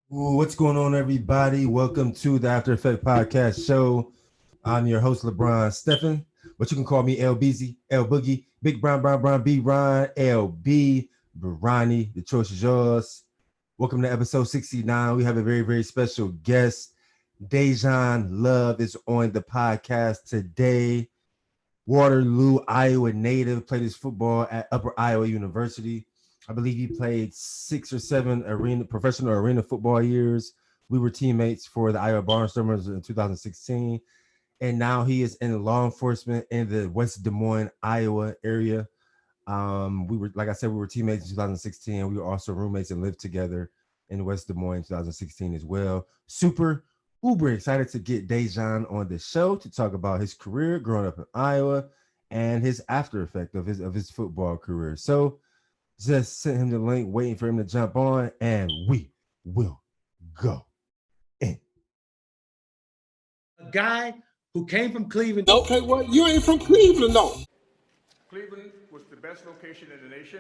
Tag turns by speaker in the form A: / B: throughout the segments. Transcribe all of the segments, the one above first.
A: What's going on, everybody? Welcome to the After Effect Podcast Show. I'm your host, LeBron Stephen, but you can call me LBZ, L Boogie, Big Brown, B Ron, LB, Barani. The choice is yours. Welcome to episode 69. We have a very special guest. DaeJohn Love is on the podcast today. Waterloo, Iowa native, played his football at Upper Iowa University. I believe he played 6 or 7 professional arena football years. We were teammates for the Iowa Barnstormers in 2016, and now he is in law enforcement in the West Des Moines, Iowa area. We were, like I said, we were teammates in 2016. We were also roommates and lived together in West Des Moines in 2016 as well. Super uber excited to get DaeJohn on the show to talk about his career growing up in Iowa and his after effect of his football career. So just sent him the link, waiting for him to jump on, and we will go in.
B: A guy who came from Cleveland.
C: Okay, well, you ain't from Cleveland, though.
D: Cleveland was the best location in the nation.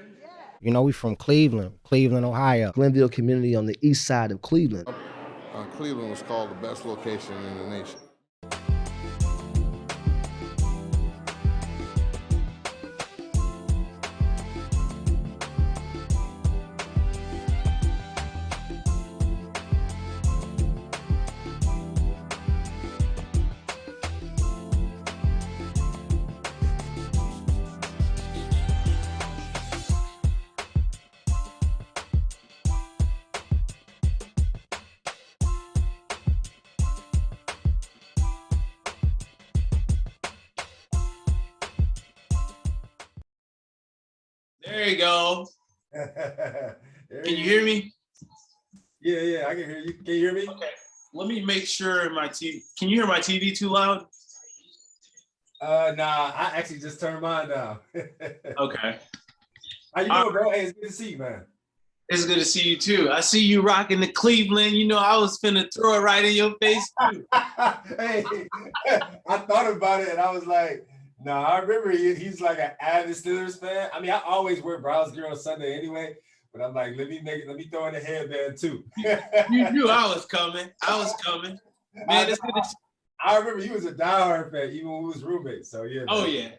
E: You know, we from Cleveland, Ohio.
F: Glenville community on the east side of Cleveland.
C: Cleveland was called the best location in the nation.
G: There you go. Can you hear me?
A: Yeah, I can hear you. Can you hear me?
G: Okay. Let me make sure my TV. Can you hear my TV too loud?
A: Nah, I actually just turned mine down.
G: Okay.
A: How you doing, bro? Hey, it's good to see you, man.
G: It's good to see you too. I see you rocking the Cleveland. You know, I was finna throw it right in your face too.
A: Hey, I thought about it and I was like, no, I remember he's like an avid Steelers fan. I mean, I always wear Browns gear on Sunday anyway, but I'm like, let me throw in a headband too.
G: You knew I was coming. Man, it's good to see.
A: I remember he was a diehard fan, even when we was roommates. So yeah.
G: Oh yeah.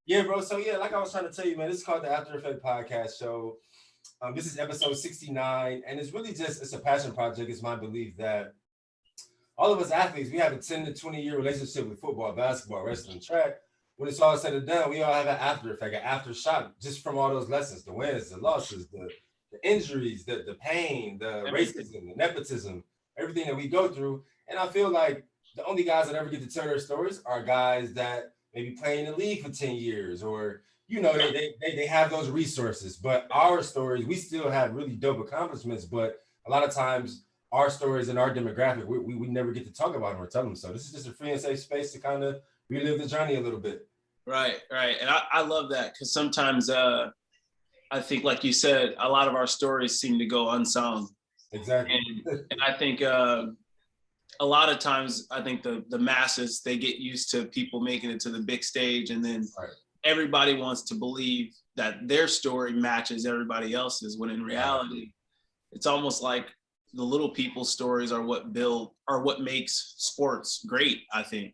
A: Yeah, bro. So yeah, like I was trying to tell you, man, this is called the After Effect Podcast Show. This is episode 69, and it's really it's a passion project. It's my belief that all of us athletes, we have a 10 to 20 year relationship with football, basketball, wrestling, track. When it's all said and done, we all have an after effect, an aftershock, just from all those lessons, the wins, the losses, the injuries, the pain, the racism, the nepotism, everything that we go through. And I feel like the only guys that ever get to tell their stories are guys that maybe play in the league for 10 years or, you know, they have those resources. But our stories, we still have really dope accomplishments, but a lot of times our stories and our demographic, we never get to talk about them or tell them. So this is just a free and safe space to kind of relive the journey a little bit.
G: Right. And I love that because sometimes I think, like you said, a lot of our stories seem to go unsung.
A: Exactly.
G: And I think a lot of times, I think the masses, they get used to people making it to the big stage, and then everybody wants to believe that their story matches everybody else's, when in reality, it's almost like the little people's stories are what makes sports great, I think.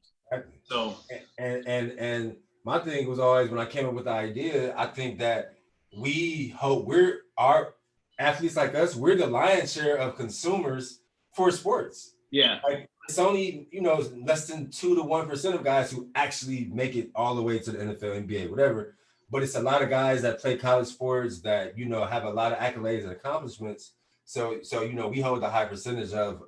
G: So
A: and my thing was always, when I came up with the idea, I think that our athletes like us, we're the lion's share of consumers for sports.
G: Yeah.
A: Like, it's only, less than 2 to 1% of guys who actually make it all the way to the NFL, NBA, whatever. But it's a lot of guys that play college sports that, have a lot of accolades and accomplishments. So we hold the high percentage of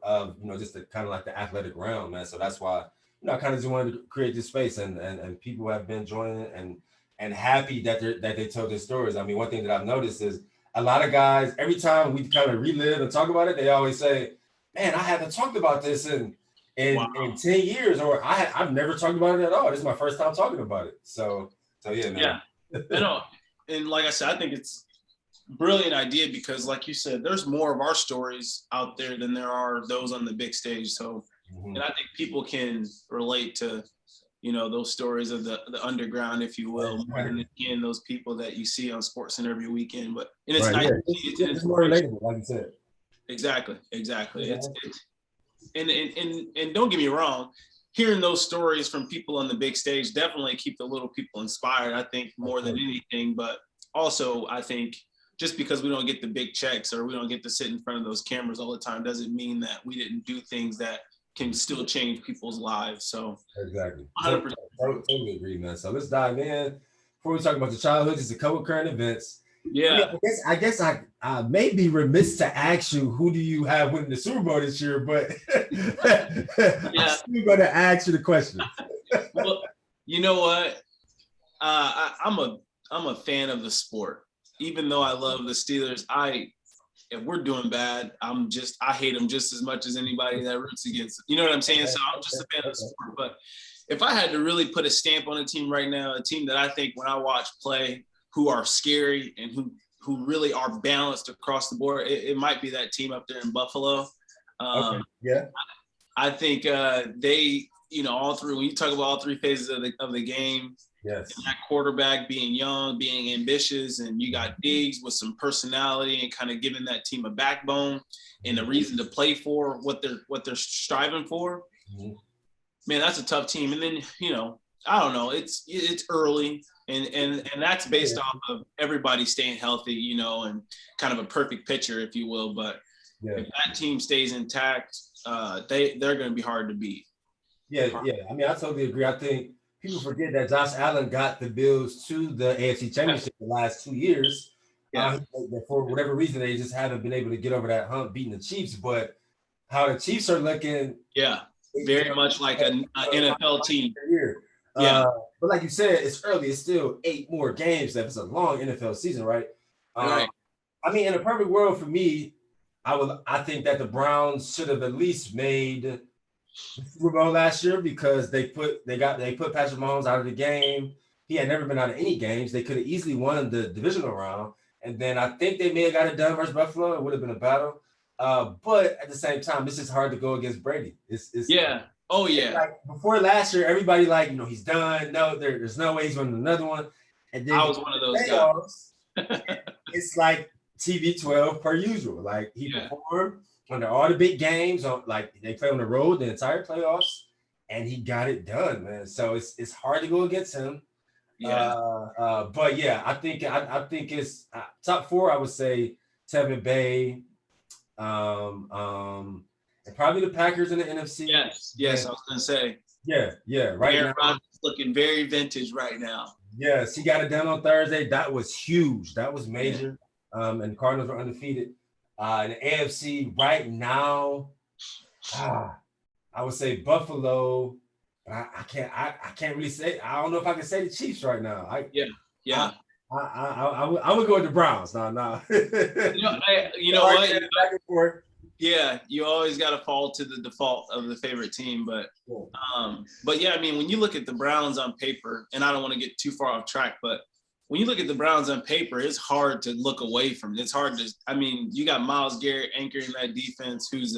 A: just the kind of like the athletic realm, man. So that's why, I kind of just wanted to create this space, and people have been joining and happy that they told their stories. I mean, one thing that I've noticed is a lot of guys, every time we kind of relive and talk about it, they always say, man, I haven't talked about this in 10 years, or I've never talked about it at all. This is my first time talking about it. So yeah, man.
G: Yeah. I know. And like I said, I think it's a brilliant idea because, like you said, there's more of our stories out there than there are those on the big stage. So, and I think people can relate to, those stories of the underground, if you will, more than, again, those people that you see on SportsCenter every weekend. And it's nice.
A: Yeah. It's more relatable, like you said.
G: Exactly.
A: Yeah.
G: And don't get me wrong, hearing those stories from people on the big stage definitely keep the little people inspired, I think, more than anything. But also, I think just because we don't get the big checks or we don't get to sit in front of those cameras all the time doesn't mean that we didn't do things that can still change people's lives. So
A: Exactly.
G: 100%.
A: Totally agree, man. So let's dive in. Before we talk about the childhood, just a couple current events.
G: Yeah.
A: I guess I may be remiss to ask you, who do you have winning the Super Bowl this year? But I'm still going to ask you the question.
G: Well, you know what? I'm a fan of the sport. Even though I love the Steelers, if we're doing bad, I hate them just as much as anybody that roots against. You know what I'm saying? So I'm just a fan of the sport. But if I had to really put a stamp on a team right now, a team that I think when I watch play, who are scary and who really are balanced across the board, it might be that team up there in Buffalo.
A: Yeah.
G: I think they, all three, when you talk about all three phases of the game,
A: yes,
G: and that quarterback being young, being ambitious, and you got Diggs with some personality and kind of giving that team a backbone and a reason to play for what they're striving for.
A: Mm-hmm.
G: Man, that's a tough team. And then, I don't know, it's early and that's based off of everybody staying healthy, and kind of a perfect picture, if you will. But if that team stays intact, they're going to be hard to beat.
A: Yeah. I mean, I totally agree. I think people forget that Josh Allen got the Bills to the AFC Championship the last 2 years.
G: Yeah.
A: For whatever reason, they just haven't been able to get over that hump beating the Chiefs. But how the Chiefs are looking,
G: very much like an NFL team.
A: But like you said, it's early. It's still 8 more games left. It's a long NFL season, right?
G: Right.
A: I mean, in a perfect world for me, I think that the Browns should have at least made the Super Bowl last year because they put Patrick Mahomes out of the game. He had never been out of any games. They could have easily won the divisional round. And then I think they may have got it done versus Buffalo. It would have been a battle. But at the same time, it's just hard to go against Brady. It's like before last year, everybody he's done. No, there's no way he's winning another one. And then
G: I was one of those guys.
A: It's like TB12 per usual. Like he performed under all the big games. They play on the road the entire playoffs, and he got it done, man. So it's hard to go against him. But yeah, I think it's top 4. I would say Tampa Bay, and probably the Packers in the NFC.
G: Yes, I was gonna say.
A: Yeah. Right
G: Aaron
A: now,
G: Rodgers looking very vintage right now.
A: Yes, he got it done on Thursday. That was huge. That was major. And the Cardinals are undefeated. In the AFC right now, I would say Buffalo. But I can't really say. I don't know if I can say the Chiefs right now. I would go with the Browns. No.
G: You know what? Back and forth. Yeah, you always got to fall to the default of the favorite team, but yeah, I mean, when you look at the Browns on paper, and I don't want to get too far off track, but when you look at the Browns on paper, it's hard to look away from it. It's hard to. I mean, you got Myles Garrett anchoring that defense, he's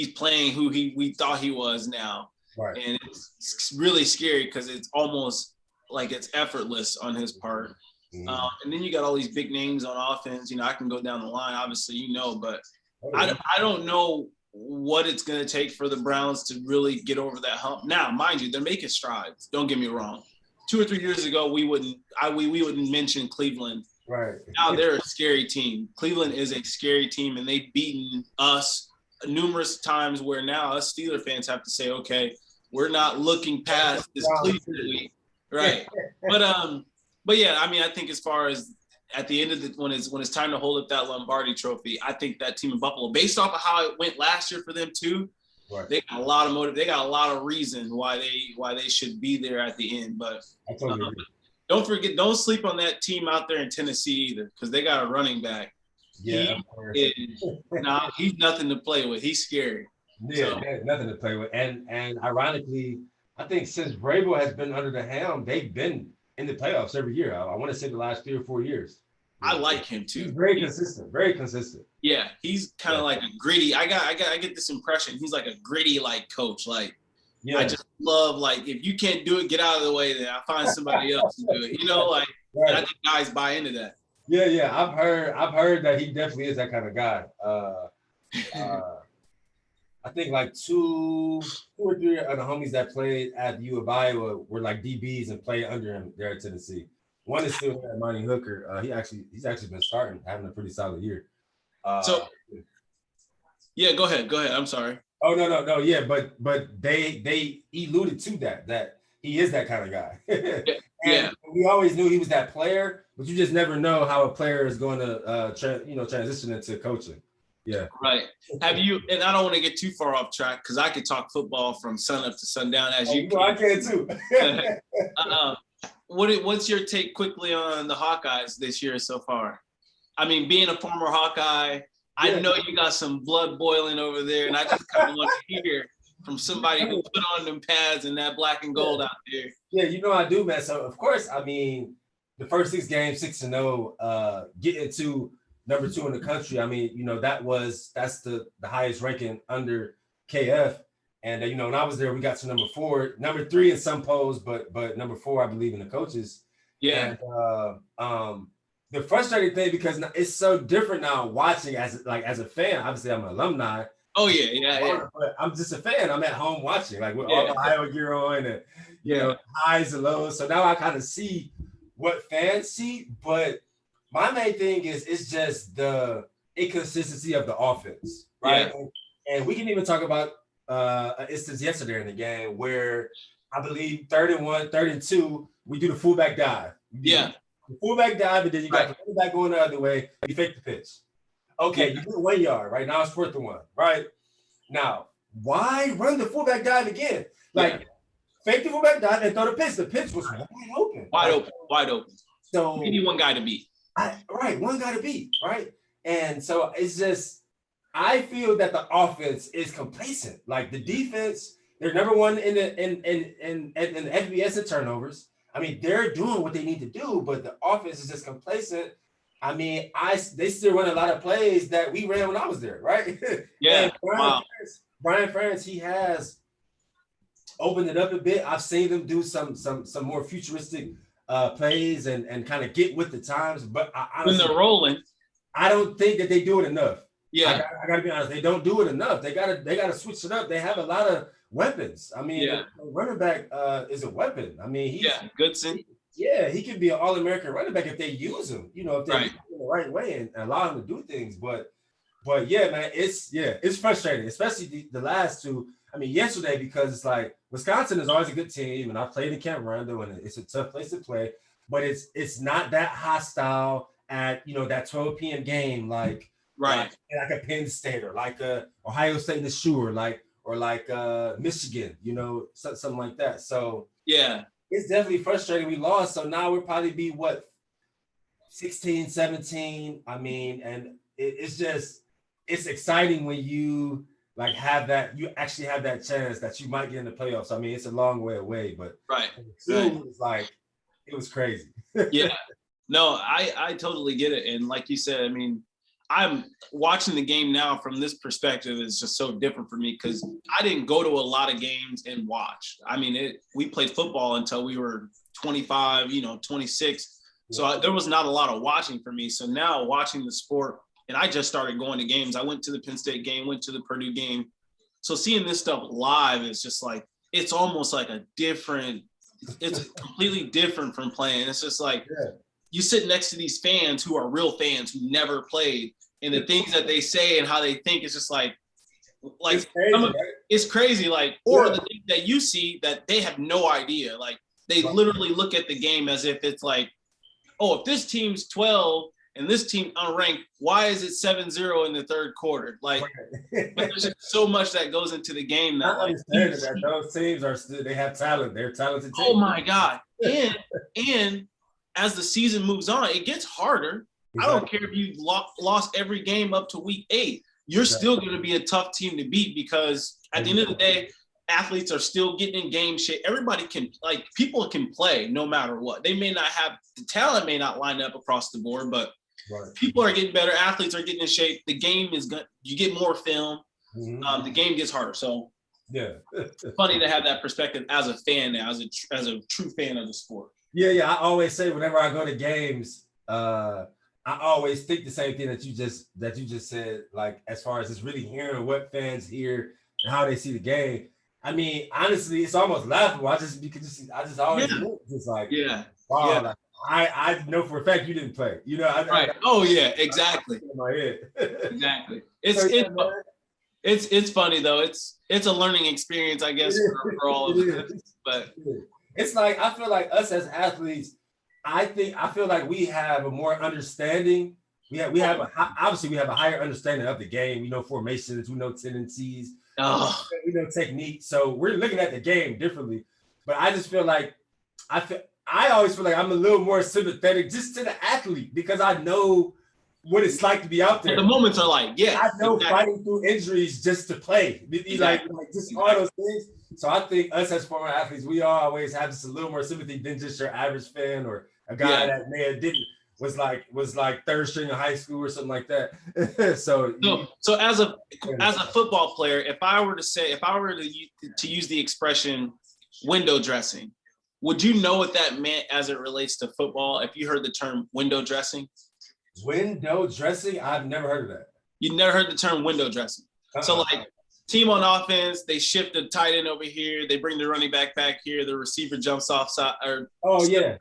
G: playing who we thought he was now.
A: Right.
G: And it's really scary because it's almost like it's effortless on his part. And then you got all these big names on offense. I can go down the line, obviously, but I don't know what it's going to take for the Browns to really get over that hump. Now, mind you, they're making strides. Don't get me wrong. 2 or 3 years ago, we wouldn't mention Cleveland.
A: Right.
G: Now they're a scary team. Cleveland is a scary team, and they've beaten us numerous times where now us Steeler fans have to say, okay, we're not looking past this Cleveland week. Right. But yeah, I mean, I think as far as at the end of when it's time to hold up that Lombardi trophy, I think that team in Buffalo, based off of how it went last year for them too, they got a lot of motive. They got a lot of reason why they should be there at the end. But
A: I totally agree.
G: Don't sleep on that team out there in Tennessee either, because they got a running back.
A: Yeah,
G: he's nothing to play with. He's scary.
A: Yeah, nothing to play with. And ironically, I think since Vrabel has been under the helm, they've been in the playoffs every year. I want to say the last 3 or 4 years.
G: I like him too.
A: He's very consistent.
G: Yeah, he's kind of like a gritty. I get this impression he's like a gritty coach. I just love if you can't do it, get out of the way. Then I find somebody else to do it. And I think guys buy into that.
A: Yeah. I've heard that he definitely is that kind of guy. I think like two or three of the homies that played at the U of Iowa were like DBs and played under him there at Tennessee. One is still there, Monty Hooker. He's actually been starting, having a pretty solid year.
G: So yeah, go ahead. I'm sorry.
A: Oh no. Yeah, but they alluded to that he is that kind of guy.
G: Yeah.
A: We always knew he was that player, but you just never know how a player is going to transition into coaching. Yeah.
G: Right. Have you? And I don't want to get too far off track because I could talk football from sun up to sundown as you can.
A: I can too.
G: What's your take quickly on the Hawkeyes this year so far? I mean, being a former Hawkeye, I know you got some blood boiling over there, and I just kind of want to hear from somebody who put on them pads and that black and gold out there.
A: Yeah, I do, man. So, of course, I mean, the first 6 games, 6-0, getting to number 2 in the country. I mean, that's the highest ranking under KF. And, when I was there, we got to number 4, number 3 in some polls, but number 4, I believe, in the coaches.
G: Yeah.
A: And, the frustrating thing, because it's so different now watching as a fan. Obviously, I'm an alumni.
G: Oh yeah.
A: But I'm just a fan. I'm at home watching, like with all the Iowa gear on, and highs and lows. So now I kind of see what fans see. But my main thing is it's just the inconsistency of the offense, right? Yeah. And we can even talk about an instance yesterday in the game where I believe 3rd and 1, 3rd and 2, we do the fullback dive.
G: Yeah.
A: The fullback dive, and then you got the fullback going the other way. You fake the pitch. Okay, you do 1 yard, right? Now it's 4th and 1, right? Now, why run the fullback dive again? Fake the fullback dive and throw the pitch. The pitch was wide open. So
G: maybe one guy to beat.
A: One guy to beat, right? And so it's just, I feel that the offense is complacent. Like the defense, they're number 1 in the FBS in turnovers. I mean, they're doing what they need to do, but the offense is just complacent. I mean, they still run a lot of plays that we ran when I was there, right?
G: Yeah.
A: Brian Ferentz, he has opened it up a bit. I've seen them do some more futuristic plays and kind of get with the times, but
G: when they're rolling,
A: I don't think that they do it enough.
G: Yeah,
A: I gotta be honest. They don't do it enough. They gotta switch it up. They have a lot of weapons. I mean, the running back is a weapon. I mean,
G: Goodson.
A: He can be an All-American running back if they use him. If they use him in the right way and allow him to do things. But yeah, man, it's frustrating, especially the last 2. I mean, yesterday, because it's like Wisconsin is always a good team, and I played in Camp Randall, and it's a tough place to play. But it's not that hostile at that 12 p.m. game like a Penn State or like a Ohio State in the Shoe or like Michigan, something like that. So
G: yeah,
A: it's definitely frustrating. We lost, so now we'll probably be 16, 17. I mean, and it's exciting when you have that, you actually have that chance that you might get in the playoffs. I mean, it's a long way away, but it was crazy.
G: Yeah, no, I totally get it. And like you said, I mean, I'm watching the game now from this perspective is just so different for me because I didn't go to a lot of games and watch. I mean, we played football until we were 25, 26. So there was not a lot of watching for me. So now watching the sport, and I just started going to games. I went to the Penn State game, went to the Purdue game. So seeing this stuff live is just like, it's almost like it's completely different from playing. It's just like, you sit next to these fans who are real fans who never played, and the things that they say and how they think is just like it's crazy, it's crazy. Or the things that you see that they have no idea. Like they literally look at the game as if it's like, oh, if this team's 12 and this team unranked, why is it 7-0 in the 3rd quarter? Like, but there's just so much that goes into the game that
A: I understand that those teams they have talent. They're talented teams.
G: Oh my God. And as the season moves on, it gets harder. Exactly. I don't care if you lost every game up to week 8. You're still going to be a tough team to beat because at the end of the day, athletes are still getting in game shape. Everybody people can play no matter what. They may not have the talent, may not line up across the board, but people are getting better. Athletes are getting in shape. The game is good. You get more film. Mm-hmm. The game gets harder. So it's funny to have that perspective as a fan now, as a true fan of the sport.
A: Yeah. I always say whenever I go to games, I I always think the same thing that you just said, like as far as just really hearing what fans hear and how they see the game. I mean, honestly, it's almost laughable. I just always look just like, wow, like, I know for a fact you didn't play. You know,
G: Oh yeah, exactly.
A: In my head.
G: Exactly. It's funny though. It's a learning experience, I guess, for all of us. But
A: it's like I feel like us as athletes, I feel like we have a more understanding. We have obviously we have a higher understanding of the game. We know formations, we know tendencies, we know technique. So we're looking at the game differently. But I just feel like I always feel like I'm a little more sympathetic just to the athlete because I know what it's like to be out there.
G: The moments are like,
A: I know fighting through injuries just to play. Like just all those things. So I think us as former athletes, we always have just a little more sympathy than just your average fan or a guy that may have was like third string in high school or something like that. so
G: as a football player, if I were to use the expression window dressing, would you know what that meant as it relates to football if you heard the term window dressing?
A: Window dressing? I've never heard of that.
G: You never heard the term window dressing. So like team on offense, they shift the tight end over here, they bring the running back here, the receiver jumps off side.
A: Yeah.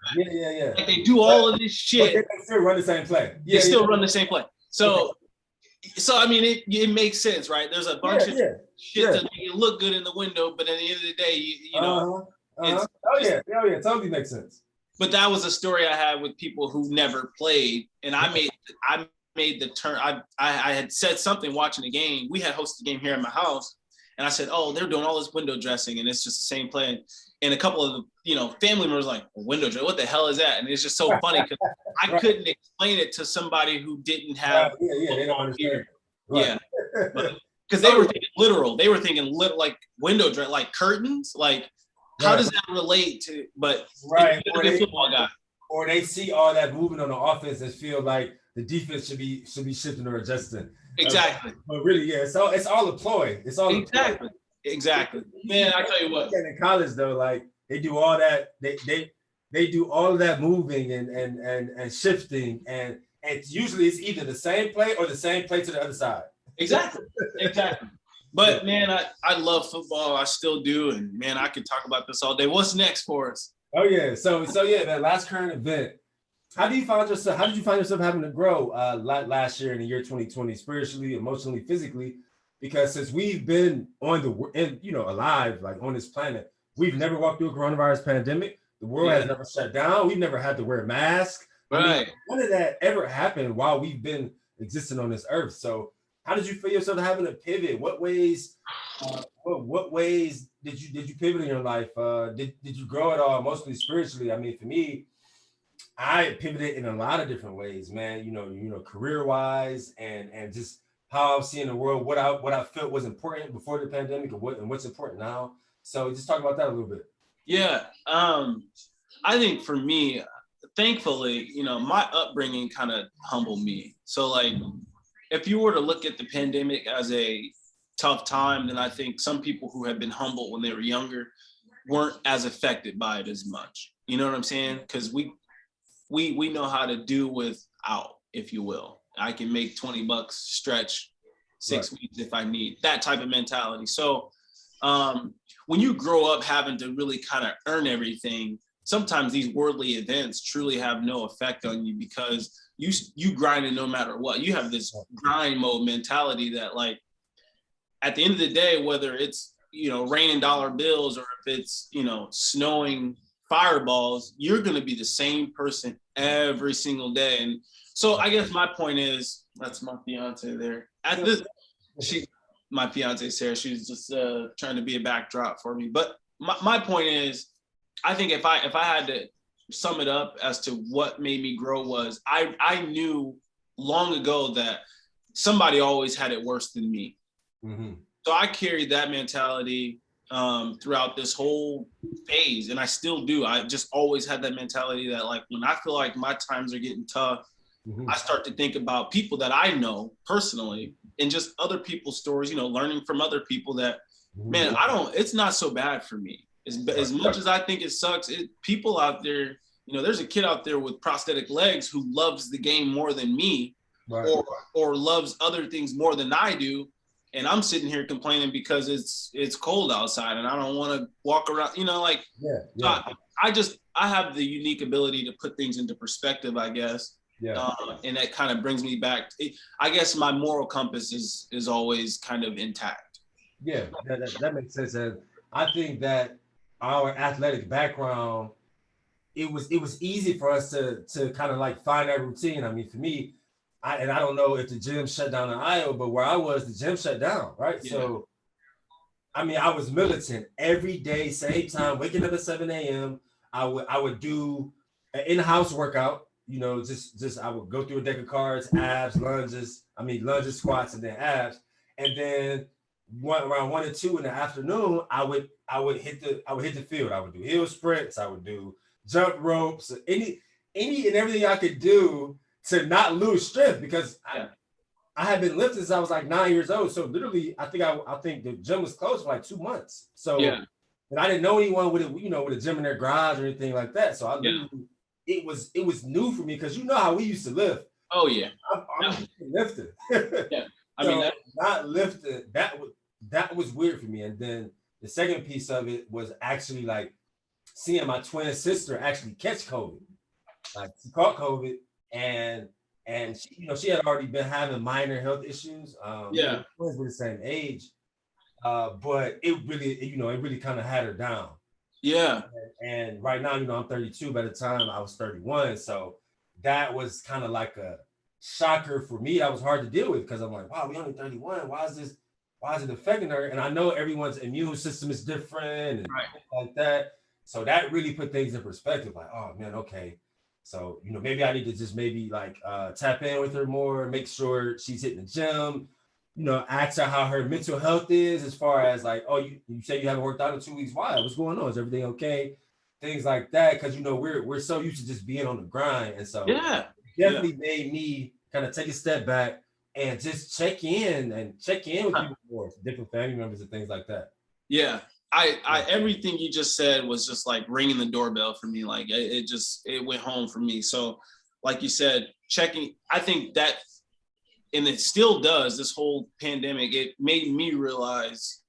G: Like they do all of this shit.
A: But they still run the same play.
G: They still run the same play. So I mean, it makes sense, right? There's a bunch of shit that make it look good in the window, but at the end of the day, you know.
A: Totally makes sense.
G: But that was a story I had with people who never played, and I made the turn. I had said something watching the game. We had hosted a game here at my house, and I said, "Oh, they're doing all this window dressing, and it's just the same play." And a couple of family members were like, "Window dressing? What the hell is that?" And it's just so funny because I couldn't explain it to somebody who didn't have.
A: They don't understand.
G: Right. Yeah, because they were thinking literal. They were thinking like window dress, like curtains, like. How does that relate to? But
A: or
G: a football guy,
A: or they see all that movement on the offense and feel like the defense should be shifting or adjusting.
G: Exactly.
A: But really, so it's all a ploy. It's all
G: exactly. Man, I tell you what.
A: In college though, like they do all that. They do all of that moving and shifting, and usually it's either the same play or the same play to the other side.
G: Exactly. But man, I love football. I still do, and man, I could talk about this all day. What's next for us?
A: Oh yeah, so that last current event. How did you find yourself having to grow last year in the year 2020, spiritually, emotionally, physically? Because since we've been alive, like on this planet, we've never walked through a coronavirus pandemic. The world has never shut down. We've never had to wear a mask.
G: Right.
A: I mean, none of that ever happened while we've been existing on this earth. So. How did you feel yourself having to pivot? What ways? What ways did you pivot in your life? Did you grow at all, mostly spiritually? I mean, for me, I pivoted in a lot of different ways, man. You know, career wise, and just how I'm seeing the world. What I felt was important before the pandemic, and what's important now. So just talk about that a little bit.
G: Yeah, I think for me, thankfully, my upbringing kind of humbled me. So like. If you were to look at the pandemic as a tough time, then I think some people who have been humbled when they were younger weren't as affected by it as much. You know what I'm saying? Because we know how to do without, if you will. I can make $20 stretch 6 weeks if I need that type of mentality. So when you grow up having to really kind of earn everything, sometimes these worldly events truly have no effect on you because you grind it no matter what. You have this grind mode mentality that like at the end of the day, whether it's, raining dollar bills or if it's, snowing fireballs, you're going to be the same person every single day. And so I guess my point is, that's my fiance there. My fiance Sarah, she's just trying to be a backdrop for me. But my point is, I think if I had to sum it up as to what made me grow was I knew long ago that somebody always had it worse than me. Mm-hmm. So I carried that mentality throughout this whole phase, and I still do. I just always had that mentality that like when I feel like my times are getting tough, I start to think about people that I know personally and just other people's stories, learning from other people that, man, it's not so bad for me. As much as I think it sucks, people out there, you know, there's a kid out there with prosthetic legs who loves the game more than me,
A: Right.
G: or loves other things more than I do. And I'm sitting here complaining because it's cold outside and I don't want to walk around, you know, like,
A: Yeah.
G: I have the unique ability to put things into perspective, I guess.
A: Yeah.
G: And that kind of brings me back. I guess my moral compass is always kind of intact.
A: Yeah, that makes sense. And I think that our athletic background, it was easy for us to kind of like find that routine. I mean, for me, I don't know if the gym shut down in Iowa, but where I was, the gym shut down, right? Yeah. So, I mean, I was militant every day, same time, waking up at 7 a.m. I would do an in-house workout, you know, just I would go through a deck of cards, abs, lunges, squats, and then abs. And then around 1 or 2 in the afternoon, I would hit the field. I would do hill sprints, I would do jump ropes, any and everything I could do to not lose strength, because I had been lifting since I was like 9 years old. So literally, I think the gym was closed for like 2 months. So and I didn't know anyone with a gym in their garage or anything like that. So I literally, it was new for me, because you know how we used to lift.
G: Oh yeah,
A: I'm lifting.
G: Yeah, I
A: so
G: mean
A: not lifting, that was weird for me. And then the second piece of it was actually like seeing my twin sister actually catch COVID. Like, she caught COVID, and she had already been having minor health issues. Twins were the same age, but it really kind of had her down.
G: Yeah.
A: And right now, I'm 32. By the time I was 31, so that was kind of like a shocker for me. That was hard to deal with, because I'm like, wow, we only 31. Why is it affecting her? And I know everyone's immune system is different and like that. So that really put things in perspective. Like, oh man, okay. So, maybe I need to just tap in with her more, make sure she's hitting the gym, ask her how her mental health is, as far as like, oh, you say you haven't worked out in 2 weeks. Why? What's going on? Is everything okay? Things like that. Because, we're so used to just being on the grind. And so it definitely made me kind of take a step back and just check in with people more, different family members and things like that.
G: Yeah. I everything you just said was just like ringing the doorbell for me. Like it went home for me. So like you said, checking, I think that, and it still does, this whole pandemic, it made me realize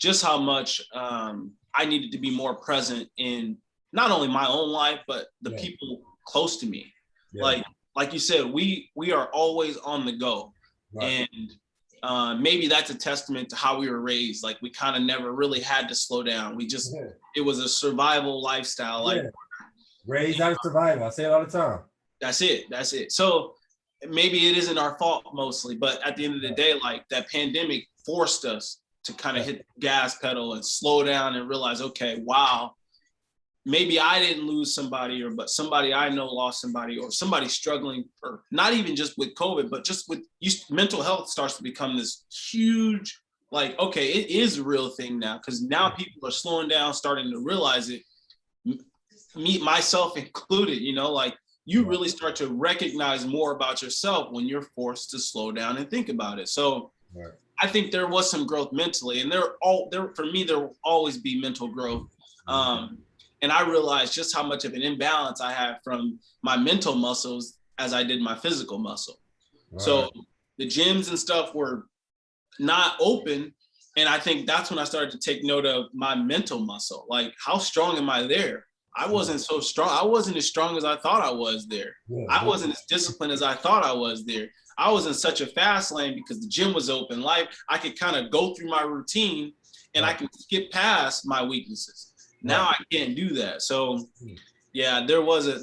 G: just how much I needed to be more present in not only my own life, but the people close to me. Yeah. Like you said, we are always on the go. Right. And maybe that's a testament to how we were raised. Like, we kind of never really had to slow down. We just, it was a survival lifestyle. Like,
A: raised out of survival. I say it all the time.
G: That's it. So maybe it isn't our fault mostly, but at the end of the day, like, that pandemic forced us to kind of hit the gas pedal and slow down and realize, okay, wow, maybe I didn't lose somebody, but somebody I know lost somebody, or somebody struggling, or not even just with COVID, but just with mental health starts to become this huge, like, okay, it is a real thing now, because now people are slowing down, starting to realize it, me, myself included, like, you really start to recognize more about yourself when you're forced to slow down and think about it. So I think there was some growth mentally, and for me, there will always be mental growth. And I realized just how much of an imbalance I had from my mental muscles as I did my physical muscle. Right. So the gyms and stuff were not open. And I think that's when I started to take note of my mental muscle. Like, how strong am I there? I wasn't so strong. I wasn't as strong as I thought I was there. I wasn't as disciplined as I thought I was there. I was in such a fast lane because the gym was open. I could kind of go through my routine and I could skip past my weaknesses. Now I can't do that. So yeah, there was a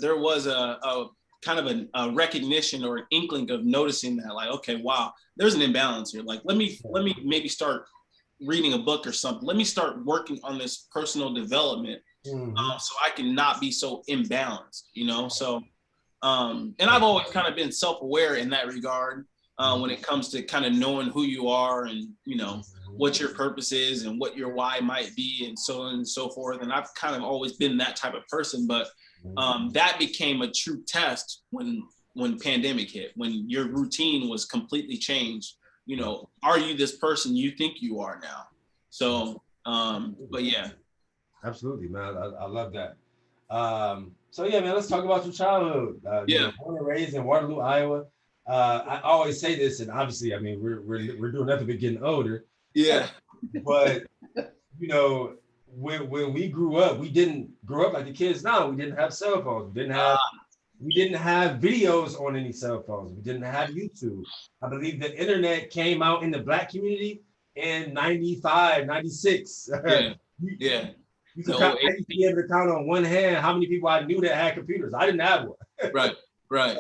G: kind of a recognition or an inkling of noticing that, like, okay, wow, there's an imbalance here. Like, let me maybe start reading a book or something. Let me start working on this personal development so I can not be so imbalanced, So, and I've always kind of been self-aware in that regard when it comes to kind of knowing who you are and, what your purpose is and what your why might be, and so on and so forth. And I've kind of always been that type of person, but that became a true test when pandemic hit, when your routine was completely changed. Are you this person you think you are now? So, but yeah.
A: Absolutely, man. I love that. So yeah, man, let's talk about your childhood. Born and raised in Waterloo, Iowa. I always say this, and obviously, I mean, we're doing nothing but getting older.
G: Yeah.
A: But when we grew up, we didn't grow up like the kids now. We didn't have cell phones. We didn't have videos on any cell phones. We didn't have YouTube. I believe the internet came out in the Black community in 95, 96.
G: Yeah.
A: You could I used to be able to count on one hand how many people I knew that had computers. I didn't have one.
G: Right.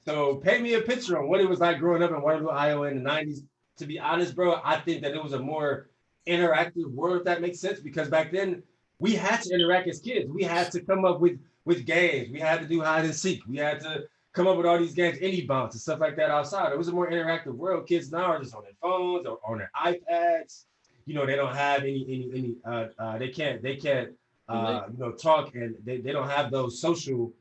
A: So paint me a picture on what it was like growing up in Waterloo, Iowa in the 90s. To be honest, bro, I think that it was a more interactive world, if that makes sense, because back then we had to interact as kids. We had to come up with games. We had to do hide and seek. We had to come up with all these games, indie bounce and stuff like that outside. It was a more interactive world. Kids now are just on their phones or on their iPads. They don't have any they can't talk, and they don't have those social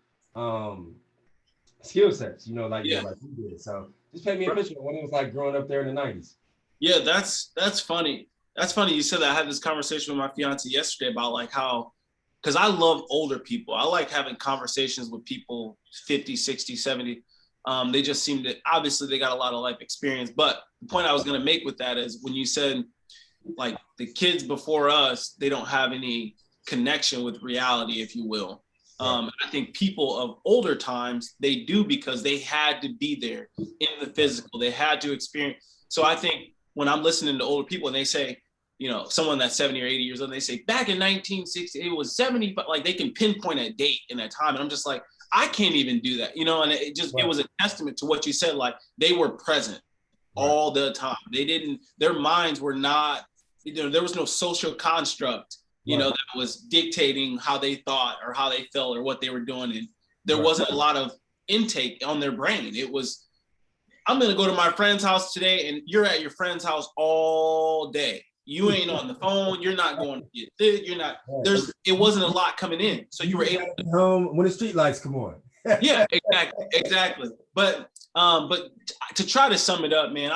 A: skill sets, like we did. So just paint me a picture of what it was like growing up there in the 90s.
G: Yeah, that's funny. That's funny you said that. I had this conversation with my fiance yesterday about like how, because I love older people. I like having conversations with people 50, 60, 70. They just seem to, obviously they got a lot of life experience. But the point I was going to make with that is when you said like the kids before us, they don't have any connection with reality, if you will. I think people of older times, they do, because they had to be there in the physical. They had to experience. So I think when I'm listening to older people and they say, someone that's 70 or 80 years old, they say back in 1960, it was 70, but like they can pinpoint a date in that time. And I'm just like, I can't even do that, and it was a testament to what you said. Like they were present all the time. Their minds were not, there was no social construct, that was dictating how they thought or how they felt or what they were doing. And there wasn't a lot of intake on their brain. It was, I'm going to go to my friend's house today, and you're at your friend's house all day. You ain't on the phone. You're not going to get this. You're not, it wasn't a lot coming in. So you were able to
A: home when the street lights come on.
G: Yeah, exactly. But to try to sum it up, man,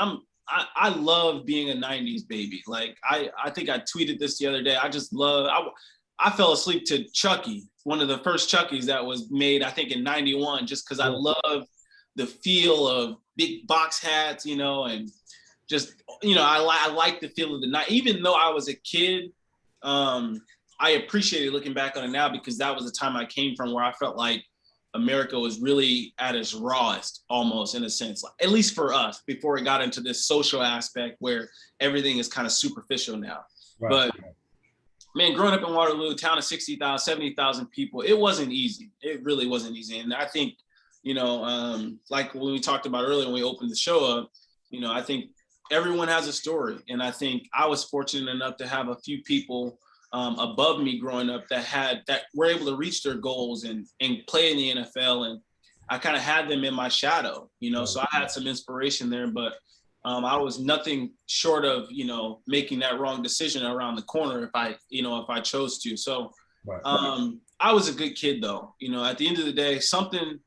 G: I love being a 90s baby. Like I think I tweeted this the other day. I fell asleep to Chucky, one of the first Chuckies that was made, I think in 91, just because I love the feel of big box hats, and just, I like the feel of the night. Even though I was a kid, I appreciated looking back on it now, because that was the time I came from where I felt like America was really at its rawest, almost, in a sense, like, at least for us, before it got into this social aspect where everything is kind of superficial now. But man, growing up in Waterloo, town of 60,000, 70,000 people, it wasn't easy. It really wasn't easy. And I think, like when we talked about earlier when we opened the show up, I think everyone has a story. And I think I was fortunate enough to have a few people above me growing up that were able to reach their goals and play in the NFL. And I kind of had them in my shadow, so I had some inspiration there, but I was nothing short of, making that wrong decision around the corner if I chose to. So I was a good kid though. At the end of the day, something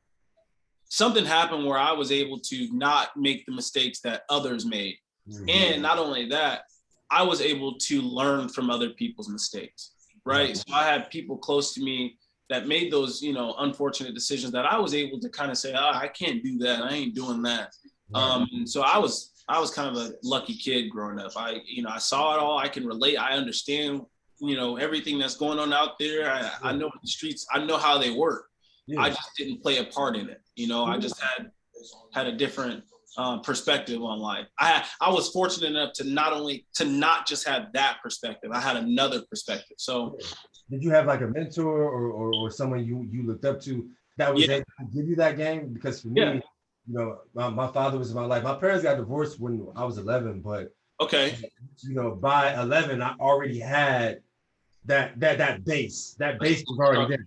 G: happened where I was able to not make the mistakes that others made. Mm-hmm. And not only that, I was able to learn from other people's mistakes, right? So I had people close to me that made those, unfortunate decisions that I was able to kind of say, I can't do that. I ain't doing that. And so I was kind of a lucky kid growing up. I saw it all. I can relate. I understand, everything that's going on out there. I know the streets. I know how they work. Yeah. I just didn't play a part in it. I just had a different perspective on life. I was fortunate enough to not just have that perspective. I had another perspective. So
A: did you have like a mentor or someone you looked up to that was able to give you that game? Because for me, my father was in my life. My parents got divorced when I was 11, but by 11 I already had that base. That base was already there.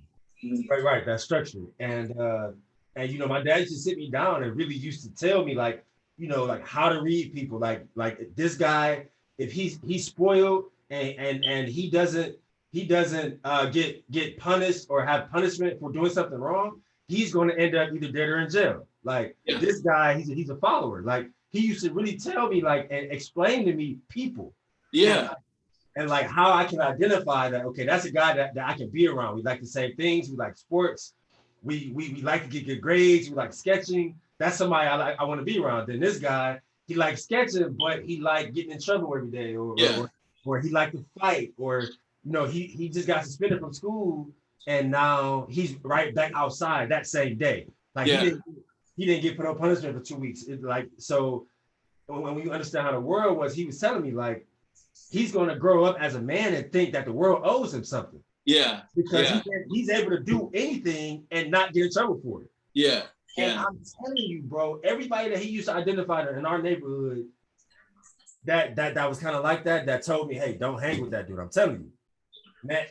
A: Right, that structure. And my dad used to sit me down and really used to tell me like how to read people, like this guy, if he's spoiled and he doesn't get punished or have punishment for doing something wrong, he's going to end up either dead or in jail. Like this guy, he's a follower. Like he used to really tell me and explain to me people.
G: Yeah.
A: and like how I can identify that, okay, that's a guy that I can be around. We like the same things. We like sports. We like to get good grades. We like sketching. That's somebody I want to be around. Then this guy, he likes sketching, but he like getting in trouble every day, or he like to fight, or he just got suspended from school, and now he's right back outside that same day. Like he didn't get put on punishment for 2 weeks. So when you understand how the world was, he was telling me like he's going to grow up as a man and think that the world owes him something.
G: Yeah.
A: Because he's able to do anything and not get in trouble for it.
G: Yeah.
A: And I'm telling you, bro, everybby that he used to identify in our neighborhood that was kind of like that told me, hey, don't hang with that dude. I'm telling you, man,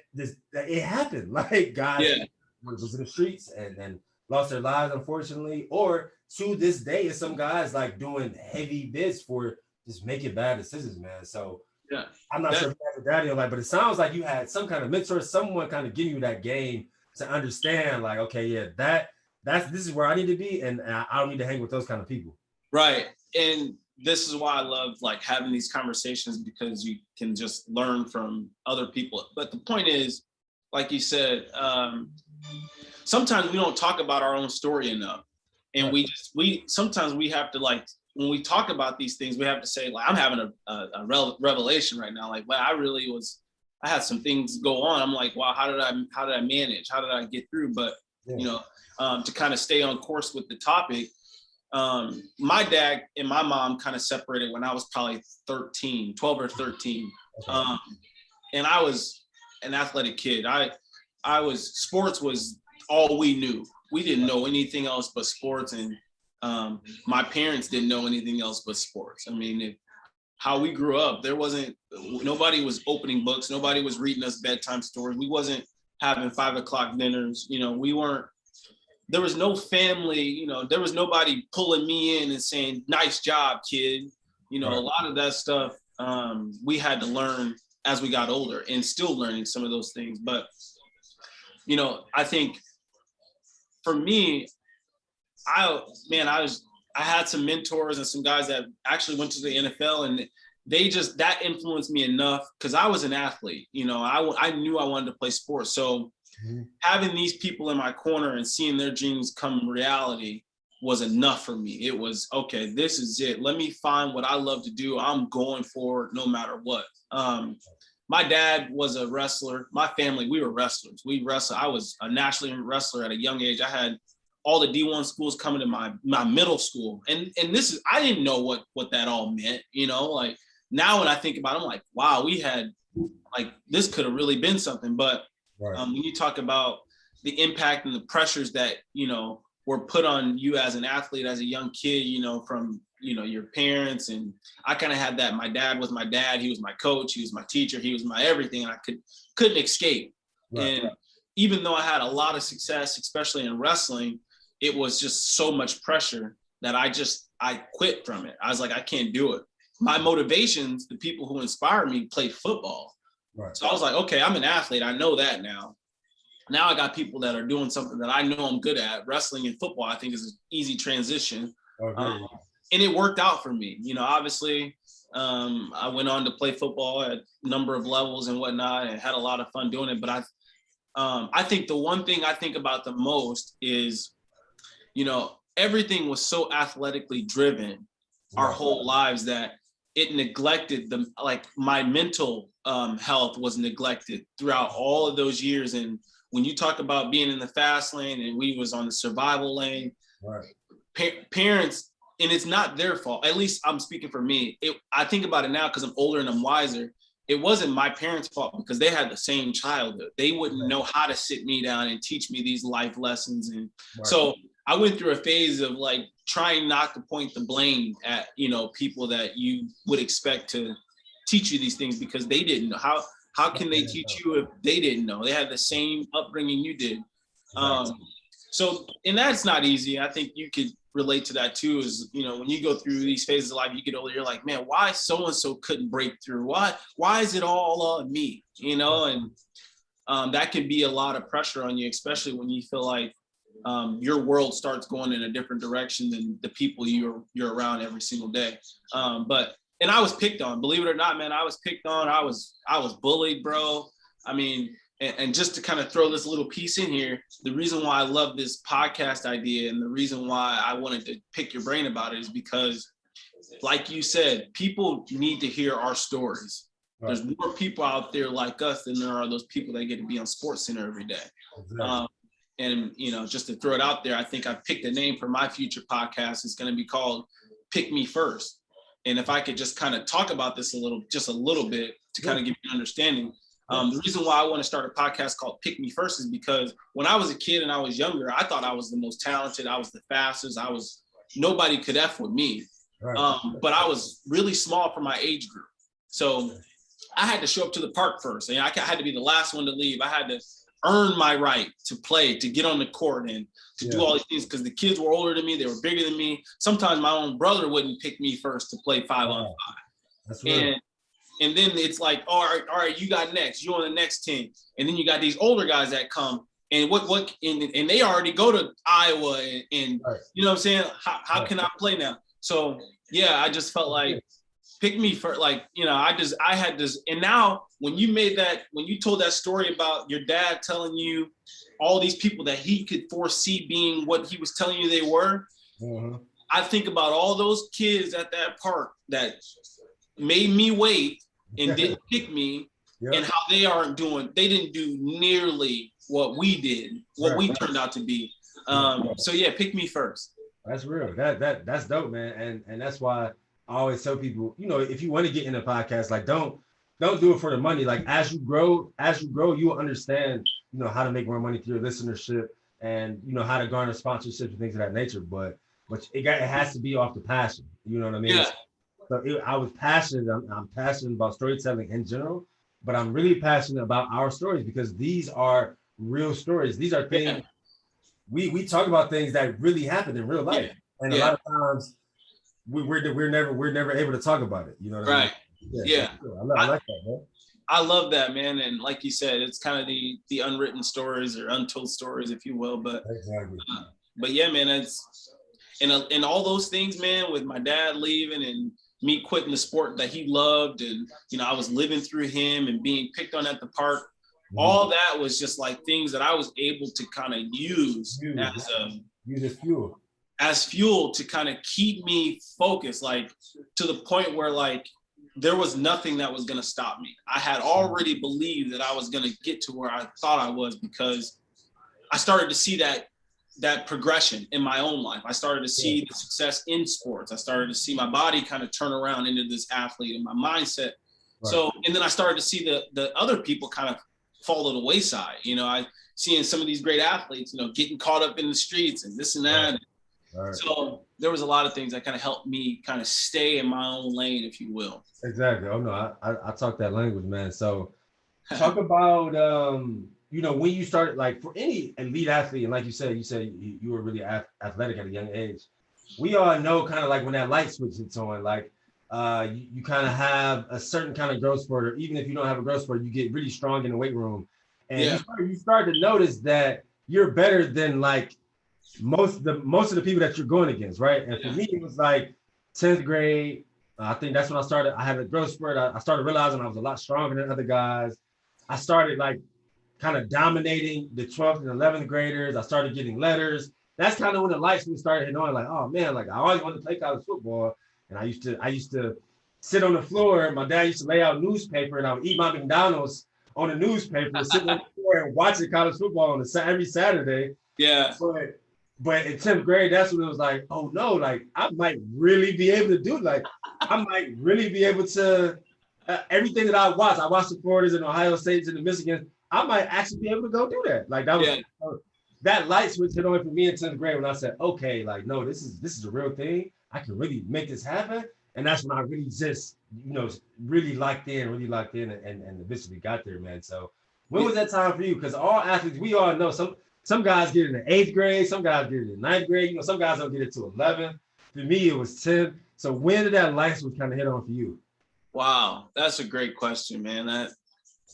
A: it happened. Like guys was in the streets and lost their lives, unfortunately, or to this day, is some guys like doing heavy bits for just making bad decisions, man. So I'm not sure if you have a daddy or like, but it sounds like you had some kind of mentor, someone kind of giving you that game to understand, like, okay, this is where I need to be, and I don't need to hang with those kind of people.
G: Right. And this is why I love like having these conversations, because you can just learn from other people. But the point is, like you said, sometimes we don't talk about our own story enough. And sometimes we have to, like, when we talk about these things, we have to say, like, I'm having a revelation right now. Like, well, I had some things go on. I'm like, wow, how did I manage? How did I get through? But, to kind of stay on course with the topic, my dad and my mom kind of separated when I was probably 12 or 13. Okay. And I was an athletic kid. Sports was all we knew. We didn't know anything else but sports, and my parents didn't know anything else but sports. I mean, how we grew up, nobody was opening books. Nobody was reading us bedtime stories. We wasn't having 5 o'clock dinners. There was no family, there was nobody pulling me in and saying, nice job, kid. A lot of that stuff we had to learn as we got older, and still learning some of those things. But, I think for me, I had some mentors and some guys that actually went to the NFL, and that influenced me enough, because I was an athlete. I knew I wanted to play sports. So having these people in my corner and seeing their dreams come reality was enough for me. It was, okay, this is it. Let me find what I love to do. I'm going for it no matter what. My dad was a wrestler. My family, we were wrestlers. We wrestled. I was a national wrestler at a young age. I had all the D1 schools coming to my middle school. And I didn't know what that all meant, like now when I think about it, I'm like, wow, we had, like, this could have really been something. But when you talk about the impact and the pressures that, were put on you as an athlete, as a young kid, from, your parents. And I kind of had that. My dad was my dad. He was my coach. He was my teacher. He was my everything. And I couldn't escape. Even though I had a lot of success, especially in wrestling, it was just so much pressure that I quit from it. I was like, I can't do it. My motivations, the people who inspired me, played football. So I was like, okay, I'm an athlete. I know that now. Now I got people that are doing something that I know I'm good at. Wrestling and football, I think, is an easy transition. And it worked out for me. Obviously, I went on to play football at a number of levels and whatnot, and had a lot of fun doing it. But I think the one thing I think about the most is, everything was so athletically driven our whole lives that it neglected my mental health was neglected throughout all of those years. And when you talk about being in the fast lane and we was on the survival lane, parents, and it's not their fault. At least I'm speaking for me. I think about it now because I'm older and I'm wiser. It wasn't my parents' fault, because they had the same childhood. They wouldn't know how to sit me down and teach me these life lessons. And so I went through a phase of like trying not to point the blame at, people that you would expect to teach you these things, because they didn't know. How can they teach you if they didn't know? They had the same upbringing you did. So, and that's not easy. I think you could relate to that too, is, when you go through these phases of life, you get older, you're like, man, why so-and-so couldn't break through? Why is it all on me? And that can be a lot of pressure on you, especially when you feel like your world starts going in a different direction than the people you're around every single day. But and I was picked on, believe it or not, man. I was picked on. I was bullied, bro. I mean, and just to kind of throw this little piece in here, the reason why I love this podcast idea and the reason why I wanted to pick your brain about it is because, like you said, people need to hear our stories. Right. There's more people out there like us than there are those people that get to be on SportsCenter every day. Exactly. And, you know, just to throw it out there, I think I picked a name for my future podcast. It's going to be called Pick Me First. And if I could just kind of talk about this a little bit to kind of give you an understanding. The reason why I want to start a podcast called Pick Me First is because when I was a kid and I was younger, I thought I was the most talented. I was the fastest. Nobody could F with me. Right. But I was really small for my age group. So I had to show up to the park first. And I had to be the last one to leave. I had to earn my right to play, to get on the court and to do all these things because the kids were older than me. They were bigger than me. Sometimes my own brother wouldn't pick me first to play 5-on-5.
A: That's right.
G: And then it's like, all right, you got next. You're on the next team. And then you got these older guys that come and and they already go to Iowa and right. You know what I'm saying? How can I play now? So yeah, I just felt like pick me for, like, you know, I had this. And now when you told that story about your dad telling you all these people that he could foresee being what he was telling you they were, I think about all those kids at that park that made me wait and didn't pick me and how they didn't do nearly what we did, what we turned out to be. So yeah, pick me first.
A: That's real. That's dope, man. And that's why I always tell people, you know, if you want to get in a podcast, like don't do it for the money. Like as you grow, you will understand, you know, how to make more money through your listenership and, you know, how to garner sponsorships and things of that nature. But it has to be off the passion. You know what I mean?
G: Yeah.
A: So I was passionate. I'm passionate about storytelling in general, but I'm really passionate about our stories because these are real stories. These are things we talk about, things that really happened in real life, and a lot of times we're never able to talk about it. You know what I mean?
G: Yeah.
A: I like that, man. I
G: love that, man. And like you said, it's kind of the unwritten stories or untold stories, if you will. But
A: exactly.
G: But yeah, man, it's and all those things, man, with my dad leaving and me quitting the sport that he loved, and you know, I was living through him and being picked on at the park. All that was just like things that I was able to kind of use as fuel to kind of keep me focused, like to the point where like there was nothing that was going to stop me. I had already believed that I was going to get to where I thought I was because I started to see that progression in my own life. I started to see the success in sports. I started to see my body kind of turn around into this athlete and my mindset. Right. So, and then I started to see the other people kind of fall to the wayside. You know, I seeing some of these great athletes, you know, getting caught up in the streets and this and that. Right. Right. So there was a lot of things that kind of helped me kind of stay in my own lane, if you will.
A: Exactly. Oh no, I talk that language, man. So talk about, you know, when you started, like for any elite athlete, and like you said you were really athletic at a young age. We all know kind of like when that light switch hits on, like you kind of have a certain kind of growth spurt, or even if you don't have a growth spurt, you get really strong in the weight room. And you start to notice that you're better than like most of the people that you're going against, right? And for me, it was like 10th grade. I think that's when I started. I had a growth spurt. I started realizing I was a lot stronger than other guys. I started like kind of dominating the 12th and 11th graders. I started getting letters. That's kind of when the lights started hitting on. Like, oh man, like I always wanted to play college football, and I used to sit on the floor. My dad used to lay out newspaper, and I would eat my McDonald's on the newspaper, sitting on the floor and watching college football on every Saturday.
G: Yeah.
A: But in 10th grade, that's when it was like, oh no, like I might really be able to do, like I might really be able to, everything that I watched the Floridas and Ohio States and the Michigans, I might actually be able to go do that. Like that was, that light switch hit on for me in 10th grade when I said, okay, like, no, this is a real thing. I can really make this happen. And that's when I really just, you know, really locked in and eventually got there, man. So when was that time for you? Because all athletes, we all know some guys get it in the 8th grade, some guys get it in 9th grade, you know, some guys don't get it to 11th. For me, it was 10th. So when did that light switch kind of hit on for you?
G: Wow, that's a great question, man.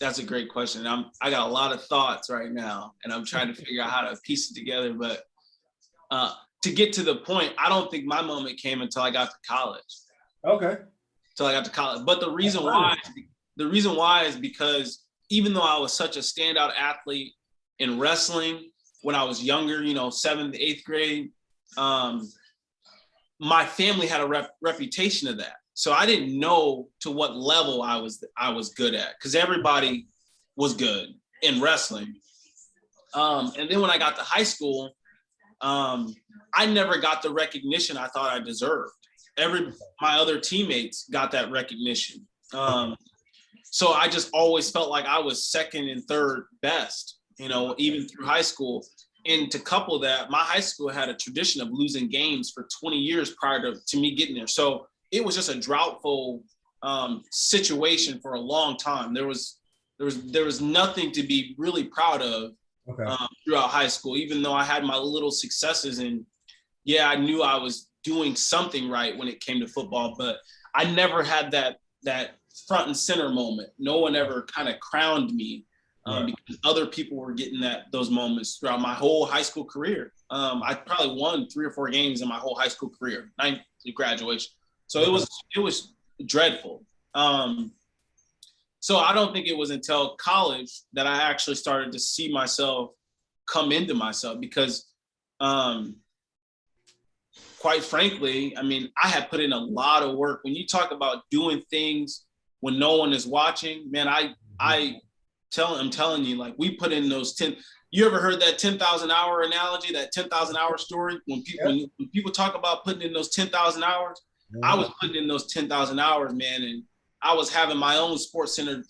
G: That's a great question. I got a lot of thoughts right now, and I'm trying to figure out how to piece it together. But to get to the point, I don't think my moment came until I got to college.
A: Okay.
G: till I got to college. But the reason why is because even though I was such a standout athlete in wrestling when I was younger, 7th, 8th grade, my family had a reputation of that. So I didn't know to what level I was good at, because everybody was good in wrestling. And then when I got to high school, I never got the recognition I thought I deserved. My other teammates got that recognition. So I just always felt like I was second and third best, even through high school. And to couple that, my high school had a tradition of losing games for 20 years prior to me getting there. So it was just a droughtful situation for a long time. There was nothing to be really proud of throughout high school, even though I had my little successes. And yeah, I knew I was doing something right when it came to football, but I never had that front and center moment. No one ever kind of crowned me. Because other people were getting those moments throughout my whole high school career. I probably won 3 or 4 games in my whole high school career, 9th to graduation. So it was dreadful. So I don't think it was until college that I actually started to see myself come into myself, because quite frankly, I mean, I had put in a lot of work. When you talk about doing things when no one is watching, man, I'm telling you, like, we put in those 10. You ever heard that 10,000 hour analogy, that 10,000 hour story? When people talk about putting in those 10,000 hours, I was putting in those 10,000 hours, man. And I was having my own sports center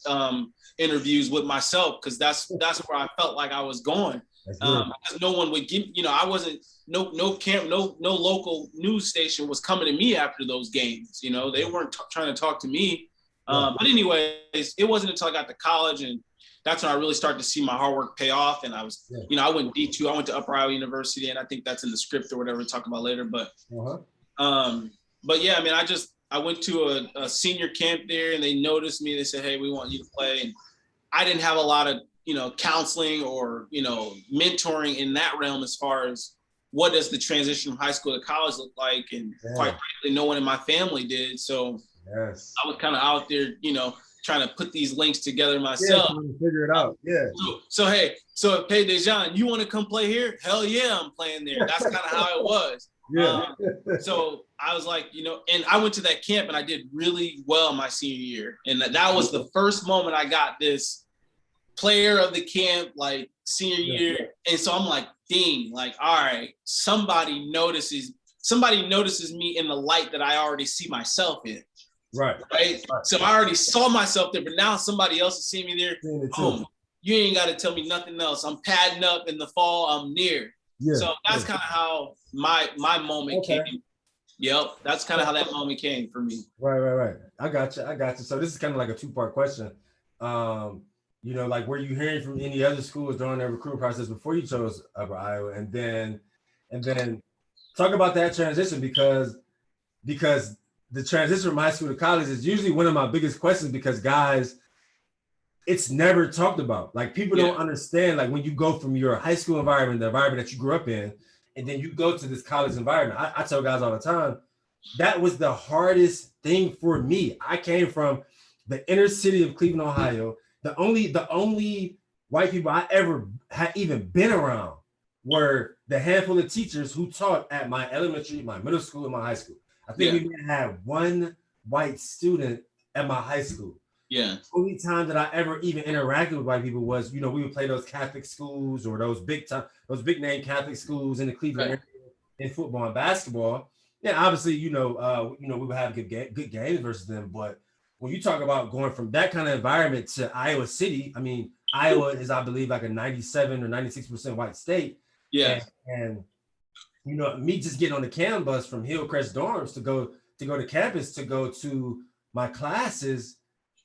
G: interviews with myself, because that's where I felt like I was going. Because no one would give, I wasn't, no local news station was coming to me after those games. They weren't trying to talk to me. But anyways, it wasn't until I got to college, and that's when I really started to see my hard work pay off. And I was, I went D2, I went to Upper Iowa University, and I think that's in the script or whatever we'll talk about later. But yeah, I mean, I went to a senior camp there, and they noticed me. They said, hey, we want you to play. And I didn't have a lot of, counseling or, mentoring in that realm, as far as what does the transition from high school to college look like. And quite frankly, no one in my family did. So I was kind of out there, trying to put these links together myself.
A: Figure it out.
G: So hey, hey, DaeJohn, you want to come play here? Hell yeah, I'm playing there. That's kind of how it was. So I was like, and I went to that camp and I did really well my senior year. And that was the first moment I got this player of the camp, like, senior year. And so I'm like, dang, like, all right, somebody notices me in the light that I already see myself in. Right. So I already saw myself there, but now somebody else is seeing me there. Boom. You ain't got to tell me nothing else. I'm padding up in the fall. I'm near. So that's kind of how my moment came. Yep. That's kind of how that moment came for me.
A: Right. I got you. So this is kind of like a 2-part question. Like, were you hearing from any other schools during the recruitment process before you chose Upper Iowa? And then talk about that transition, because the transition from high school to college is usually one of my biggest questions, because guys, it's never talked about. Like, people don't understand, like, when you go from your high school environment, the environment that you grew up in, and then you go to this college environment. I tell guys all the time, that was the hardest thing for me. I came from the inner city of Cleveland, Ohio. The only white people I ever had even been around were the handful of teachers who taught at my elementary, my middle school, and my high school. I think we had one white student at my high school. The only time that I ever even interacted with white people was, we would play those Catholic schools, or those big name Catholic schools in the Cleveland area in football and basketball. Yeah, obviously, we would have good games versus them. But when you talk about going from that kind of environment to Iowa City, I mean, Iowa is, I believe, like a 97 or 96% white state. And me just getting on the CAM bus from Hillcrest dorms to go to campus to go to my classes,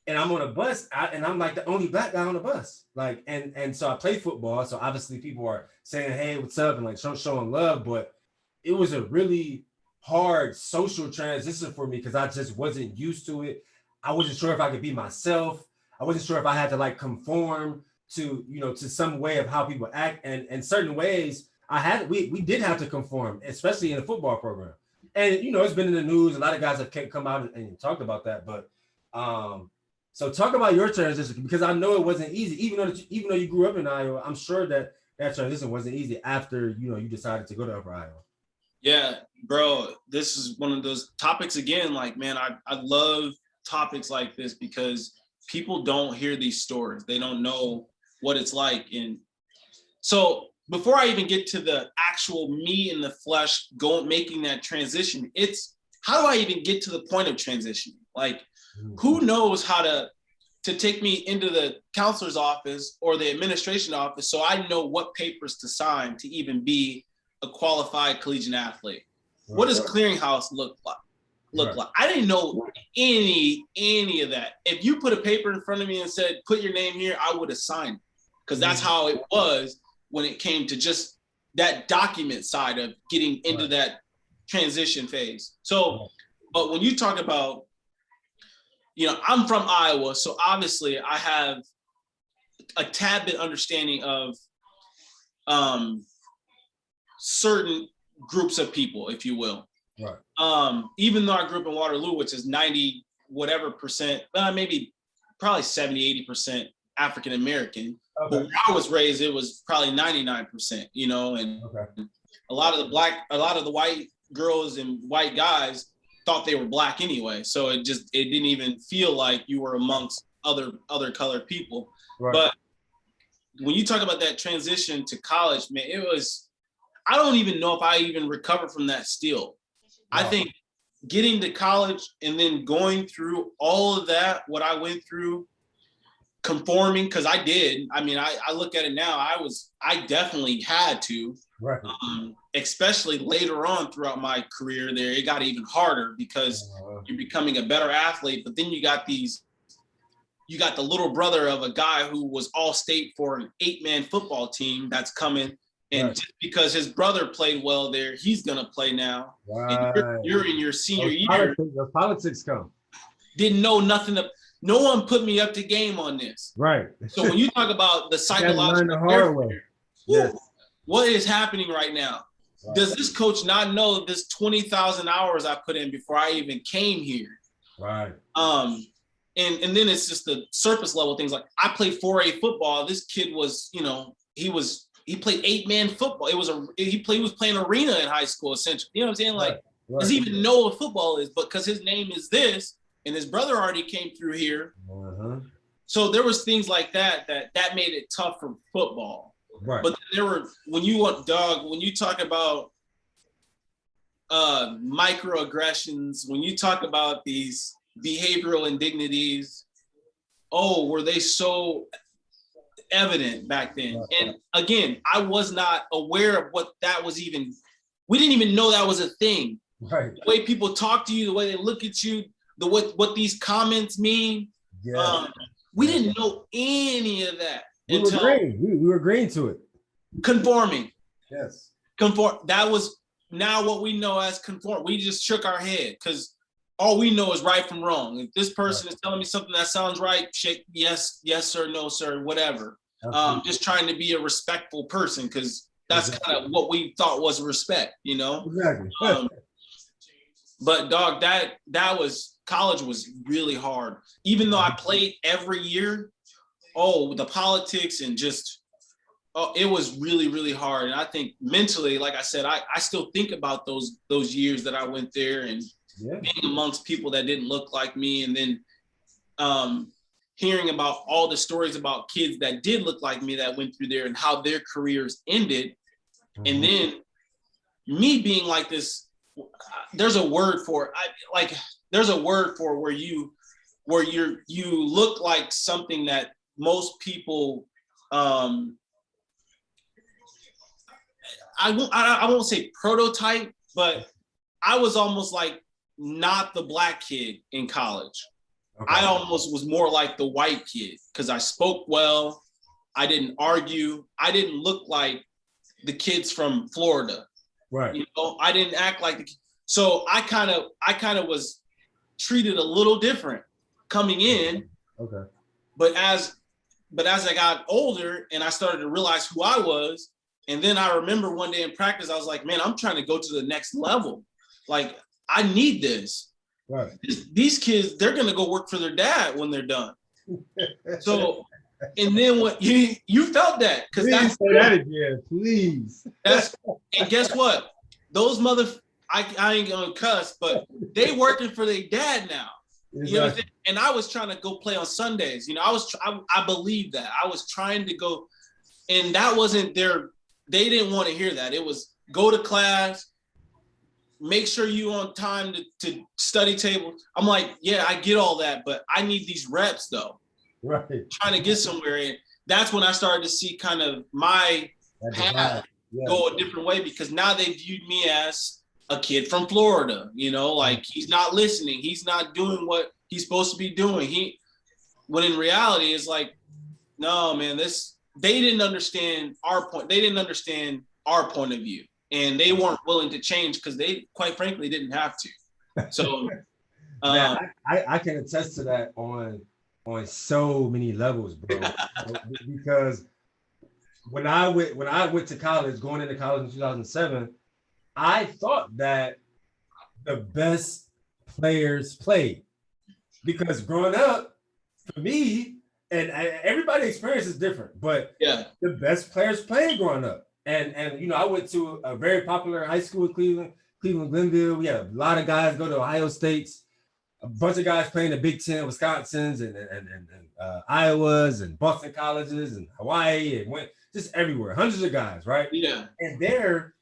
A: and I'm on a bus, and I'm like the only black guy on the bus. Like, and so I play football, so obviously people are saying, hey, what's up, and like showing love, but it was a really hard social transition for me, because I just wasn't used to it. I wasn't sure if I could be myself. I wasn't sure if I had to like conform to, to some way of how people act, and in certain ways we did have to conform, especially in the football program. And it's been in the news. A lot of guys have come out and talked about that. But so talk about your transition, because I know it wasn't easy. Even though you grew up in Iowa, I'm sure that transition wasn't easy after you decided to go to Upper Iowa.
G: Yeah, bro, this is one of those topics again. Like, man, I love topics like this because people don't hear these stories. They don't know what it's like. And so before I even get to the actual me in the flesh making that transition, it's how do I even get to the point of transition? Like, who knows how to take me into the counselor's office or the administration office so I know what papers to sign to even be a qualified collegiate athlete? Right. What does clearinghouse look like? I didn't know any of that. If you put a paper in front of me and said, put your name here, I would have signed it, because that's how it was when it came to just that document side of getting into that transition phase. So, but when you talk about, I'm from Iowa, so obviously I have a tad bit understanding of certain groups of people, if you will. Right. Even though I grew up in Waterloo, which is 90 whatever percent, maybe probably 70, 80% African American. Okay. But when I was raised, it was probably 99%, and a lot of the white girls and white guys thought they were black anyway. So it didn't even feel like you were amongst other colored people. Right. But when you talk about that transition to college, man, I don't even know if I even recovered from that still. Wow. I think getting to college and then going through all of that, what I went through, conforming, because I did. I mean, I look at it now, I definitely had to. Right. Especially later on throughout my career there, it got even harder because you're becoming a better athlete, but then you got the little brother of a guy who was all state for an 8-man football team that's coming. And just because his brother played well there, he's going to play now. Right. And you're in your senior year.
A: The politics come.
G: Didn't know nothing. No one put me up to game on this.
A: Right.
G: So when you talk about the psychological warfare, what is happening right now? Right. Does this coach not know this 20,000 hours I put in before I even came here? Right. And then it's just the surface level things. Like, I played 4A football. This kid was, he played 8-man football. He was playing arena in high school, essentially. You know what I'm saying? Like, does he even know what football is? But because his name is this, and his brother already came through here. So there was things like that made it tough for football. Right. But when you talk about microaggressions, when you talk about these behavioral indignities, were they so evident back then? And again, I was not aware of what that was even. We didn't even know that was a thing. Right. The way people talk to you, the way they look at you, what these comments mean. Yeah. We didn't know any of that.
A: We were agreeing to it.
G: Conforming.
A: Yes.
G: That was now what we know as conform. We just shook our head because all we know is right from wrong. If this person is telling me something that sounds right, shake yes sir, no sir, whatever. Just trying to be a respectful person, because that's kind of what we thought was respect, Exactly. But dog, college was really hard. Even though I played every year, the politics and just, it was really, really hard. And I think mentally, like I said, I still think about those years that I went there and being amongst people that didn't look like me. And then hearing about all the stories about kids that did look like me that went through there and how their careers ended. And then me being like this, there's a word for it. There's a word for where you look like something that most people, I won't say prototype, but I was almost like not the black kid in college. Okay. I almost was more like the white kid because I spoke well. I didn't argue. I didn't look like the kids from Florida. Right. I didn't act like so I kind of was treated a little different coming in. Okay. But as I got older and I started to realize who I was, and then I remember one day in practice, I was like, man, I'm trying to go to the next level. like, I need this.
A: Right.
G: These kids, they're gonna go work for their dad when they're done. So, and then what you felt that, because
A: Please say that again, please.
G: And guess what? Those I ain't gonna cuss, but they working for their dad now.
A: Exactly.
G: You know what I'm saying? And I was trying to go play on Sundays. You know, I believe that. I was trying to go, and that wasn't they didn't want to hear that. It was go to class, make sure you on time to study table. I'm like, yeah, I get all that, but I need these reps though.
A: Right.
G: Trying to get somewhere. And that's when I started to see kind of my path go a different way, because now they viewed me as a kid from Florida, you know, like he's not listening. He's not doing what he's supposed to be doing. When in reality it's like, no, man, they didn't understand our point. They didn't understand our point of view, and they weren't willing to change because they, quite frankly, didn't have to. So
A: man, I can attest to that on so many levels, bro. Because when I went to college, going into college in 2007, I thought that the best players played, because growing up, for me, and everybody's experience is different, but the best players played growing up. And you know, I went to a very popular high school in Cleveland Glenville. We had a lot of guys go to Ohio States, a bunch of guys playing the Big Ten, Wisconsin's and Iowa's and Boston colleges and Hawaii, and went just everywhere, hundreds of guys, right?
G: Yeah.
A: And they're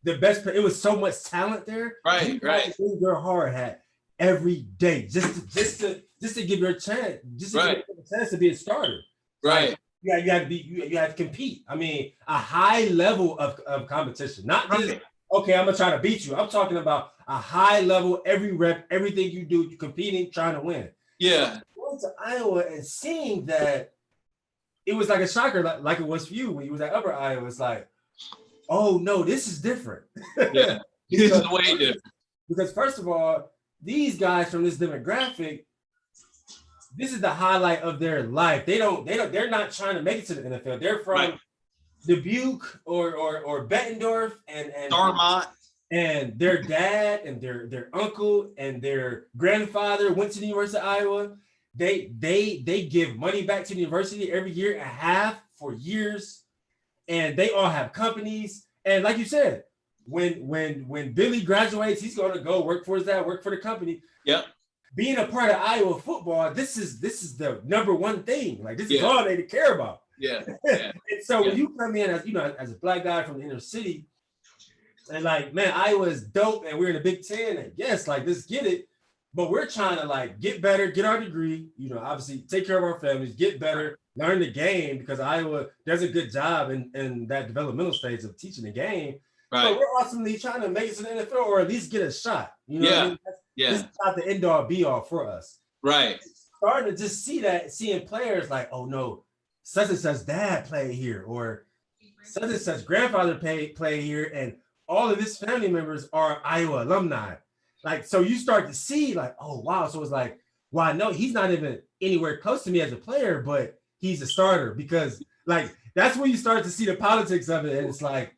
A: the best. It was so much talent there.
G: Right.
A: In your hard hat every day, just to give your chance, just to give you a chance to be a starter.
G: Right.
A: Like, you have to compete. I mean, a high level of competition, not just okay, I'm gonna try to beat you. I'm talking about a high level, every rep, everything you do, you're competing, trying to win.
G: Yeah.
A: So going to Iowa and seeing that, it was like a shocker, like it was for you when you was at Upper Iowa. It's like, oh no, this is different.
G: Yeah, this is way different.
A: Because first of all, these guys from this demographic, this is the highlight of their life. They're not trying to make it to the NFL. They're from Dubuque or Bettendorf and
G: Darmont.
A: And their dad and their uncle and their grandfather went to the University of Iowa. They give money back to the university every year and a half for years, and they all have companies. And like you said, when Billy graduates, he's going to go work for his dad, work for the company.
G: Yep.
A: Being a part of Iowa football, this is the number one thing. Like, this is all they care about.
G: Yeah.
A: And so when you come in as a black guy from the inner city, and like, man, Iowa is dope, and we're in the Big Ten, and yes, like, let's get it. But we're trying to like get better, get our degree, you know, obviously take care of our families, get better, learn the game, because Iowa does a good job in that developmental stage of teaching the game.
G: Right.
A: So we're ultimately trying to make it to the NFL, or at least get a shot. You know what I mean? This is not the end all be all for us.
G: Right.
A: Starting to just seeing players like, oh no, such and such dad played here, or such and such grandfather play here, and all of his family members are Iowa alumni. Like, so you start to see like, oh wow, so it's like, well, I know he's not even anywhere close to me as a player, but he's a starter, because like that's when you start to see the politics of it, and it's like,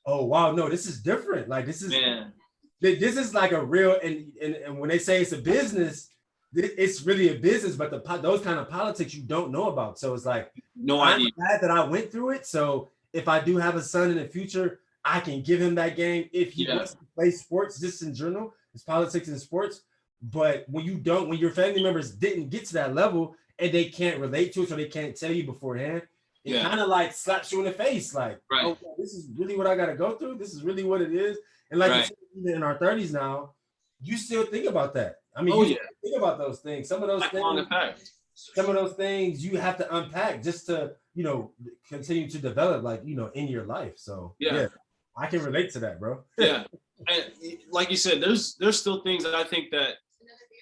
A: oh wow, no, this is different. Like, this is like a real, and when they say it's a business, it's really a business, but those kind of politics you don't know about. So it's like,
G: no idea.
A: I'm glad that I went through it. So if I do have a son in the future, I can give him that game if he wants to play sports, just in general. It's politics and sports. But when your family members didn't get to that level and they can't relate to it, so they can't tell you beforehand, it kind of like slaps you in the face. Like, oh, this is really what I got to go through. This is really what it is. And like you said, even in our 30s now, you still think about that. I mean, you think about those things. Some of those things you have to unpack just to, you know, continue to develop, like, you know, in your life. So yeah, I can relate to that, bro.
G: Yeah. And like you said, there's still things that I think that,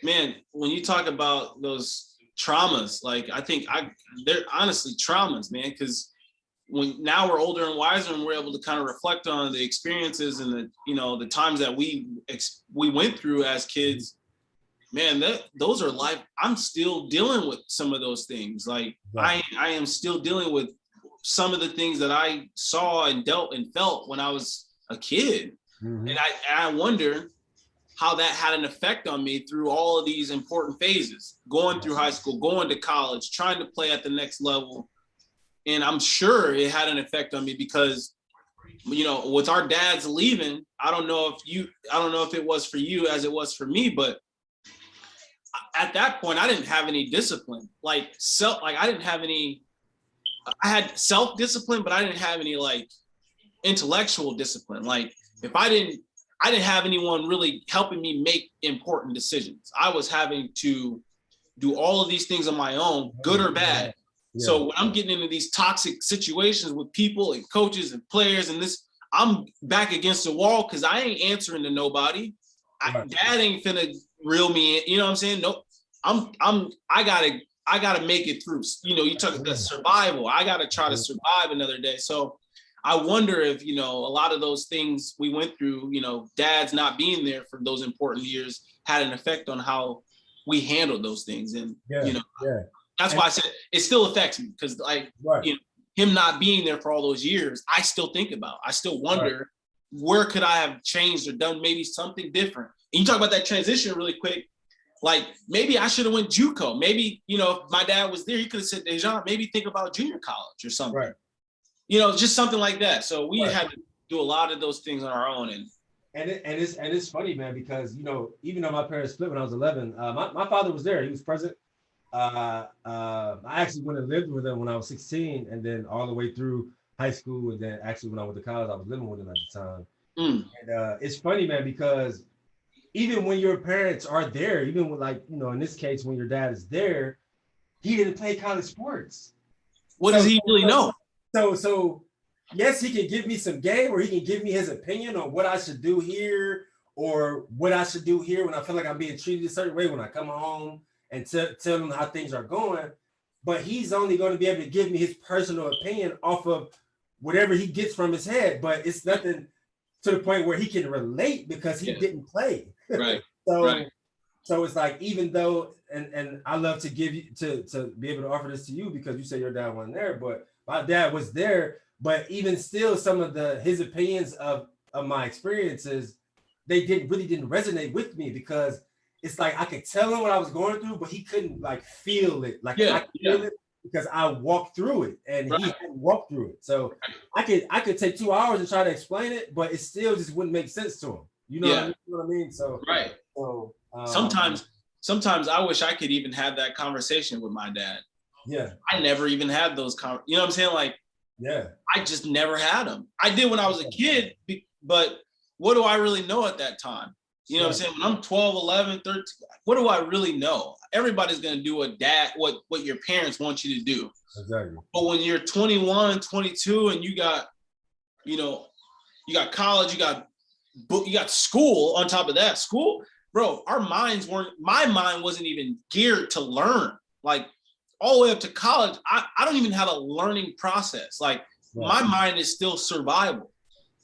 G: man, when you talk about those traumas, like, I think they're honestly traumas, man, because now we're older and wiser, and we're able to kind of reflect on the experiences and the, you know, the times that we went through as kids. Man, those are life. I'm still dealing with some of those things. Like, I am still dealing with some of the things that I saw and dealt and felt when I was a kid. Mm-hmm. And I wonder, how that had an effect on me through all of these important phases, going through high school, going to college, trying to play at the next level. And I'm sure it had an effect on me because, you know, with our dads leaving, I don't know if it was for you as it was for me, but at that point, I didn't have any discipline. I had self-discipline, but I didn't have any like intellectual discipline. Like if I didn't have anyone really helping me make important decisions. I was having to do all of these things on my own, good or bad. Yeah. So when I'm getting into these toxic situations with people and coaches and players and this, I'm back against the wall because I ain't answering to nobody. Dad ain't finna reel me in. You know what I'm saying? Nope. I gotta make it through. You know, you talk about survival. I gotta try to survive another day. So I wonder if, you know, a lot of those things we went through, you know, dads not being there for those important years had an effect on how we handled those things. And, you know, that's why I said it still affects me because like, you know, him not being there for all those years, I still think about, I still wonder where could I have changed or done maybe something different? And you talk about that transition really quick. Like maybe I should have went JUCO. Maybe, you know, if my dad was there, he could have said, DaeJohn, maybe think about junior college or something. Right. You know, just something like that. So we had to do a lot of those things on our own. And
A: it's funny, man, because, you know, even though my parents split when I was 11, my father was there. He was present. I actually went and lived with him when I was 16 and then all the way through high school. And then actually when I went to college, I was living with him at the time. And it's funny, man, because even when your parents are there, even with like, you know, in this case, when your dad is there, he didn't play college sports.
G: What does he really know?
A: So yes, he can give me some game or he can give me his opinion on what I should do here or what I should do here when I feel like I'm being treated a certain way when I come home and tell him how things are going. But he's only going to be able to give me his personal opinion off of whatever he gets from his head. But it's nothing to the point where he can relate because he didn't play.
G: Right.
A: So it's like, even though, and I love to give you to be able to offer this to you because you say your dad wasn't there, but my dad was there. But even still, some of his opinions of my experiences, they didn't resonate with me because it's like I could tell him what I was going through, but he couldn't like feel it. Like I could feel it because I walked through it and he hadn't walked through it. So I could take 2 hours and try to explain it, but it still just wouldn't make sense to him. You know what I mean? So So
G: sometimes I wish I could even have that conversation with my dad.
A: Yeah.
G: I never even had those you know what I'm saying? Like, I just never had them. I did when I was a kid, but what do I really know at that time? You know what I'm saying? When I'm 12, 11, 13, what do I really know? Everybody's going to do what your parents want you to do.
A: Exactly.
G: But when you're 21, 22, and you got college, you got school on top of that. School, bro, my mind wasn't even geared to learn. Like all the way up to college, I don't even have a learning process. Like my mind is still survival.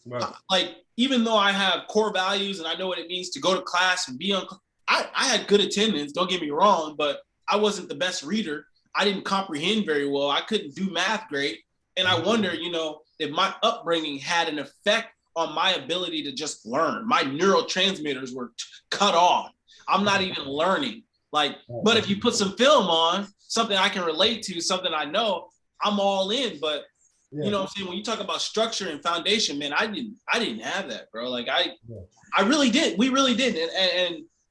G: Right. Like, even though I have core values and I know what it means to go to class and be on, I had good attendance, don't get me wrong, but I wasn't the best reader. I didn't comprehend very well. I couldn't do math great. And I wonder, you know, if my upbringing had an effect on my ability to just learn. My neurotransmitters were cut off. I'm not even learning. Like, but if you put some film on, something I can relate to, something I know, I'm all in. But you know what I'm saying? When you talk about structure and foundation, man, I didn't have that, bro. Like I really did. We really did.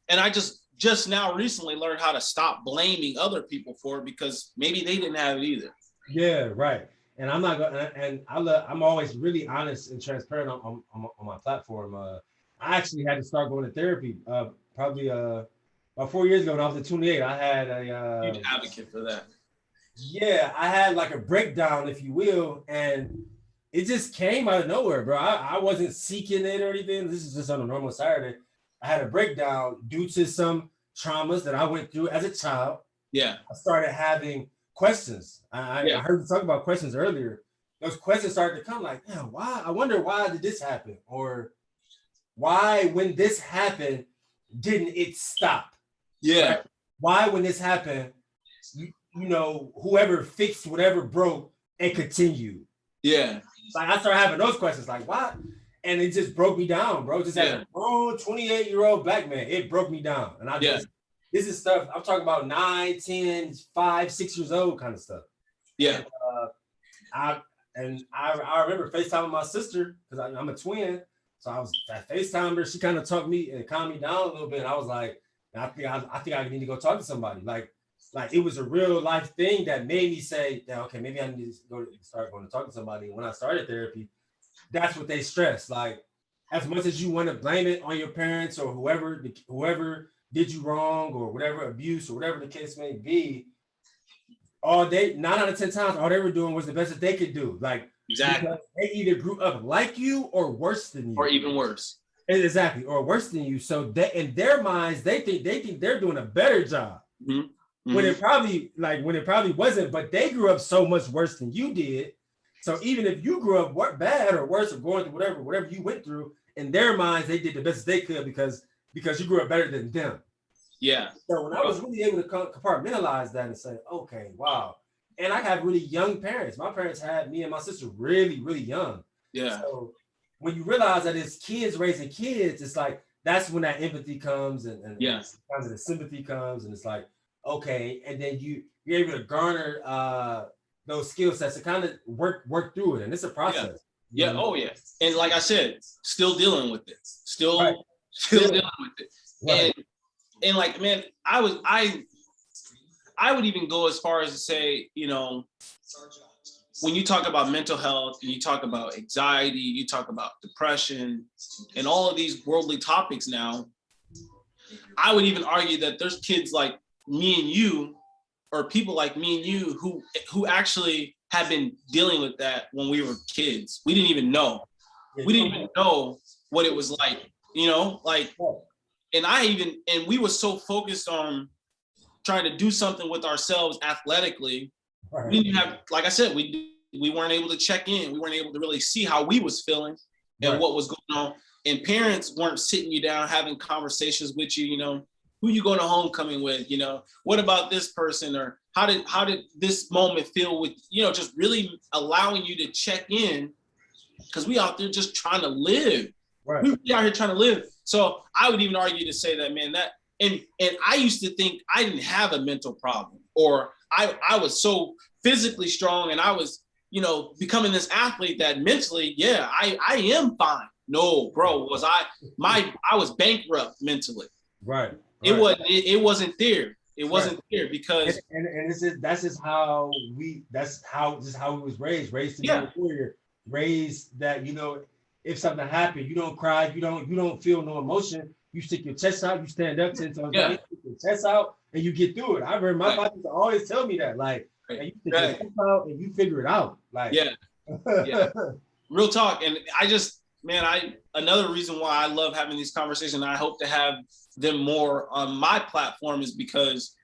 G: And I just now recently learned how to stop blaming other people for it because maybe they didn't have it either.
A: Yeah, right. And I'm not gonna, and I'm always really honest and transparent on my platform. I actually had to start going to therapy probably about 4 years ago when I was at 28. I had a
G: huge advocate for that.
A: Yeah, I had like a breakdown, if you will, and it just came out of nowhere, bro. I wasn't seeking it or anything. This is just on a normal Saturday. I had a breakdown due to some traumas that I went through as a child.
G: Yeah.
A: I started having questions. I heard you talk about questions earlier. Those questions started to come like, man, why? I wonder why did this happen? Or why, when this happened, didn't it stop?
G: Yeah.
A: Right? Why, when this happened, you know, whoever fixed whatever broke and continued.
G: Yeah.
A: Like I started having those questions, like why? And it just broke me down, bro. Just as a grown 28-year-old black man, it broke me down. And I just, this is stuff, I'm talking about 9, 10, 5, 6 years old kind of stuff.
G: Yeah.
A: And I remember FaceTiming my sister, because I'm a twin. So I was at FaceTime her. She kind of talked me and calmed me down a little bit. And I was like, I think I need to go talk to somebody. Like it was a real life thing that made me say, yeah, okay, maybe I need to start going to talk to somebody. And when I started therapy, that's what they stress. Like, as much as you want to blame it on your parents or whoever did you wrong or whatever abuse or whatever the case may be, all they 9 out of 10 times, all they were doing was the best that they could do. Like,
G: exactly,
A: they either grew up like you or worse than you,
G: or even worse.
A: Exactly, or worse than you. So they, in their minds, they think they're doing a better job. Mm-hmm. When it probably wasn't. But they grew up so much worse than you did. So even if you grew up bad or worse or going through whatever you went through, in their minds, they did the best they could because you grew up better than them.
G: Yeah.
A: So when I was really able to compartmentalize that and say, okay, wow. And I have really young parents. My parents had me and my sister really, really young. Yeah. So when you realize that it's kids raising kids, it's like, that's when that empathy comes and kind of the sympathy comes. And it's like, okay. And then you're able to garner those skill sets to kind of work through it. And it's a process.
G: Yeah. Oh yeah. And like I said, still dealing with it. Still dealing with it. Right. And like, man, I would even go as far as to say, you know, when you talk about mental health and you talk about anxiety, you talk about depression and all of these worldly topics now, I would even argue that there's kids like me and you, or people like me and you who actually have been dealing with that when we were kids. We didn't even know. We didn't even know what it was like, you know, like, and we were so focused on trying to do something with ourselves athletically. Right. We didn't have, like I said, we weren't able to check in. We weren't able to really see how we was feeling and what was going on. And parents weren't sitting you down, having conversations with you, you know, who you going to homecoming with, you know, what about this person, or how did this moment feel with, you know, just really allowing you to check in, because we out there just trying to live. Right. We really out here trying to live. So I would even argue to say that, man, that, and I used to think I didn't have a mental problem, or I was so physically strong and I was, you know, becoming this athlete that mentally, yeah, I am fine. No, bro, I was bankrupt mentally.
A: Right.
G: It wasn't there. It wasn't there because
A: that's just how we was raised to be a warrior, raised that, you know, if something happened, you don't cry, you don't feel no emotion. You stick your chest out, you stand up 10 times, you stick your chest out, and you get through it. I remember my father used to always tell me that, like, and you stick your chest out and you figure it out. Like,
G: real talk. And I just, man, another reason why I love having these conversations, and I hope to have them more on my platform, is because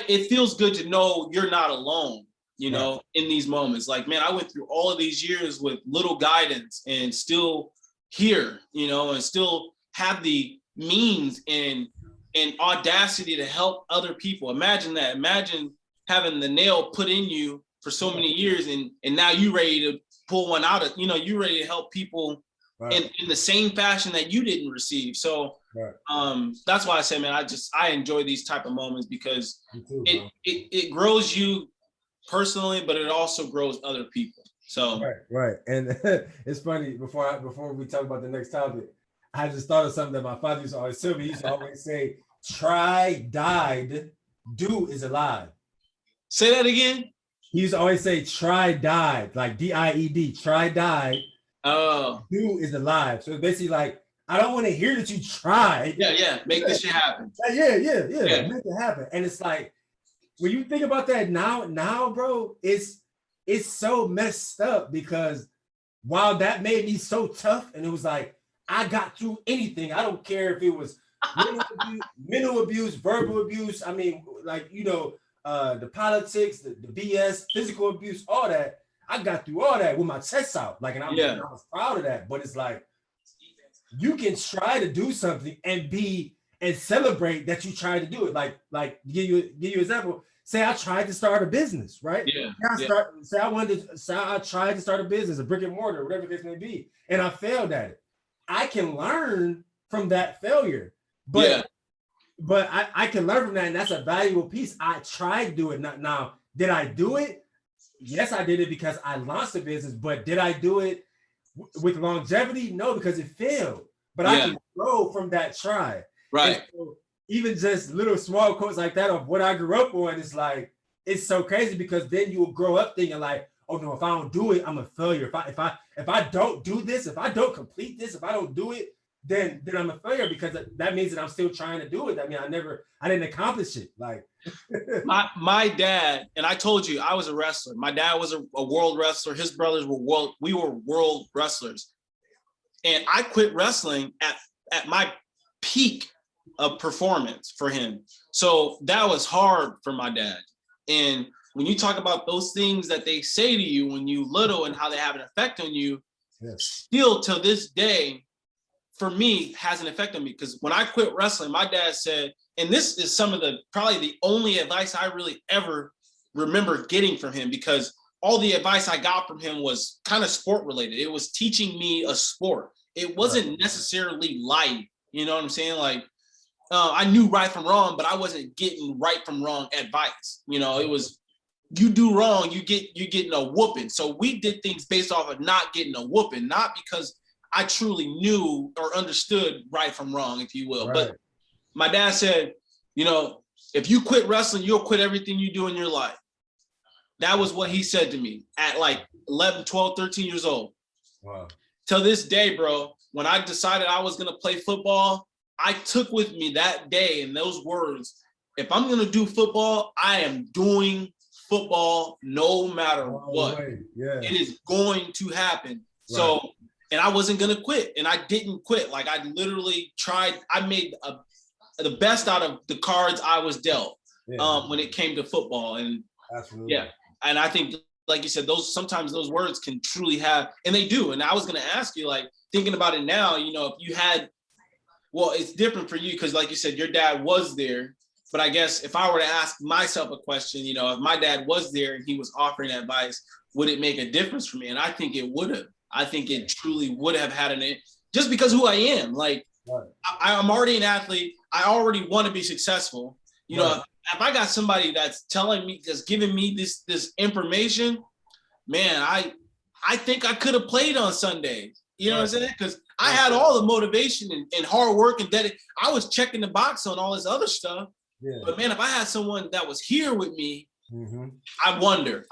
G: it feels good to know you're not alone. You know, in these moments, like, man, I went through all of these years with little guidance and still here, you know, and still have the means and audacity to help other people. Imagine that. Imagine having the nail put in you for so many years, and now you ready to pull one out of, you know, you ready to help people in the same fashion that you didn't receive. So that's why I say, man, I enjoy these type of moments, because it grows you personally, but it also grows other people. So
A: right. And it's funny, before we talk about the next topic, I just thought of something that my father used to always tell me. He used to always say, try, died, do is alive.
G: Say that again.
A: He used to always say, try, died, like D-I-E-D, try, died.
G: Oh,
A: do is alive. So it's basically like, I don't want to hear that you tried.
G: Make this shit happen.
A: Yeah, make it happen. And it's like, when you think about that now, bro, it's so messed up, because while that made me so tough, and it was like, I got through anything. I don't care if it was mental abuse, verbal abuse. I mean, like, you know, the politics, the BS, physical abuse, all that. I got through all that with my chest out. Like, and I was proud of that. But it's like, you can try to do something and celebrate that you tried to do it. Like give you an example. say I tried to start a business, right?
G: Yeah.
A: I tried to start a business, a brick and mortar, whatever the case may be, and I failed at it. I can learn from that failure, but I can learn from that, and that's a valuable piece. I tried to do it. Now, did I do it? Yes, I did it because I launched a business, but did I do it with longevity? No, because it failed. But I can grow from that try.
G: Right.
A: So even just little small quotes like that of what I grew up on, it's like, it's so crazy because then you will grow up thinking like, oh no, if I don't do it, I'm a failure. If I don't do this, if I don't complete this, if I don't do it, then I'm a failure, because that means that I'm still trying to do it. I mean, I didn't accomplish it. Like
G: my dad, and I told you I was a wrestler. My dad was a world wrestler. His brothers we were world wrestlers. And I quit wrestling at my peak of performance for him. So that was hard for my dad. And when you talk about those things that they say to you when you little and how they have an effect on you, still till this day, for me, has an effect on me. Because when I quit wrestling, my dad said, and this is probably the only advice I really ever remember getting from him, because all the advice I got from him was kind of sport related. It was teaching me a sport. It wasn't necessarily life. You know what I'm saying? Like, I knew right from wrong, but I wasn't getting right from wrong advice. You know, it was, you do wrong, you're getting a whooping. So we did things based off of not getting a whooping, not because I truly knew or understood right from wrong, if you will. Right. But my dad said, you know, if you quit wrestling, you'll quit everything you do in your life. That was what he said to me at like 11, 12, 13 years old. Wow. Till this day, bro, when I decided I was going to play football, I took with me that day and those words, if I'm going to do football, I am doing football no matter what. Yeah. It is going to happen. Right. So, and I wasn't going to quit, and I didn't quit. Like, I literally tried. I made the best out of the cards I was dealt when it came to football. And absolutely. Yeah. And I think, like you said, sometimes those words can truly have, and they do. And I was going to ask you, like, thinking about it now, you know, if you had, well, it's different for you because, like you said, your dad was there. But I guess if I were to ask myself a question, you know, if my dad was there and he was offering advice, would it make a difference for me? And I think it would have. I think it truly would have had just because who I am. Like, right. I'm already an athlete. I already want to be successful. You right. know, if I got somebody that's telling me, that's giving me this information, man, I think I could have played on Sundays. You know right. what I'm saying? Because I had all the motivation and hard work and dedication. I was checking the box on all this other stuff. Yeah. But man, if I had someone that was here with me, I wonder.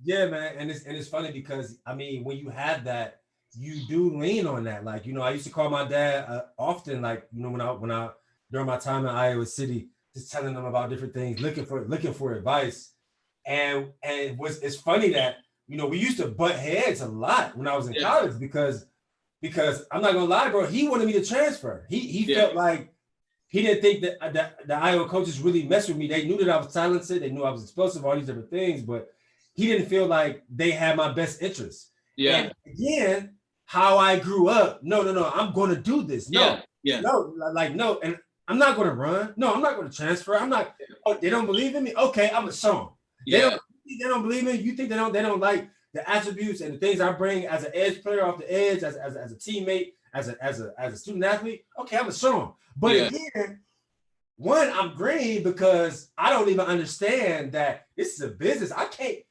A: Yeah, man, and it's funny because I mean, when you have that, you do lean on that. Like, you know, I used to call my dad often, like, you know, when I during my time in Iowa City, just telling them about different things, looking for advice, and it's funny that, you know, we used to butt heads a lot when I was in college because I'm not gonna lie, bro, he wanted me to transfer. He felt like he didn't think that the Iowa coaches really messed with me. They knew that I was talented, they knew I was explosive, all these different things, but he didn't feel like they had my best interest. Yeah. And again, how I grew up, no, I'm going to do this. No, no. And I'm not going to run. No, I'm not going to transfer. I'm not, they don't believe in me. Okay, I'm a show. They don't believe in me. You think they don't like the attributes and the things I bring as an edge player off the edge, as a teammate, as a student athlete. Okay, I'm a show. But again, one, I'm green because I don't even understand that this is a business. I can't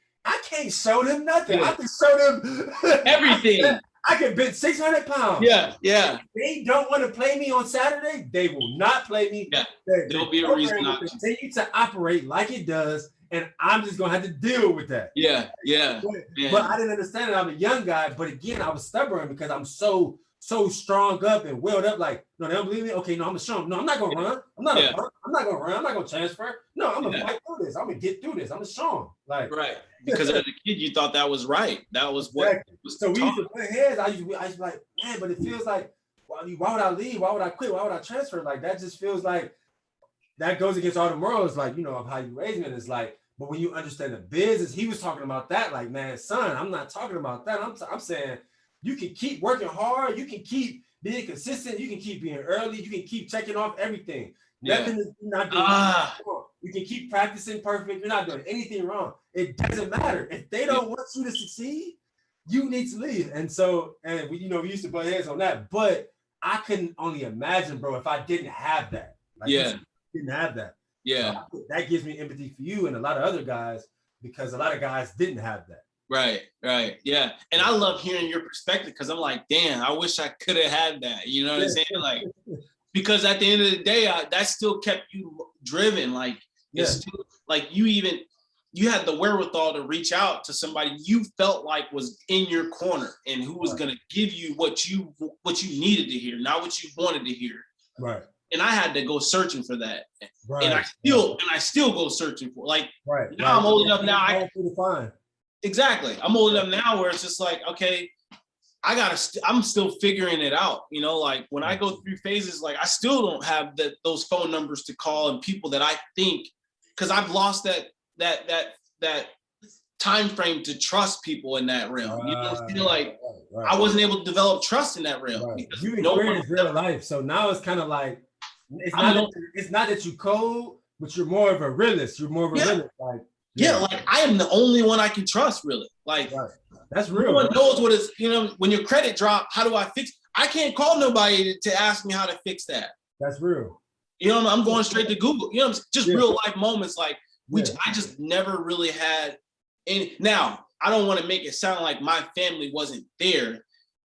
A: show them nothing. I can show them
G: everything.
A: I can bench 600 pounds. Yeah. If they don't want to play me on Saturday, they will not play me. Yeah. There'll be a reason not to. Continue to operate like it does, and I'm just gonna have to deal with that. Yeah. But I didn't understand it. I'm a young guy, but again, I was stubborn because I'm so strong up and welled up. Like, no, they don't believe me. Okay, no, I'm gonna show them. No, I'm not gonna run. I'm not gonna run. I'm not gonna transfer. No, I'm gonna fight through this. I'm gonna get through this. I'm gonna show them. Like, right. Because as a kid, you thought that was right. That was what was so we used to play heads. I used to be like, man, but it feels like, why would I leave? Why would I quit? Why would I transfer? Like, that just feels like that goes against all the morals, like, you know, of how you raised me. And it's like, but when you understand the business, he was talking about that. Like, man, son, I'm not talking about that. I'm saying you can keep working hard. You can keep being consistent. You can keep being early. You can keep checking off everything. Nothing is not doing. You can keep practicing perfect. You're not doing anything wrong. It doesn't matter. If they don't want you to succeed, you need to leave. And so, and we used to butt heads on that, but I couldn't only imagine, bro, if I didn't have that. Like, didn't have that.
G: Yeah.
A: So that gives me empathy for you and a lot of other guys, because a lot of guys didn't have that.
G: Right. Yeah. And I love hearing your perspective, because I'm like, damn, I wish I could have had that. You know what I'm saying? Like, because at the end of the day, that still kept you driven. Like, it's still, like, you had the wherewithal to reach out to somebody you felt like was in your corner and who was going to give you what you needed to hear, not what you wanted to hear.
A: Right.
G: And I had to go searching for that.
A: Right.
G: And I still go searching for, like, now I'm old enough now. Exactly. I'm old enough now where it's just like, okay, I'm still figuring it out. You know, like when I go through phases, like I still don't have those phone numbers to call and people that I think, because I've lost that time frame to trust people in that realm. You know what I'm saying? Like I wasn't able to develop trust in that realm. Because
A: you experience real life. So now it's kind of like, it's not that you cold, but you're more of a realist. You're more of a realist. Like,
G: like I am the only one I can trust, really. Like
A: that's real.
G: No one knows what is, you know, when your credit drop, how do I fix? I can't call nobody to ask me how to fix that.
A: That's real.
G: You know, I'm going straight to Google. You know, just real life moments like I just never really had any. Now, I don't want to make it sound like my family wasn't there,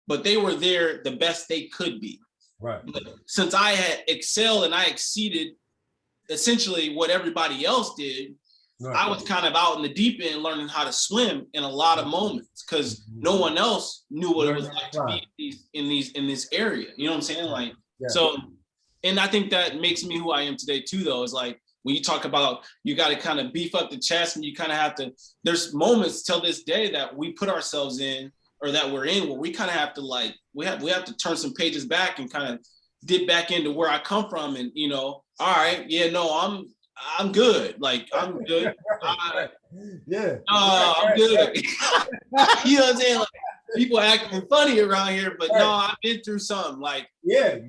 G: but they were there the best they could be.
A: Right.
G: But since I had excelled and I exceeded essentially what everybody else did, I was kind of out in the deep end learning how to swim in a lot of moments, because no one else knew what it was like to be in this area. You know what I'm saying? Like, so, and I think that makes me who I am today too, though, is like, when you talk about, you got to kind of beef up the chest, and you kind of have to, there's moments till this day that we put ourselves in, or that we're in, where we kind of have to, like, we have to turn some pages back and kind of dip back into where I come from. And, you know, all right, I'm good. Like, I'm good. I'm good. You know what I'm saying? Like, people acting funny around here, but no, I've been through something. Like,
A: Like,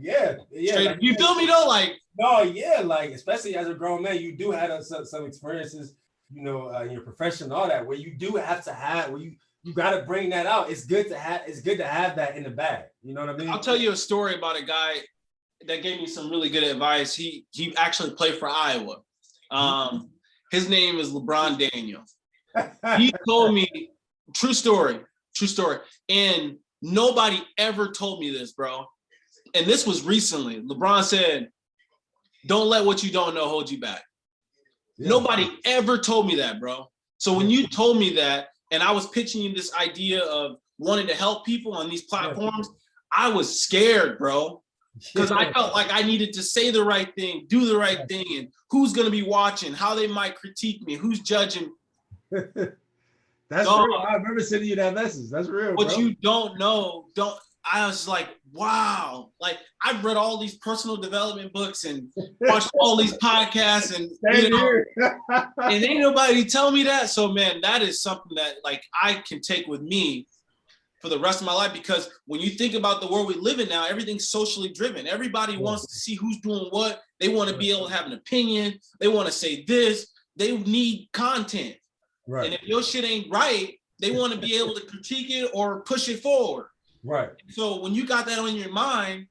G: you feel me though? Like,
A: no, like, especially as a grown man, you do have some experiences, you know, in your profession, all that, where you do have to have, where you got to bring that out. It's good to have that in the bag. You know what I mean?
G: I'll tell you a story about a guy that gave me some really good advice. He actually played for Iowa. His name is LeBron Daniel. He told me, true story. And nobody ever told me this, bro. And this was recently. LeBron said, don't let what you don't know hold you back. Nobody ever told me that, bro. So when you told me that, and I was pitching you this idea of wanting to help people on these platforms, I was scared, bro. Because I felt like I needed to say the right thing, do the right thing, and who's going to be watching, how they might critique me, who's judging.
A: That's real. I remember sending you that message. That's real,
G: what
A: bro.
G: you don't know, I was like, wow. Like, I've read all these personal development books and watched all these podcasts, and you know, and ain't nobody tell me that. So, man, that is something that, like, I can take with me for the rest of my life, because when you think about the world we live in now, everything's socially driven. Everybody wants to see who's doing what. They want to be able to have an opinion. They want to say this. They need content. Right. And if your shit ain't right, they want to be able to critique it or push it forward.
A: Right.
G: So when you got that on your mind,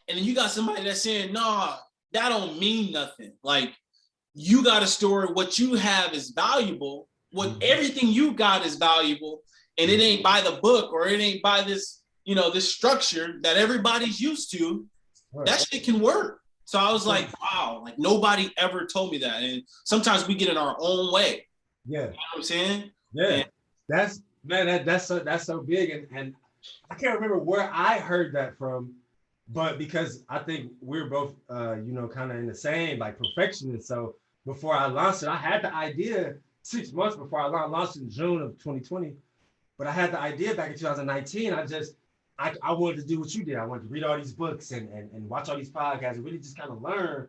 G: and then you got somebody that's saying, nah, that don't mean nothing. Like, you got a story. What you have is valuable. Everything you got is valuable. And it ain't by the book, or it ain't by this, you know, this structure that everybody's used to. That shit can work. So I was like, wow, like nobody ever told me that. And sometimes we get in our own way.
A: Yeah.
G: You know what I'm saying?
A: Yeah. That's so big. And I can't remember where I heard that from, but because I think we're both, you know, kind of in the same, like, perfectionists. So before I launched it, I had the idea 6 months before I launched in June of 2020. But I had the idea back in 2019. I wanted to do what you did. I wanted to read all these books and watch all these podcasts and really just kind of learn.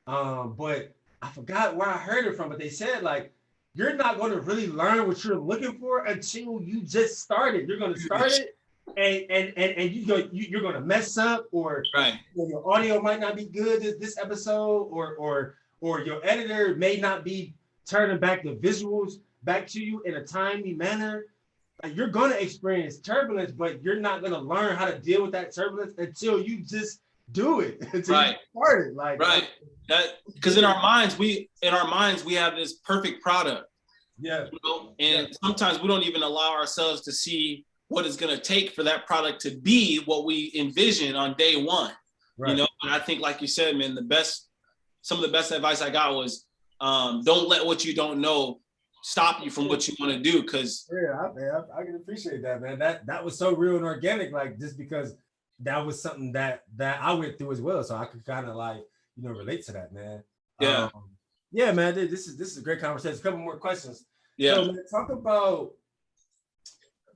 A: But I forgot where I heard it from. But they said, like, you're not going to really learn what you're looking for until you just started. You're going to start it, and you're going to mess up, or your audio might not be good this episode, or or your editor may not be turning back the visuals back to you in a timely manner, like, you're gonna experience turbulence, but you're not gonna learn how to deal with that turbulence until you just do it. Until
G: Right.
A: you start it. Like
G: right. That because in our minds we have this perfect product.
A: Yeah.
G: You know? And sometimes we don't even allow ourselves to see what it's gonna take for that product to be what we envision on day one.
A: Right.
G: You know, and I think, like you said, man, some of the best advice I got was don't let what you don't know stop you from what you want to do. Because
A: I can appreciate that, man. That was so real and organic, like just because that was something that I went through as well. So I could kind of like, relate to that, man.
G: Yeah.
A: Yeah, man. This is a great conversation. A couple more questions.
G: Yeah.
A: So man, talk about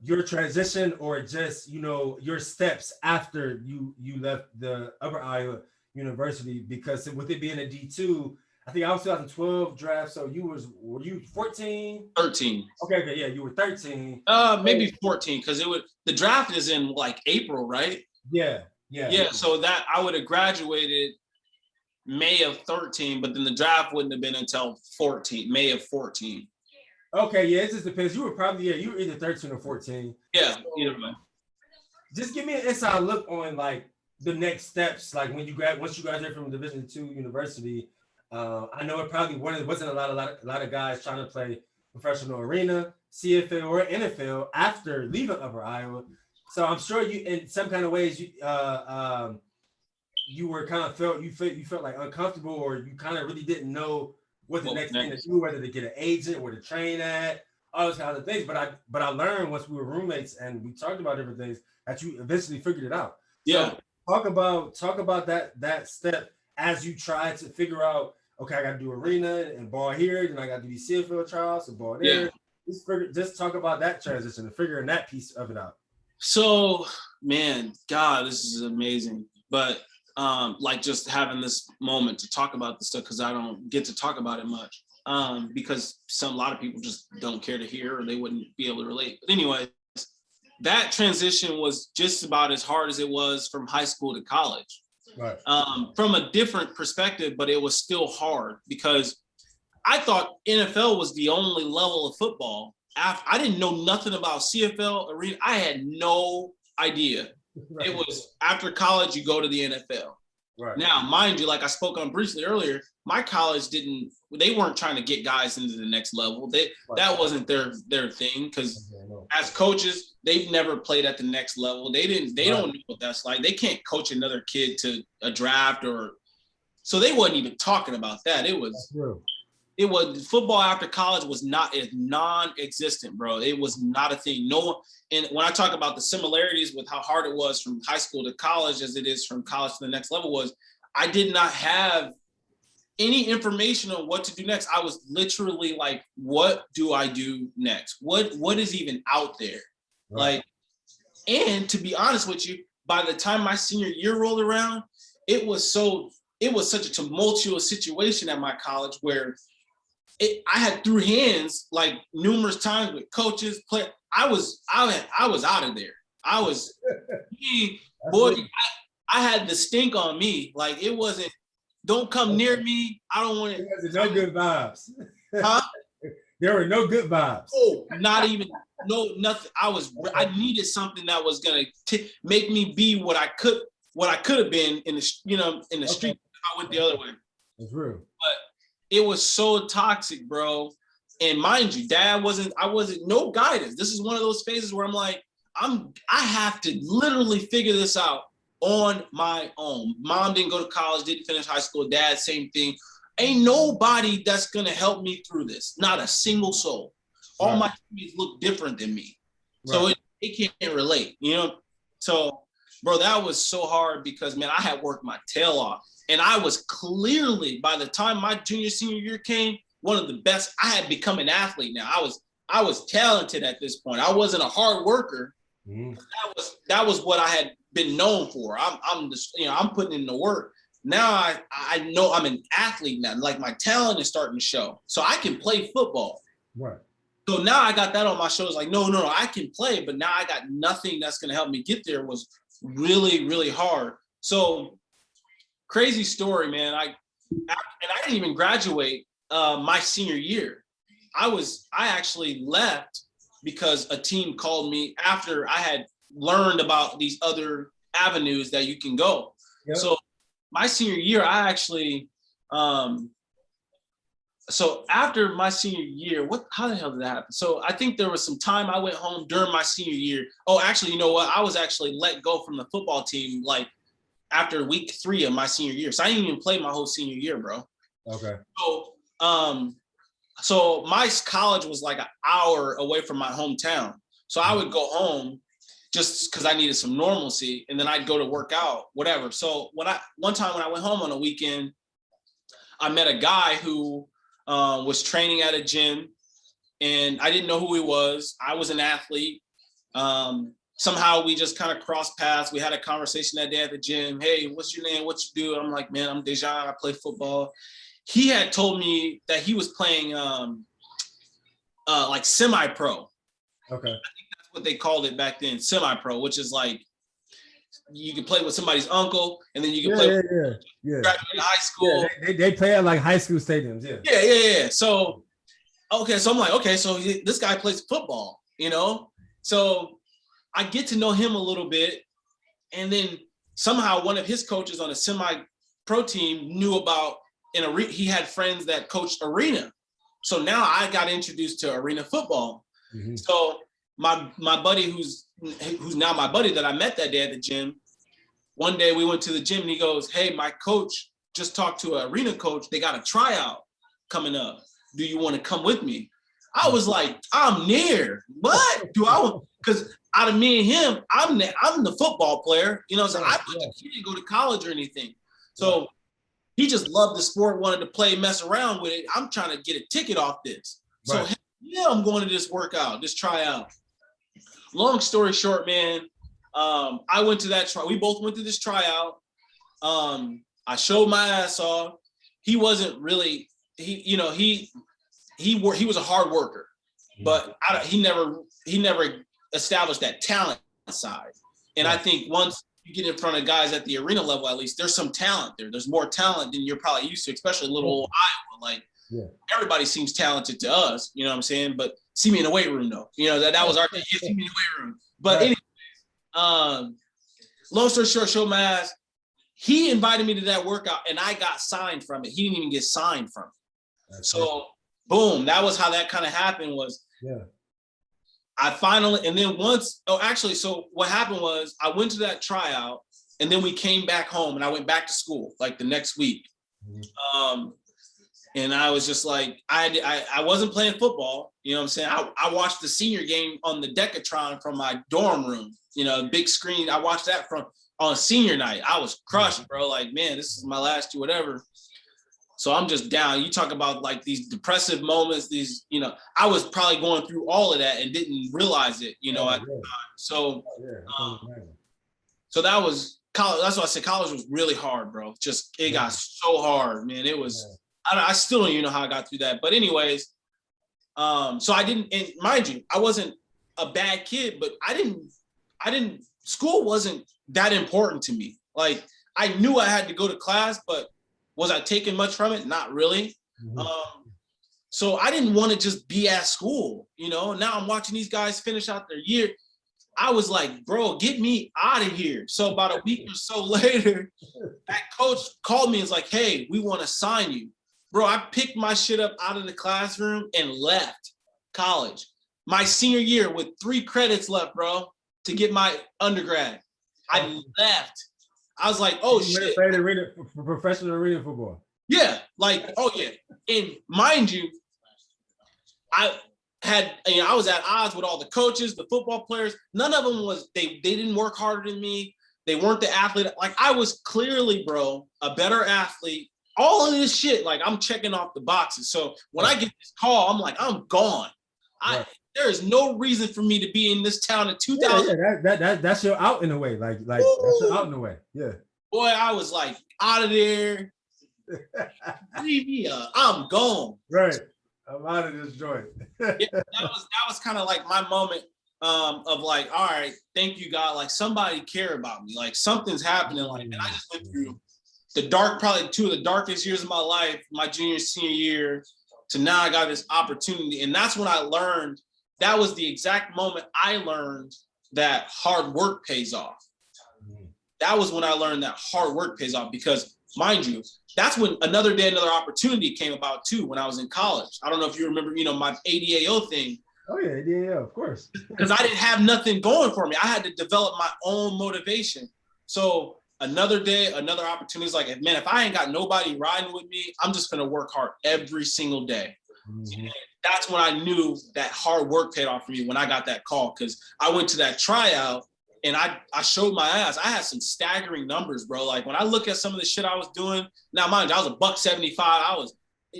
A: your transition, or just your steps after you left the Upper Iowa University, because with it being a D2, I think I was 2012 draft. So were you 14?
G: 13.
A: Okay, yeah, you were 13.
G: Maybe 14, because the draft is in like April, right?
A: Yeah.
G: So that I would have graduated May of 13, but then the draft wouldn't have been until May of 14.
A: Okay, yeah, it just depends. You were either 13 or 14.
G: Yeah,
A: so,
G: either way.
A: Just give me an inside look on like the next steps, like once you graduate from Division II university. I know it probably wasn't a lot of guys trying to play professional arena, CFL, or NFL after leaving Upper Iowa. So I'm sure you, in some kind of ways, you were kind of felt like uncomfortable, or you kind of really didn't know what the next thing to do, whether to get an agent, where to train at, all those kinds of things. But I learned once we were roommates and we talked about different things that you eventually figured it out.
G: Yeah.
A: So talk about that step as you try to figure out, okay, I got to do arena and ball here, then I got to do these CFL trials and ball there. Yeah. Just talk about that transition and figuring that piece of it out.
G: So, man, God, this is amazing. But like just having this moment to talk about this stuff, because I don't get to talk about it much, because a lot of people just don't care to hear, or they wouldn't be able to relate. But anyway, that transition was just about as hard as it was from high school to college.
A: Right.
G: From a different perspective, but it was still hard, because I thought NFL was the only level of football. I didn't know nothing about CFL arena. I had no idea. Right. It was after college, you go to the NFL. Right. Now, mind you, like I spoke on briefly earlier, my college they weren't trying to get guys into the next level. That wasn't their thing, because as coaches, they've never played at the next level. They don't know what that's like. They can't coach another kid to a draft, so they wasn't even talking about that. It was football after college was non-existent, bro. It was not a thing. No one. And when I talk about the similarities with how hard it was from high school to college as it is from college to the next level, was I did not have any information on what to do next. I was literally like, what do I do next? What is even out there? Right. Like, and to be honest with you, by the time my senior year rolled around, it was such a tumultuous situation at my college where I had threw hands like numerous times with coaches, players. I was out of there. I had the stink on me. Like, it wasn't, don't come near me. I don't want it.
A: No good vibes.
G: Huh?
A: There were no good vibes.
G: Oh, not even, nothing. I needed something that was going to make me be what I could have been in the street. I went the other way.
A: It's real.
G: But it was so toxic, bro. And mind you, I wasn't no guidance. This is one of those phases where I'm like, I have to literally figure this out on my own. Mom didn't go to college, didn't finish high school. Dad, same thing. Ain't nobody that's gonna help me through this. Not a single soul. All my teammates look different than me. So it can't relate, So, bro, that was so hard, because, man, I had worked my tail off. And I was clearly, by the time my senior year came, one of the best. I had become an athlete now. I was talented at this point. I wasn't a hard worker. That was what I had been known for. I'm just, I'm putting in the work. Now I know I'm an athlete now. Like, my talent is starting to show. So I can play football.
A: Right.
G: So now I got that on my shoulders. Like, no, I can play, but now I got nothing that's going to help me get there. Was really, really hard. So, crazy story, man. and I didn't even graduate my senior year. I actually left because a team called me after I had learned about these other avenues that you can go. Yep. So my senior year, I actually, so after my senior year, how the hell did that happen? So I think there was some time I went home during my senior year. Oh, actually, you know what? I was actually let go from the football team like after week 3 of my senior year. So I didn't even play my whole senior year, bro.
A: Okay.
G: So my college was like an hour away from my hometown. So I would go home just because I needed some normalcy, and then I'd go to work out, whatever. So one time when I went home on a weekend, I met a guy who was training at a gym, and I didn't know who he was. I was an athlete. Somehow we just kind of crossed paths. We had a conversation that day at the gym. Hey, what's your name? What you do? I'm like, man, I'm DaeJohn. I play football. He had told me that he was playing like semi-pro. Okay. I think that's what they called it back then, semi-pro, which is like you can play with somebody's uncle, and then you can play with graduate high school.
A: Yeah, they play at like high school stadiums.
G: Yeah. So, okay, so I'm like, okay, so this guy plays football, you know? So I get to know him a little bit, and then somehow one of his coaches on a semi-pro team knew about he had friends that coached arena. So now I got introduced to arena football. Mm-hmm. So my buddy who's now my buddy that I met that day at the gym, one day we went to the gym and he goes, hey, my coach just talked to an arena coach. They got a tryout coming up. Do you want to come with me? I was like, I'm near. What do I want? Because out of me and him, I'm the football player. You know, so he didn't go to college or anything. So he just loved the sport, wanted to play, mess around with it. I'm trying to get a ticket off this. So I'm going to this workout, this tryout. Long story short, man, I went to that we both went to this tryout. I showed my ass off. He wasn't really, he was a hard worker, but he never established that talent side. And I think once you get in front of guys at the arena level, at least there's some talent there. There's more talent than you're probably used to, especially little old Iowa. Like everybody seems talented to us, you know what I'm saying? But see me in the weight room though. You know, that was our thing. See me in the weight room. But anyway, long story short, show my ass. He invited me to that workout and I got signed from it. He didn't even get signed from it. So boom, that was how that kind of happened I finally, and then so what happened was I went to that tryout and then we came back home and I went back to school like the next week. And I was just like, I wasn't playing football, you know what I'm saying? I watched the senior game on the Decatron from my dorm room, you know, big screen. I watched that on senior night. I was crushed, bro. Like, man, this is my last year, whatever. So I'm just down. You talk about like these depressive moments, these, you know, I was probably going through all of that and didn't realize it, you know, at the time. So, so that was college. That's why I said college was really hard, bro. Just, it got so hard, man. It was, I still don't even know how I got through that. But anyways, so I didn't, and mind you, I wasn't a bad kid, but school wasn't that important to me. Like I knew I had to go to class, but was I taking much from it? Not really. So I didn't want to just be at school, you know. Now I'm watching these guys finish out their year. I was like, bro, get me out of here. So about a week or so later, that coach called me and was like, hey, we want to sign you. Bro, I picked my shit up out of the classroom and left college. My senior year with 3 credits left, bro, to get my undergrad. I left. I was like, oh shit.
A: For professional arena football.
G: Yeah, like, oh yeah. And mind you, I was at odds with all the coaches, the football players. None of them they didn't work harder than me. They weren't the athlete. Like I was clearly, bro, a better athlete. All of this shit, like I'm checking off the boxes. So when I get this call, I'm like, I'm gone. There is no reason for me to be in this town in 2000.
A: That's your out in a way. Like that's your out in a way. Yeah.
G: Boy, I was like out of there. Leave me up. I'm gone.
A: Right. I'm out of this joint.
G: That was kind of like my moment of like, all right, thank you, God. Like somebody care about me. Like something's happening. Like, and I just went through probably two of the darkest years of my life, my junior, senior year, to now I got this opportunity. And that's when I learned, that was the exact moment I learned that hard work pays off. That was when I learned that hard work pays off, because mind you, that's when another day, another opportunity came about too, when I was in college. I don't know if you remember, my ADAO thing.
A: Oh yeah, of course.
G: Because I didn't have nothing going for me. I had to develop my own motivation. So another day, another opportunity is like, man, if I ain't got nobody riding with me, I'm just going to work hard every single day. Mm-hmm. That's when I knew that hard work paid off for me, when I got that call, because I went to that tryout and I showed my ass. I had some staggering numbers, bro. Like when I look at some of the shit I was doing, now mind you, I was $175. I was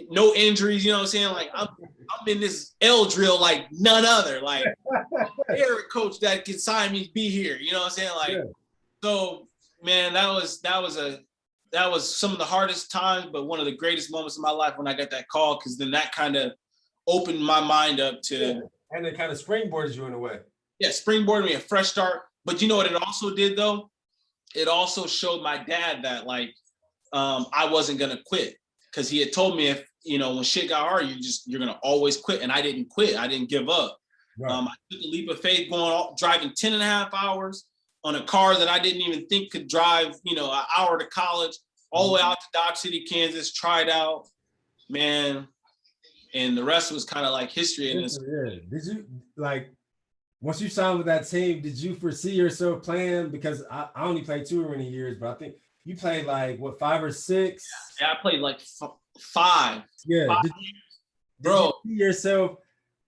G: no injuries, you know what I'm saying? Like I'm in this L drill like none other. Like every coach that can sign me be here, you know what I'm saying? Like, so man, that was some of the hardest times, but one of the greatest moments of my life when I got that call, because then that kind of opened my mind up to,
A: and it kind of springboards you in a way. Yeah,
G: springboarded me, a fresh start. But you know what it also did though? It also showed my dad that like I wasn't gonna quit, because he had told me, if when shit got hard, you're gonna always quit, and I didn't quit. I didn't give up. Right. I took a leap of faith, driving 10 and a half hours on a car that I didn't even think could drive, an hour to college, all the way out to Dodge City, Kansas, tried out, man. And the rest was kind of like history.
A: Yeah. Did you, like, once you signed with that team, did you foresee yourself playing? Because I only played 2 or many years, but I think you played like, what, 5 or 6?
G: Yeah, I played like 5.
A: Yeah.
G: 5
A: did you see yourself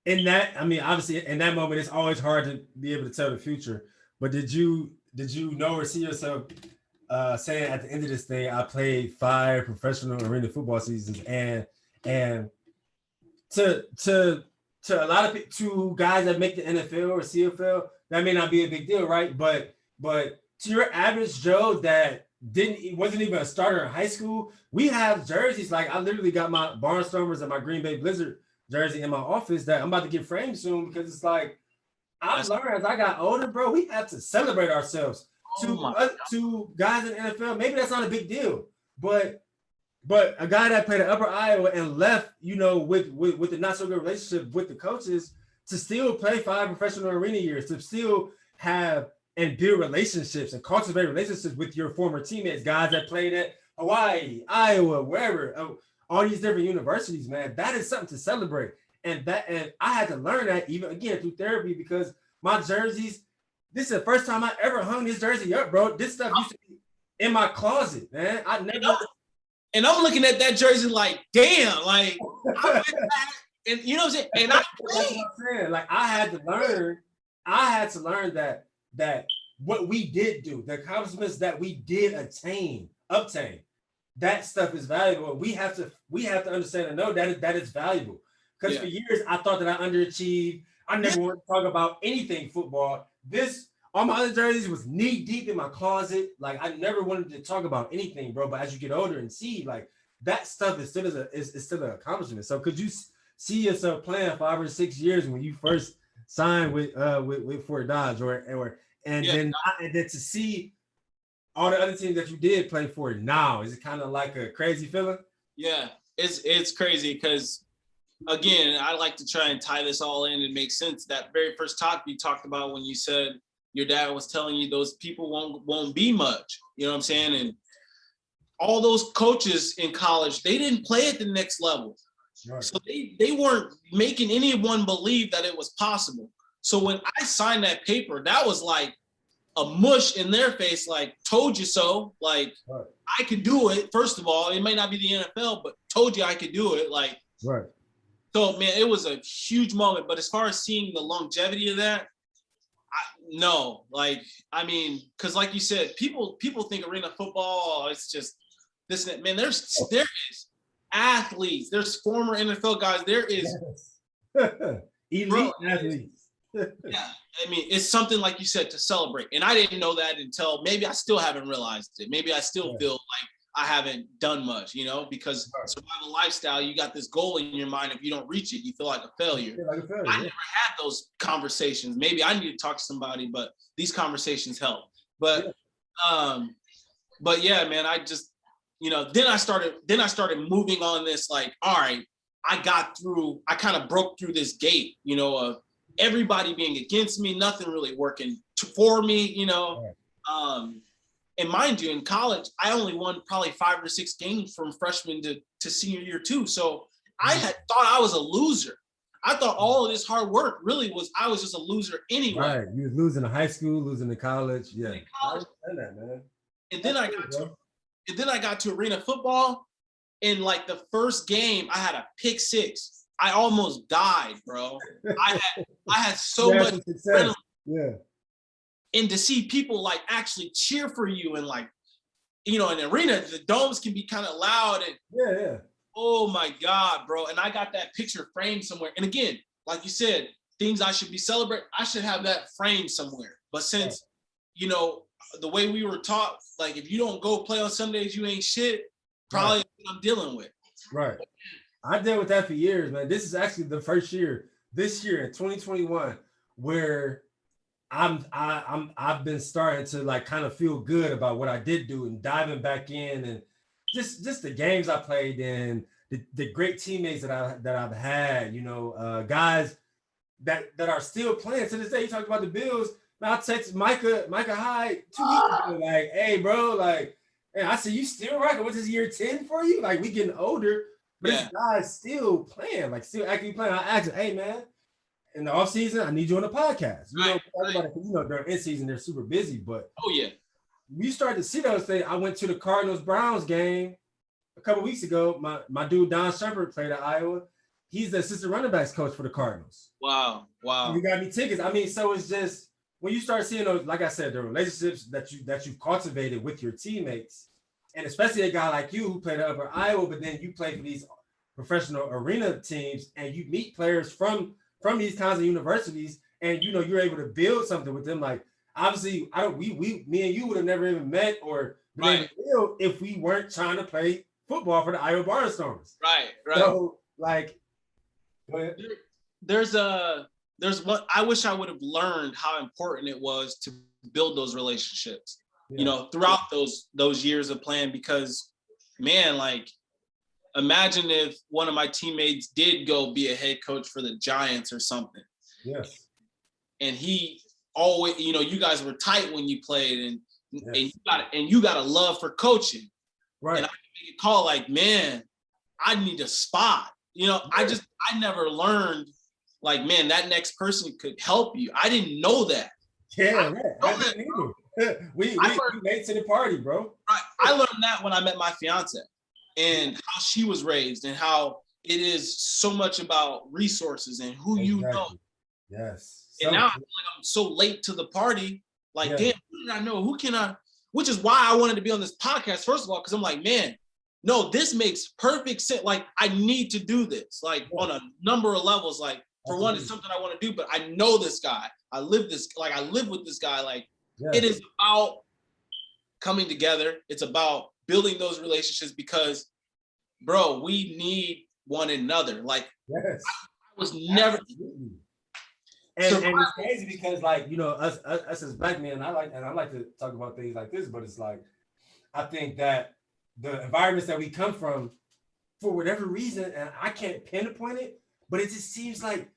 A: in that? I mean, obviously in that moment, it's always hard to be able to tell the future. But did you know or see yourself saying at the end of this thing, I played 5 professional arena football seasons, and to a lot of people, to guys that make the NFL or CFL, that may not be a big deal, right? But to your average Joe that wasn't even a starter in high school, we have jerseys. Like I literally got my Barnstormers and my Green Bay Blizzard jersey in my office that I'm about to get framed soon, because it's like, I've learned as I got older, bro, we have to celebrate ourselves. To guys in the NFL, maybe that's not a big deal, but a guy that played at Upper Iowa and left, with the not so good relationship with the coaches, to still play 5 professional arena years, to still have and build relationships and cultivate relationships with your former teammates, guys that played at Hawaii, Iowa, wherever, all these different universities, man, that is something to celebrate. And I had to learn that even again through therapy, because my jerseys, this is the first time I ever hung this jersey up, bro. This stuff used to be in my closet, man. I never.
G: And I'm looking at that jersey like, damn, like, and you know what I'm saying? And
A: that's what I'm saying. Like I had to learn that what we did do, the accomplishments that we did obtain, that stuff is valuable. We have to understand and know that it's valuable. Because for years I thought that I underachieved. I never wanted to talk about anything football. All my other jerseys was knee deep in my closet. Like I never wanted to talk about anything, bro. But as you get older and see, like that stuff is still an accomplishment. So could you see yourself playing 5 or 6 years when you first signed with Fort Dodge, and then to see all the other teams that you did play for now? Is it kind of like a crazy feeling?
G: Yeah, it's crazy, because again, I like to try and tie this all in and make sense. That very first talk you talked about when you said your dad was telling you those people won't be much, you know what I'm saying? And all those coaches in college, they didn't play at the next level. Right. So they weren't making anyone believe that it was possible. So when I signed that paper, that was like a mush in their face, like, told you so. Like, right. I could do it. First of all, it may not be the NFL, but told you I could do it. Like,
A: right.
G: So, man, it was a huge moment. But as far as seeing the longevity of that, no. Like, I mean, because like you said, people think arena football, it's just this and that. Man, there is athletes. There's former NFL guys. There is
A: elite athletes.
G: Yeah, I mean, it's something, like you said, to celebrate. And I didn't know that until maybe I still haven't realized it. Maybe I still feel like I haven't done much, because survival lifestyle, you got this goal in your mind. If you don't reach it, you feel like a failure. I never had those conversations. Maybe I need to talk to somebody, but these conversations help. But yeah, man, then I started moving on this, like, all right, I kind of broke through this gate, of everybody being against me, nothing really working for me, and mind you, in college, I only won probably 5 or 6 games from freshman to senior year too. So I had thought I was a loser. I thought all of this hard work I was just a loser anyway.
A: Right. You was losing to high school, losing to college. Yeah.
G: I
A: understand that, man.
G: And then I got to arena football. In like the first game, I had a pick 6. I almost died, bro. I had so much
A: success. Yeah.
G: And to see people like actually cheer for you, and like, in the arena, the domes can be kind of loud, and
A: yeah.
G: Oh my God, bro. And I got that picture framed somewhere. And again, like you said, things I should be celebrating, I should have that framed somewhere. But since, the way we were taught, like, if you don't go play on Sundays, you ain't shit, probably what I'm dealing with.
A: Right. I dealt with that for years, man. This is actually the first year, this year in 2021, where I've been starting to like kind of feel good about what I did do and diving back in, and just the games I played in, the great teammates that I've had, guys that are still playing to this day. You talked about the Bills. Man, I texted Micah Hyde 2 weeks ago, like, hey, bro, like, and I said, you still rocking? What's this, year 10 for you? Like, we getting older, but this guy's still playing, like, still actively playing. I asked him, hey, man, in the off season, I need you on the podcast. Talk about it, because, during in season, they're super busy, but we started to see those things. I went to the Cardinals-Browns game a couple weeks ago. My dude, Don Shepard, played at Iowa. He's the assistant running backs coach for the Cardinals.
G: Wow.
A: You got me tickets. I mean, so it's just, when you start seeing those, like I said, the relationships that you've cultivated with your teammates, and especially a guy like you who played at Upper Iowa, but then you play for these professional arena teams, and you meet players from these kinds of universities, and you're able to build something with them. Like, obviously, me and you would have never even met or been able to build if we weren't trying to play football for the Iowa Barnstormers.
G: Right.
A: So, like, go ahead. There's
G: one, I wish I would have learned how important it was to build those relationships, throughout those years of playing, because, man, like, imagine if one of my teammates did go be a head coach for the Giants or something.
A: Yes.
G: And he always, you guys were tight when you played, and you got a love for coaching.
A: Right.
G: And I make a call like, man, I need a spot. I never learned, like, man, that next person could help you. I didn't know that.
A: Yeah, I didn't either. We made to the party, bro.
G: I learned that when I met my fiance, and how she was raised, and how it is so much about resources and who you know.
A: Yes.
G: And now I feel like I'm so late to the party. Like, damn, who did I know? Who can I? Which is why I wanted to be on this podcast, first of all, because I'm like, man, no, this makes perfect sense. Like, I need to do this, like, on a number of levels. Like, for one, it's something I want to do, but I know this guy. I live with this guy. Like, it is about coming together. It's about building those relationships, because, bro, we need one another. Like, I was never.
A: And it's crazy because, like, us as black men, I like to talk about things like this, but it's like, I think that the environments that we come from, for whatever reason, and I can't pinpoint it, but it just seems like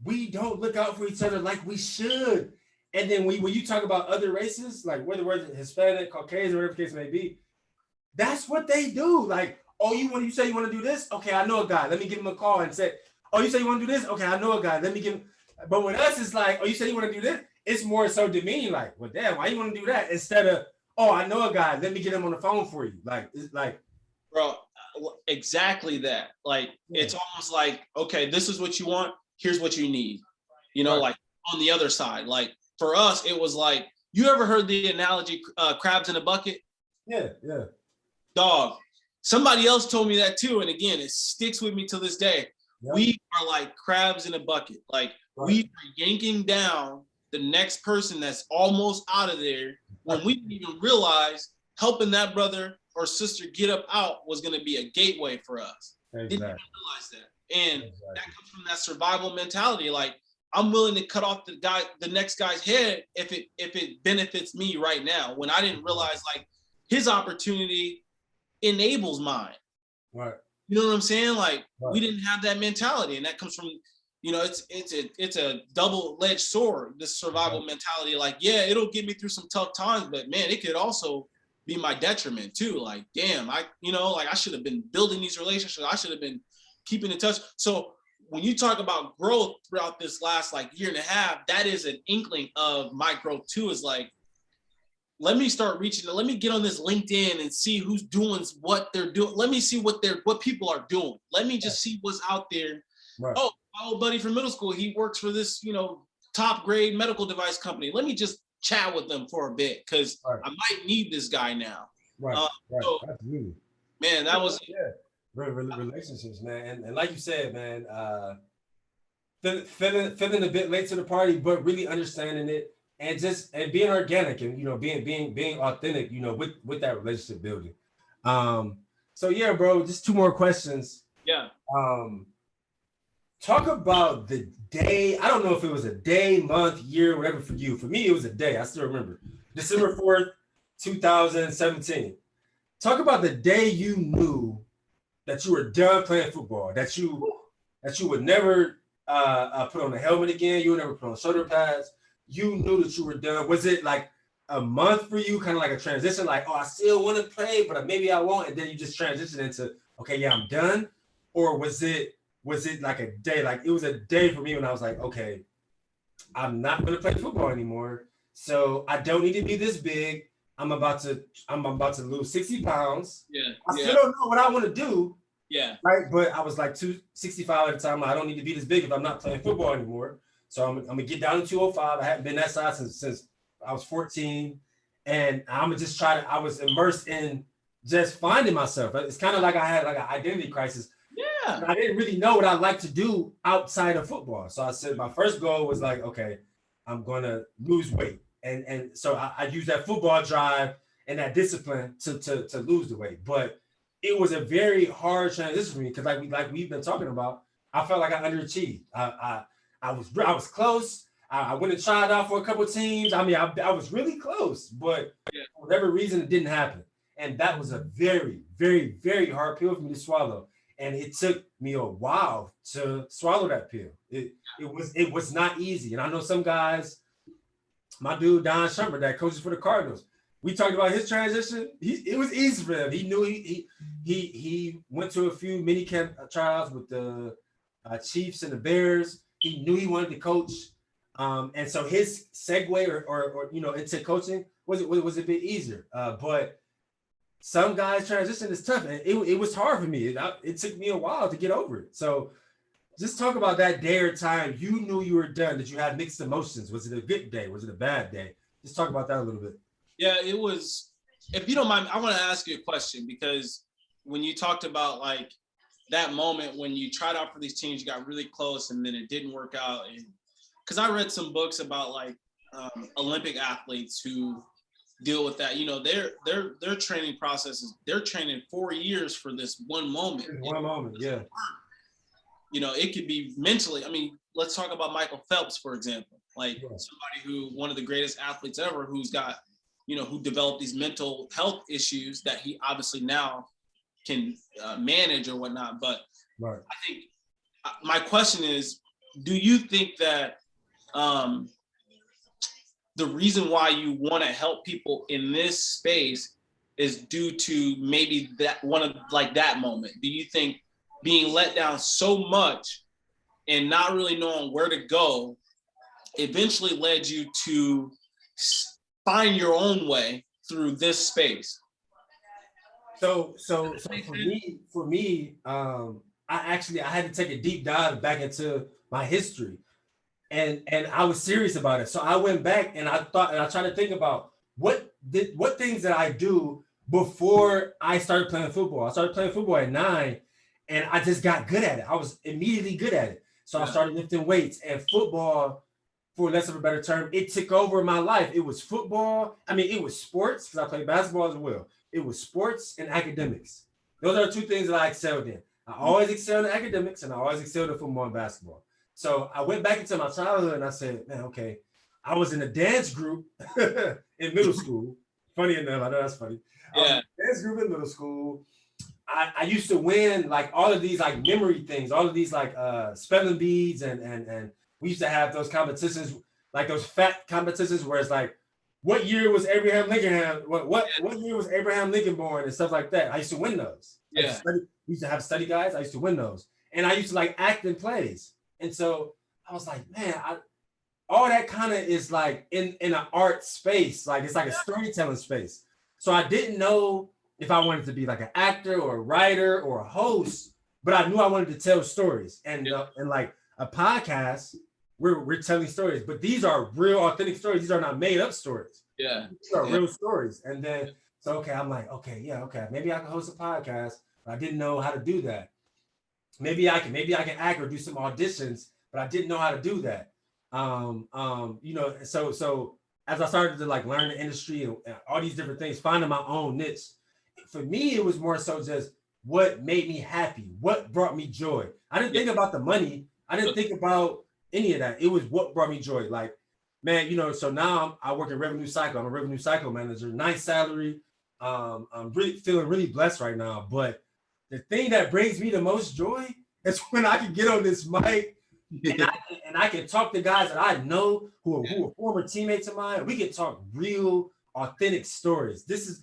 A: we don't look out for each other like we should. And then when you talk about other races, like whether we're Hispanic, Caucasian, whatever the case may be, that's what they do. Like, oh, you say you want to do this? Okay, I know a guy. Let me give him a call and say, oh, you say you want to do this? Okay, I know a guy. Let me give him. But with us, it's like, oh, you say you want to do this? It's more so demeaning. Like, well, damn, why you want to do that? Instead of, oh, I know a guy. Let me get him on the phone for you. Like, it's like,
G: bro, exactly that. Like, it's almost like, okay, this is what you want. Here's what you need. Like, on the other side. Like, for us, it was like, you ever heard the analogy, crabs in a bucket?
A: Yeah.
G: Dog. Somebody else told me that too. And again, it sticks with me to this day. Yep. We are like crabs in a bucket. Like, we are yanking down the next person that's almost out of there, when we didn't even realize helping that brother or sister get up out was going to be a gateway for us. Exactly. Didn't even realize that. And that comes from that survival mentality. Like, I'm willing to cut off the next guy's head if it benefits me right now, when I didn't realize, like, his opportunity enables mine.
A: Right.
G: You know what I'm saying? Like
A: Right.
G: we didn't have that mentality, and that comes from, you know, it's a double-edged sword. This survival mentality, like, yeah, it'll get me through some tough times, but man, it could also be my detriment too. Like, damn, I should have been building these relationships. I should have been keeping in touch. So when you talk about growth throughout this last like year and a half, that is an inkling of my growth too. Is like, let me start reaching. Let me get on this LinkedIn and see who's doing what they're doing. Let me see what people are doing. Let me just see what's out there.
A: Right.
G: Oh, my old buddy from middle school, he works for this, you know, top grade medical device company. Let me just chat with them for a bit because I might need this guy now.
A: Right.
G: So,
A: Absolutely.
G: Man, that was
A: relationships, man. And like you said, man, feeling a bit late to the party, but really understanding it. And being organic and, you know, being authentic, you know, with that relationship building. So yeah, bro, just 2 more questions.
G: Yeah.
A: Talk about the day. I don't know if it was a day, month, year, whatever for you. For me, it was a day. I still remember. December 4th, 2017. Talk about the day you knew that you were done playing football, that you would never put on a helmet again, you would never put on shoulder pads. You knew that you were done. Was it like a month for you, kind of like a transition, like, oh, I still want to play, but maybe I won't, and then you just transition into, okay, yeah, I'm done? Or was it like a day? Like, it was a day for me when I was like, okay, I'm not going to play football anymore, so I don't need to be this big. I'm about to lose 60 pounds.
G: Yeah.
A: I still don't know what I want to do.
G: Yeah.
A: Right, but I was like 265 at the time. I don't need to be this big if I'm not playing football anymore. So I'm gonna get down to 205. I haven't been that size since I was 14, and I'm gonna just try to. I was immersed in just finding myself. It's kind of like I had like an identity crisis.
G: Yeah.
A: I didn't really know what I like to do outside of football. So I said my first goal was like, okay, I'm gonna lose weight, and so I used that football drive and that discipline to lose the weight. But it was a very hard transition for me because like we've been talking about, I felt like I underachieved. I was close. I went and tried out for a couple of teams. I mean, I was really close, but for whatever reason, it didn't happen. And that was a very, very, very hard pill for me to swallow. And it took me a while to swallow that pill. It was not easy. And I know some guys, my dude Don Shumpert that coaches for the Cardinals, we talked about his transition. It was easy for him. He knew he went to a few mini camp trials with the Chiefs and the Bears. He knew he wanted to coach, and so his segue or you know into coaching was a bit easier. But some guys' transition is tough, and it was hard for me. It took me a while to get over it. So just talk about that day or time you knew you were done. That you had mixed emotions. Was it a good day? Was it a bad day? Just talk about that a little bit.
G: Yeah, it was. If you don't mind, I want to ask you a question because when you talked about like that moment when you tried out for these teams, you got really close and then it didn't work out. And because I read some books about like Olympic athletes who deal with that. You know, their training processes. They're training 4 years for this one moment.
A: One moment, yeah.
G: You know, it could be mentally. I mean, let's talk about Michael Phelps, for example. Like somebody who one of the greatest athletes ever, who's got, you know, who developed these mental health issues that he obviously now can manage or whatnot. But I think my question is, do you think that the reason why you want to help people in this space is due to maybe that one of like that moment? Do you think being let down so much and not really knowing where to go eventually led you to find your own way through this space?
A: So for me, I had to take a deep dive back into my history, and I was serious about it. So I went back and I tried to think about what things did I do before I started playing football. I started playing football at 9, and I just got good at it. I was immediately good at it. So I started lifting weights, and football, for less of a better term, it took over my life. It was football. I mean, it was sports because I played basketball as well. It was sports and academics. Those are 2 things that I excelled in. I always excelled in academics, and I always excelled in football and basketball. So I went back into my childhood and I said, man, okay, I was in a dance group in middle school funny enough, I know that's funny.
G: Yeah.
A: Dance group in middle school. I used to win like all of these like memory things, all of these like spelling beads, and we used to have those competitions, like those fat competitions where it's like, what year was Abraham Lincoln? What year was Abraham Lincoln born and stuff like that. I used to win those.
G: Yeah.
A: We used to have study guides. I used to win those, and I used to like act in plays. And so I was like, man, all that kind of is like in an art space, like it's like a storytelling space. So I didn't know if I wanted to be like an actor or a writer or a host, but I knew I wanted to tell stories. And like a podcast, we're telling stories, but these are real authentic stories. These are not made up stories.
G: Yeah.
A: These are real stories. And then, so, okay, I'm like, okay, maybe I can host a podcast, but I didn't know how to do that. Maybe I can act or do some auditions, but I didn't know how to do that. So as I started to like learn the industry and all these different things, finding my own niche, for me, it was more so just what made me happy, what brought me joy. I didn't think about the money. I didn't think about any of that. It was what brought me joy. Like, man, so now I work in revenue cycle. I'm a revenue cycle manager, nice salary. I'm really feeling really blessed right now. But the thing that brings me the most joy is when I can get on this mic and I can talk to guys that I know who are former teammates of mine. We can talk real, authentic stories. This is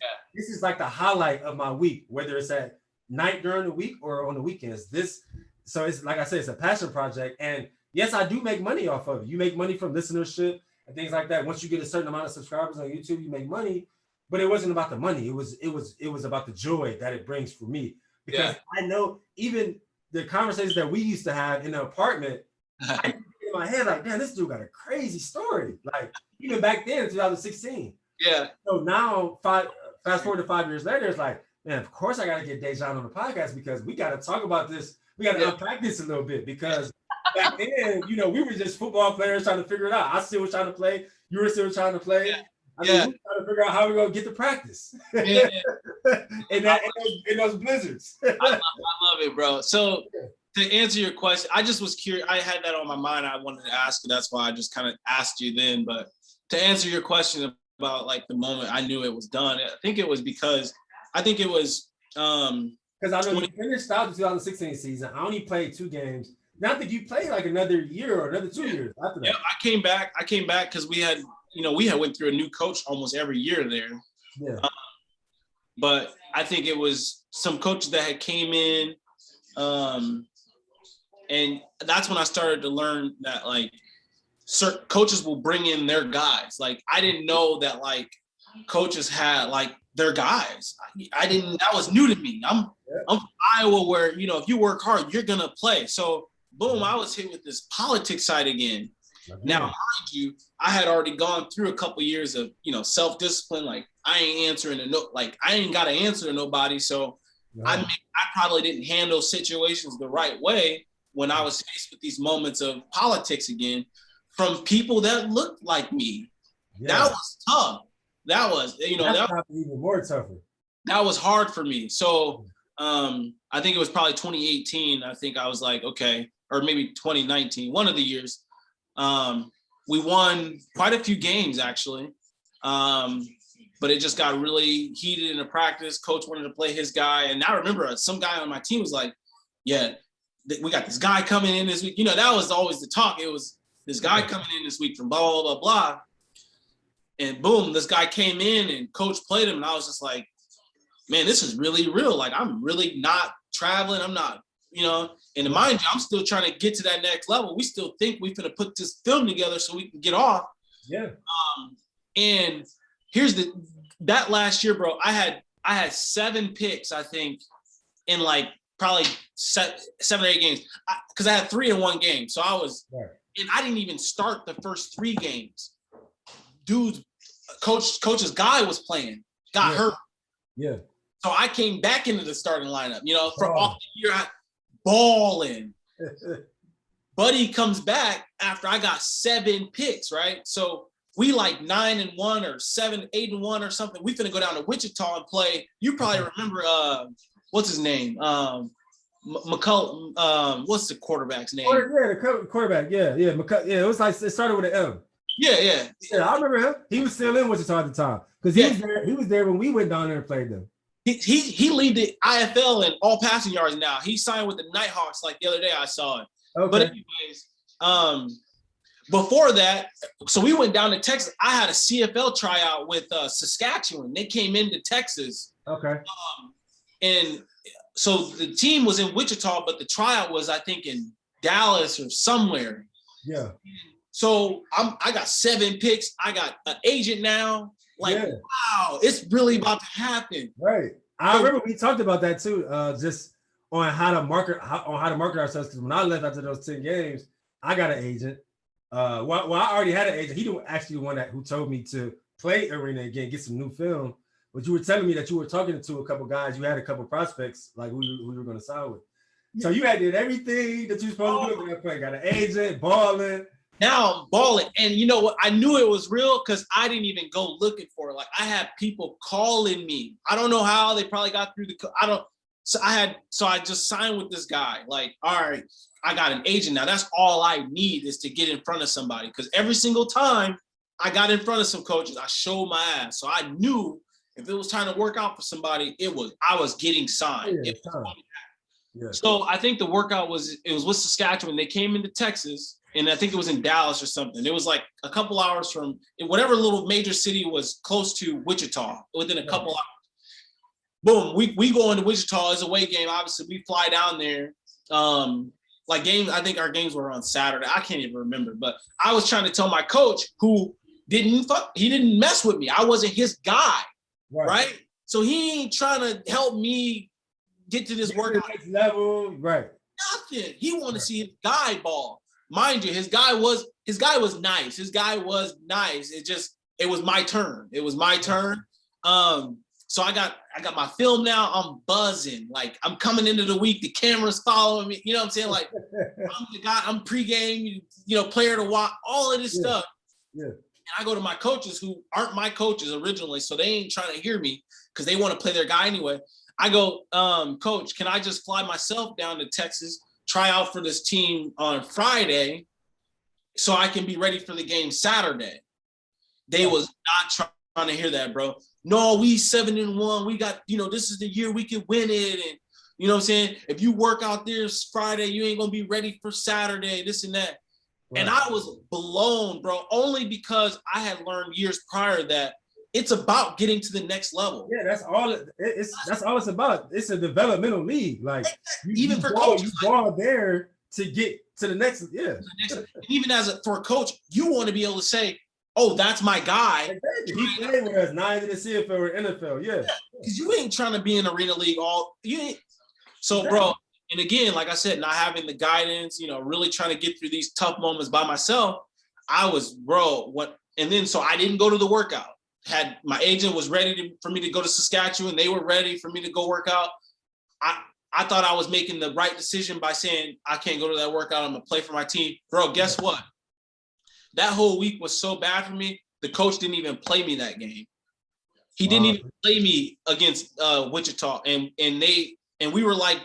A: like the highlight of my week, whether it's at night during the week or on the weekends. So it's like I said, it's a passion project. And yes, I do make money off of it. You make money from listenership and things like that. Once you get a certain amount of subscribers on YouTube, you make money. But it wasn't about the money. It was about the joy that it brings for me. Because I know even the conversations that we used to have in the apartment, I in my head like, damn, this dude got a crazy story. Like even back then in 2016.
G: Yeah.
A: So now, fast forward to 5 years later, it's like, man, of course I got to get DaeJohn on the podcast because we got to talk about this. We got to unpack this a little bit because back then, we were just football players trying to figure it out. I still was trying to play. You were still trying to play.
G: Yeah.
A: We were trying to figure out how we're going to get to practice.
G: Yeah.
A: in those blizzards.
G: I love it, bro. So to answer your question, I just was curious. I had that on my mind. I wanted to ask you. That's why I just kind of asked you then. But to answer your question about like the moment I knew it was done, I think it was because because I know you finished out the 2016 season. I only played 2 games. And I think you played like another year or another 2 years after that. Yeah, I came back because we had went through a new coach almost every year there.
A: Yeah.
G: But I think it was some coaches that had came in, and that's when I started to learn that like certain coaches will bring in their guys. Like I didn't know that like coaches had like their guys. That was new to me. I'm from Iowa where, if you work hard, you're going to play. So boom, I was hit with this politics side again. Now, mind you, I had already gone through a couple of years of, self-discipline. Like I ain't answering I ain't got to answer to nobody. So I probably didn't handle situations the right way when I was faced with these moments of politics again from people that looked like me. Yeah. That was tough. That was, that was
A: even more tougher.
G: That was hard for me. So I think it was probably 2018. I think I was like, okay, or maybe 2019, one of the years. We won quite a few games actually. But it just got really heated in the practice. Coach wanted to play his guy. And I remember some guy on my team was like, yeah, we got this guy coming in this week. That was always the talk. It was this guy coming in this week from blah, blah, blah, blah. And boom, this guy came in and coach played him. And I was just like, man, this is really real. Like, I'm really not traveling. I'm not, and mind you, I'm still trying to get to that next level. We still think we're going to put this film together so we can get off.
A: Yeah.
G: And here's that last year, bro, I had 7 picks, I think, in like probably 7 or 8 games because I had 3 in one game. So and I didn't even start the first 3 games. Dude, coach's guy was playing, got hurt.
A: Yeah.
G: So I came back into the starting lineup, from off the year, balling. Buddy comes back after I got 7 picks, right? So we like 9-1 or 8-1 or something. We finna go down to Wichita and play. You probably remember what's his name? McCullum. What's the quarterback's name?
A: The quarterback. Yeah. It was like it started with an M.
G: Yeah.
A: Yeah, I remember him. He was still in Wichita at the time because he was there when we went down there and played them.
G: He lead the IFL in all passing yards now. He signed with the Nighthawks like the other day. I saw it.
A: Okay.
G: But anyways, before that, so we went down to Texas. I had a CFL tryout with Saskatchewan. They came into Texas.
A: Okay.
G: And so the team was in Wichita, but the tryout was, I think, in Dallas or somewhere.
A: Yeah.
G: So I got 7 picks. I got an agent now. Like, wow, it's really about to happen.
A: Right. I remember we talked about that too. Just on how to market ourselves. Because when I left after those 10 games, I got an agent. Well, I already had an agent. He didn't actually the one who told me to play Arena again, get some new film. But you were telling me that you were talking to a couple guys. You had a couple prospects like we were going to sign with. So you had did everything that you were supposed to do with that play. Got an agent, balling. Now
G: I'm balling. And you know what? I knew it was real because I didn't even go looking for it. Like I had people calling me. I don't know how they probably got through so I just signed with this guy. Like, all right, I got an agent now. That's all I need is to get in front of somebody. Because every single time I got in front of some coaches, I showed my ass. So I knew if it was time to work out for somebody, I was getting signed.
A: Yeah.
G: So I think the workout was with Saskatchewan. They came into Texas, and I think it was in Dallas or something. It was like a couple hours from whatever little major city was close to Wichita, within a couple hours. Boom, we go into Wichita as a away game. Obviously, we fly down there. I think our games were on Saturday. I can't even remember, but I was trying to tell my coach who he didn't mess with me. I wasn't his guy, right? So he ain't trying to help me get to this workout
A: next level, right?
G: Nothing. He wanted to see his guy ball. Mind you, his guy was nice. It was my turn. So I got my film now. I'm buzzing. Like I'm coming into the week. The camera's following me. You know what I'm saying? Like I'm the guy. I'm pregame. Player to watch. All of this stuff.
A: Yeah.
G: And I go to my coaches who aren't my coaches originally, so they ain't trying to hear me because they want to play their guy anyway. I go, Coach, can I just fly myself down to Texas, try out for this team on Friday, so I can be ready for the game Saturday? They was not trying to hear that, bro. No, we 7-1. We got, this is the year we can win it. And you know what I'm saying? If you work out there Friday, you ain't going to be ready for Saturday, this and that. Right. And I was blown, bro, only because I had learned years prior that it's about getting to the next level.
A: Yeah, that's all it's about. It's a developmental league. Like
G: even for coaches,
A: you go there to get to the next. Yeah.
G: And even for a coach, you want to be able to say, "Oh, that's my guy."
A: Exactly. He played with us, not in the CFL or NFL. Yeah.
G: Because you ain't trying to be in arena league So, bro, and again, like I said, not having the guidance, really trying to get through these tough moments by myself. I was, and then so I didn't go to the workout. Had my agent was ready for me to go to Saskatchewan. They were ready for me to go work out. I thought I was making the right decision by saying I can't go to that workout. I'm gonna play for my team, bro. Guess what? That whole week was so bad for me. The coach didn't even play me that game. He didn't even play me against Wichita, and we were like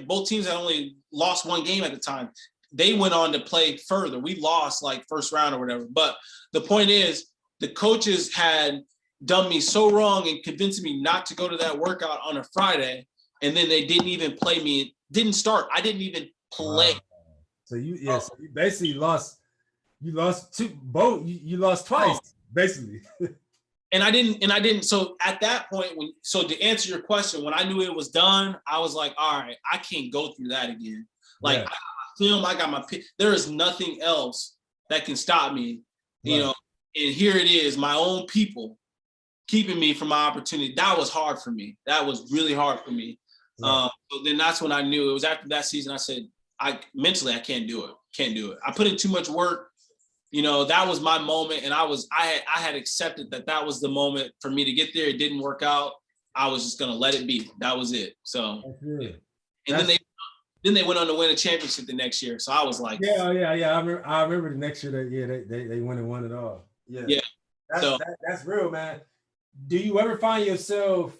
G: both teams had only lost one game at the time. They went on to play further. We lost like first round or whatever. But the point is, the coaches had done me so wrong and convincing me not to go to that workout on a Friday. And then they didn't even play me. Didn't start. I didn't even play.
A: Wow. So you basically lost. You lost you lost twice, basically.
G: And I didn't. So at that point, to answer your question, when I knew it was done, I was like, all right, I can't go through that again. Like I got my film, I got my pick. There is nothing else that can stop me, And here it is, my own people keeping me from my opportunity. That was hard for me. That was really hard for me. So then that's when I knew. It was after that season. I said, I can't do it. I put in too much work. That was my moment, and I had accepted that was the moment for me to get there. It didn't work out. I was just gonna let it be. That was it. So, then they went on to win a championship the next year. So I was like,
A: yeah. I remember the next year they went and won it all. Yeah. That's real, man. Do you ever find yourself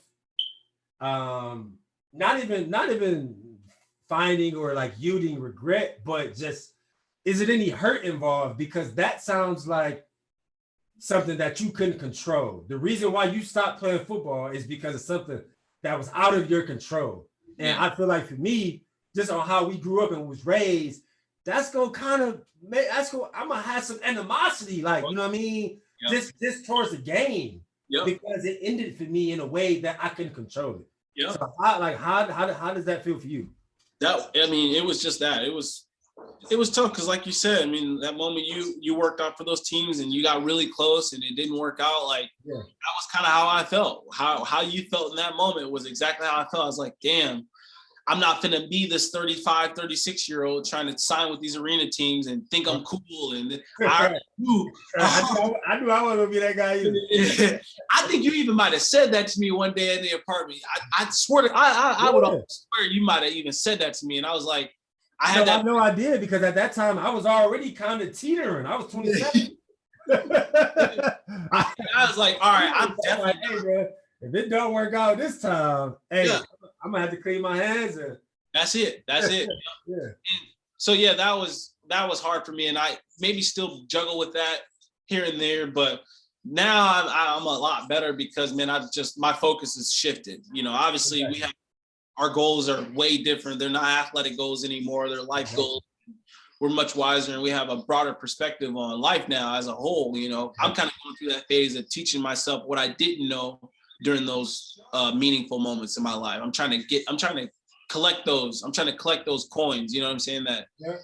A: not even finding or like yielding regret, but just is it any hurt involved? Because that sounds like something that you couldn't control. The reason why you stopped playing football is because of something that was out of your control. And I feel like for me, just on how we grew up and was raised, that's gonna kind of I'm gonna have some animosity, like, you know what I mean? Just towards the game. Because it ended for me in a way that I couldn't control it. So how does that feel for you?
G: It was just that. It was tough because, like you said, I mean, that moment you worked out for those teams and you got really close and it didn't work out. Like that was kind of how I felt. How you felt in that moment was exactly how I felt. I was like, damn, I'm not gonna be this 35, 36-year-old trying to sign with these arena teams and think I'm cool. And I knew
A: I wanted to be that guy either.
G: I think you even might have said that to me one day in the apartment. I swear I would swear you might have even said that to me. And I was like, I had
A: no idea, because at that time I was already kind of teetering. I was 27.
G: I was like, all right, I'm definitely
A: hey, bro, if it don't work out this time, hey, I'm gonna have to clean my hands.
G: That's it. And so that was hard for me, and I maybe still juggle with that here and there, but now I'm a lot better because, man, my focus has shifted. You know, obviously we have our goals are way different. They're not athletic goals anymore. They're life goals. We're much wiser and we have a broader perspective on life now as a whole. You know, I'm kind of going through that phase of teaching myself what I didn't know during those meaningful moments in my life. I'm trying to collect those. I'm trying to collect those coins, you know what I'm saying, that were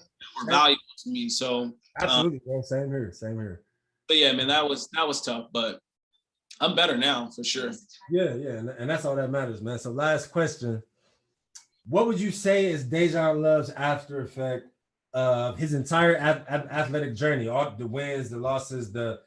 G: valuable to me. So
A: absolutely, same here.
G: But yeah, man, that was tough, but I'm better now for sure.
A: Yeah, and that's all that matters, man. So last question. What would you say is DaeJohn Love's after effect of his entire athletic journey? All the wins, the losses, the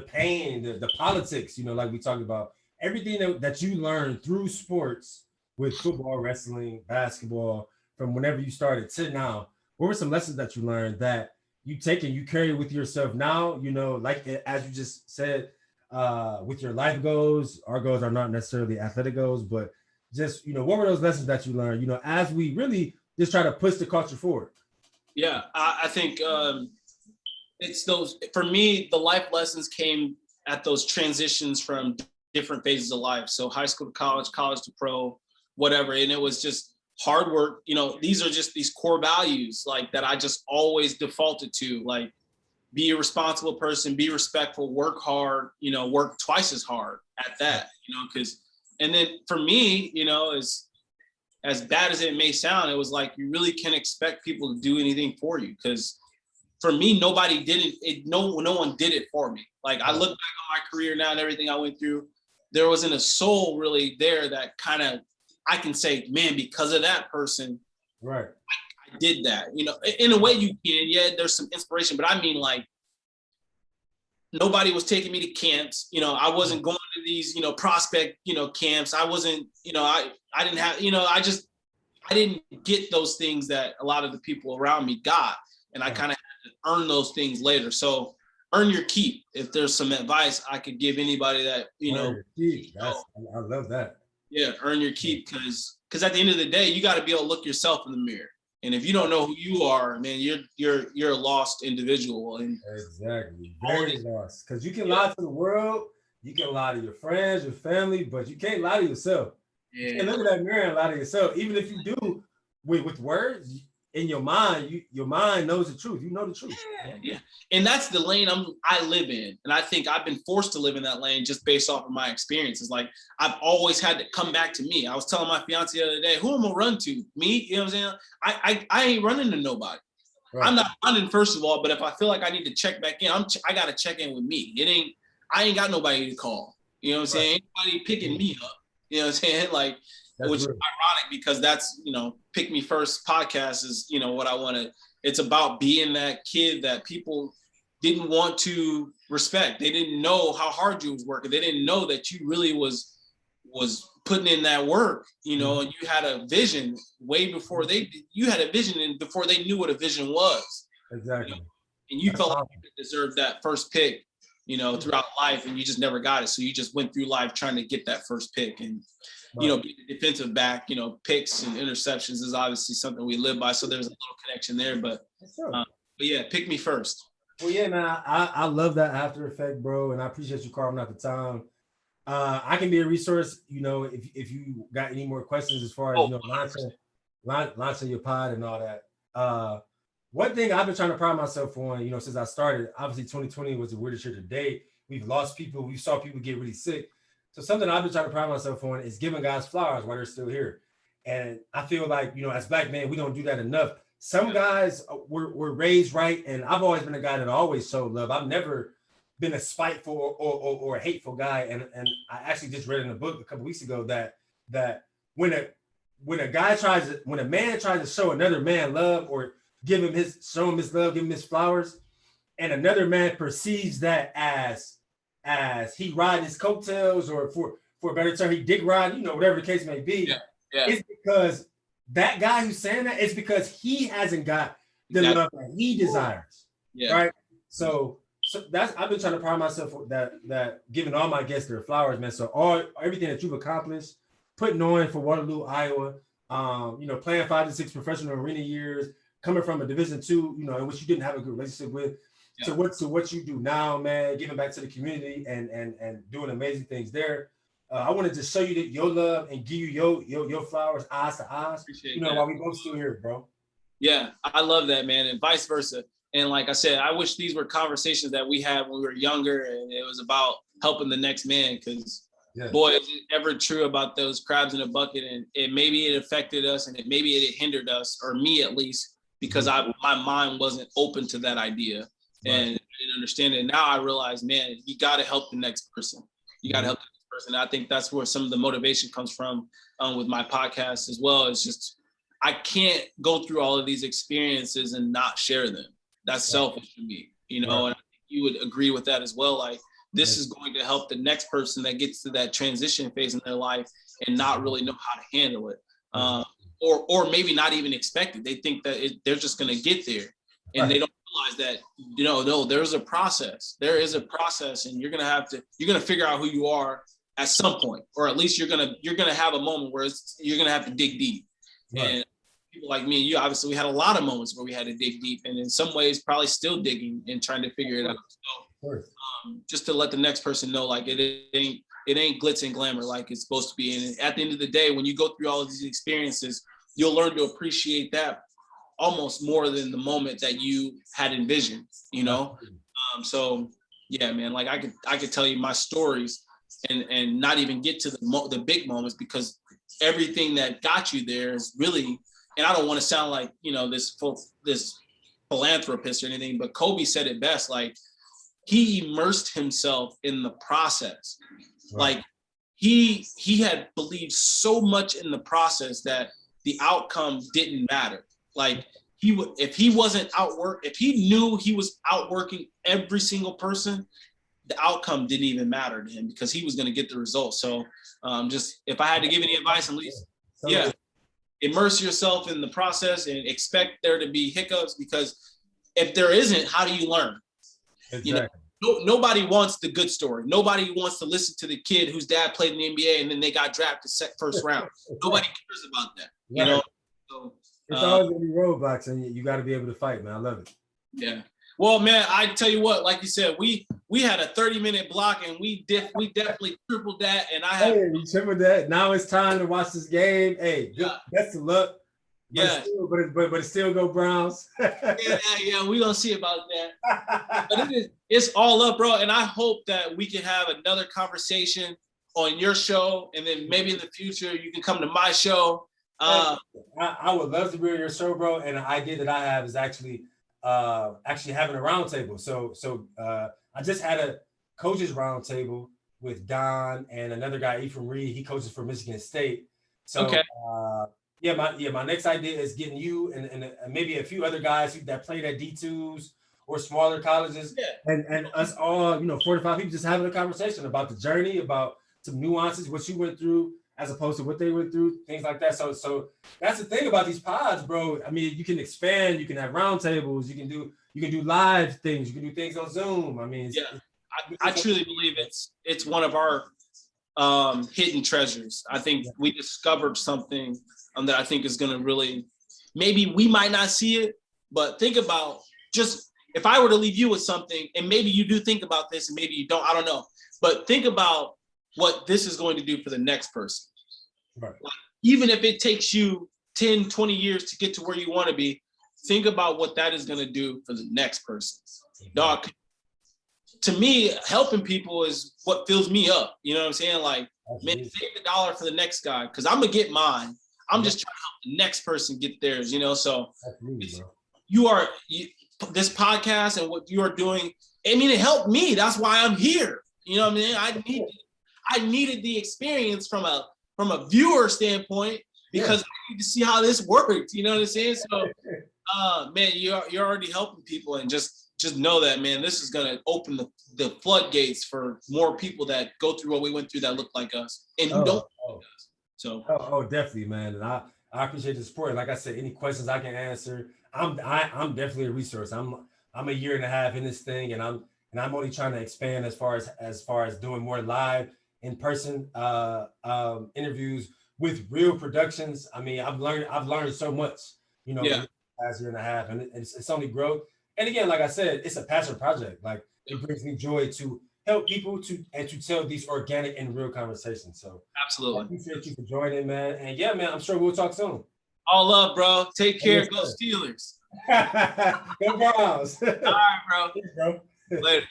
A: pain, the politics, like we talked about, everything that you learned through sports with football, wrestling, basketball, from whenever you started to now. What were some lessons that you learned that you take and you carry with yourself now? Like as you just said, with your life goals, our goals are not necessarily athletic goals, but just, what were those lessons that you learned, as we really just try to push the culture forward?
G: Yeah, I think it's those, for me, the life lessons came at those transitions from different phases of life. So high school to college to pro, whatever. And it was just hard work. These are just these core values like that I just always defaulted to, like be a responsible person, be respectful, work hard, work twice as hard at that, and then for me, as bad as it may sound, it was like, you really can't expect people to do anything for you. Because for me, nobody did it. No one did it for me. Like I look back on my career now and everything I went through, there wasn't a soul really there that kind of, I can say, man, because of that person,
A: right,
G: I did that. In a way you can, there's some inspiration, but I mean, like, nobody was taking me to camps. I wasn't going to these, prospect, camps. I wasn't, I didn't have, I didn't get those things that a lot of the people around me got. And I kind of had to earn those things later. So earn your keep. If there's some advice I could give anybody that,
A: I love that.
G: Yeah, earn your keep, because at the end of the day, you got to be able to look yourself in the mirror. And if you don't know who you are, man, you're a lost individual. And
A: exactly, very lost. Because you can lie to the world, you can lie to your friends, your family, but you can't lie to yourself. Yeah. You can't look at that mirror and lie to yourself. Even if you do with words in your mind, your mind knows the truth. You know the truth.
G: Yeah. And that's the lane I live in. And I think I've been forced to live in that lane just based off of my experiences. Like I've always had to come back to me. I was telling my fiance the other day, who am I gonna run to? Me? You know what I'm saying? I ain't running to nobody. Right. I'm not running, first of all, but if I feel like I need to check back in, I gotta check in with me. I ain't got nobody to call. You know what I'm saying? Anybody picking me up. You know what I'm saying? Like, which is ironic because that's, Pick Me First podcast is, what I want to, it's about being that kid that people didn't want to respect. They didn't know how hard you was working. They didn't know that you really was putting in that work, and you had a vision way before you had a vision and before they knew what a vision was.
A: Exactly.
G: And you felt like you deserved that first pick, throughout life, and you just never got it. So you just went through life trying to get that first pick. And being a defensive back, picks and interceptions is obviously something we live by. So there's a little connection there, but yeah, pick me first.
A: Well, yeah, man, I love that after effect, bro, and I appreciate you carving out the time. I can be a resource, if you got any more questions as far as launching your pod and all that. One thing I've been trying to pride myself on, since I started, obviously 2020 was the weirdest year to date. We've lost people, we saw people get really sick. So something I've been trying to pride myself on is giving guys flowers while they're still here. And I feel like, as black men, we don't do that enough. Some guys were raised right, and I've always been a guy that always showed love. I've never been a spiteful or a hateful guy. And I actually just read in a book a couple weeks ago that when a man tries to show another man love or show him his love, give him his flowers, and another man perceives that as he riding his coattails, or for a better term, he dick ride, whatever the case may be. It's because that guy who's saying that, it's because he hasn't got the love that he desires. Right. So that's, I've been trying to pride myself that giving all my guests their flowers, man. So everything that you've accomplished, putting on for Waterloo, Iowa, playing 5 to 6 professional arena years, coming from a Division II, in which you didn't have a good relationship with, to what you do now, man, giving back to the community and doing amazing things there. I wanted to show you your love and give you your flowers, eyes to eyes. While we both still here, bro. Yeah,
G: I love that, man, and vice versa. And like I said, I wish these were conversations that we had when we were younger, and it was about helping the next man. Because boy, is it ever true about those crabs in a bucket, and maybe it affected us, and maybe it hindered us, or me at least, because my mind wasn't open to that idea, and I didn't understand it. Now I realize, man, you got to help the next person. You got to help the next person. I think that's where some of the motivation comes from with my podcast as well. It's just, I can't go through all of these experiences and not share them. That's selfish for me, and I think you would agree with that as well. Like, this is going to help the next person that gets to that transition phase in their life and not really know how to handle it. Or maybe not even expect it. They think that they're just going to get there, and they don't realize that, no, there's a process. There is a process, and you're going to figure out who you are at some point, or at least you're going to have a moment where you're going to have to dig deep. And people like me and you, obviously, we had a lot of moments where we had to dig deep, and in some ways probably still digging and trying to figure it out. So just to let the next person know, like, it ain't glitz and glamour like it's supposed to be. And at the end of the day, when you go through all of these experiences, you'll learn to appreciate that almost more than the moment that you had envisioned, So yeah, man, like I could tell you my stories and not even get to the big moments, because everything that got you there is really, and I don't want to sound like, this philanthropist or anything, but Kobe said it best. Like, he immersed himself in the process. Like, he had believed so much in the process that the outcome didn't matter. Like, if he knew he was outworking every single person, the outcome didn't even matter to him, because he was going to get the result. So just, if I had to give any advice, at least, immerse yourself in the process and expect there to be hiccups, because if there isn't, how do you learn? Exactly. Nobody wants the good story. Nobody wants to listen to the kid whose dad played in the NBA and then they got drafted first round. Nobody cares about that. So,
A: it's always gonna be roadblocks, and you got to be able to fight, man. I love it.
G: Yeah. Well, man, I tell you what, like you said, we had a 30-minute block, and we definitely tripled that. And
A: we tripled that. Now it's time to watch this game. Hey, best of luck. But it still go Browns.
G: yeah, we gonna see about that. But it's all up, bro. And I hope that we can have another conversation on your show, and then maybe in the future you can come to my show.
A: I would love to be on your show, bro. And an idea that I have is actually having a roundtable. So I just had a coaches roundtable with Don and another guy, Ephraim Reed. He coaches for Michigan State. So my next idea is getting you and maybe a few other guys that played at D2s or smaller colleges, and us all, 45 people, just having a conversation about the journey, about some nuances, what you went through as opposed to what they went through, things like that. So that's the thing about these pods, bro. I mean, you can expand, you can have roundtables, you can do live things, you can do things on Zoom. I mean,
G: I truly believe it's one of our hidden treasures. I think we discovered something that I think is going to really, maybe we might not see it, but think about just if I were to leave you with something, and maybe you do think about this and maybe you don't, I don't know, but think about what this is going to do for the next person.
A: Right.
G: Like, even if it takes you 10, 20 years to get to where you want to be, think about what that is going to do for the next person. Dog, to me, helping people is what fills me up. You know what I'm saying? Like, man, save the dollar for the next guy, because I'm going to get mine. I'm just trying to help the next person get theirs, you know? So this podcast and what you are doing, I mean, it helped me. That's why I'm here. You know what I mean? I needed the experience from a viewer standpoint, because I need to see how this works. You know what I'm saying? So, man, you're already helping people, and just know that, man, this is gonna open the floodgates for more people that go through what we went through that look like us and who don't. So.
A: Definitely, man, and I appreciate the support. Like I said, any questions I can answer, I'm definitely a resource. I'm a year and a half in this thing, and I'm only trying to expand as far as doing more live in person interviews with real productions. I mean, I've learned so much, in the past year and a half, and it's only growth. And again, like I said, it's a passion project. Like, it brings me joy to help people to tell these organic and real conversations. So absolutely, I appreciate you for joining, man. And yeah, man, I'm sure we'll talk soon.
G: All love, bro. Take care. Go Steelers.
A: Go Browns.
G: All right, bro.
A: Thanks, bro. Later.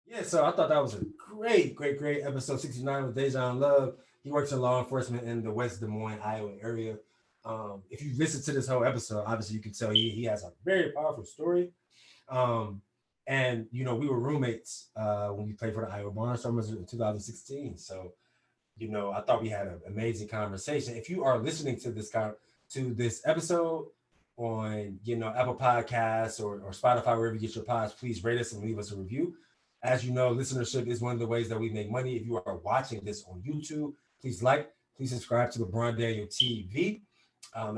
A: Yeah, so I thought that was a great episode 69 with DaeJohn Love. He works in law enforcement in the West Des Moines, Iowa area. If you listen to this whole episode, obviously you can tell he has a very powerful story. And we were roommates when we played for the Iowa Barnstormers in 2016. So, I thought we had an amazing conversation. If you are listening to this episode on Apple Podcasts or Spotify, wherever you get your pods, please rate us and leave us a review. As you know, listenership is one of the ways that we make money. If you are watching this on YouTube, please subscribe to LeBron Daniel TV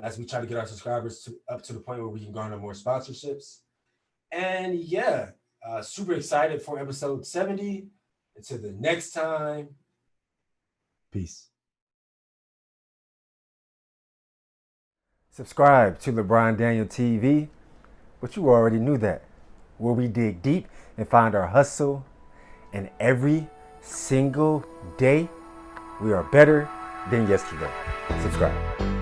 A: as we try to get our subscribers up to the point where we can garner more sponsorships. And yeah, super excited for episode 70. Until the next time, peace. Subscribe to LeBron Daniel TV, but you already knew that, where we dig deep and find our hustle. And every single day, we are better than yesterday. Subscribe.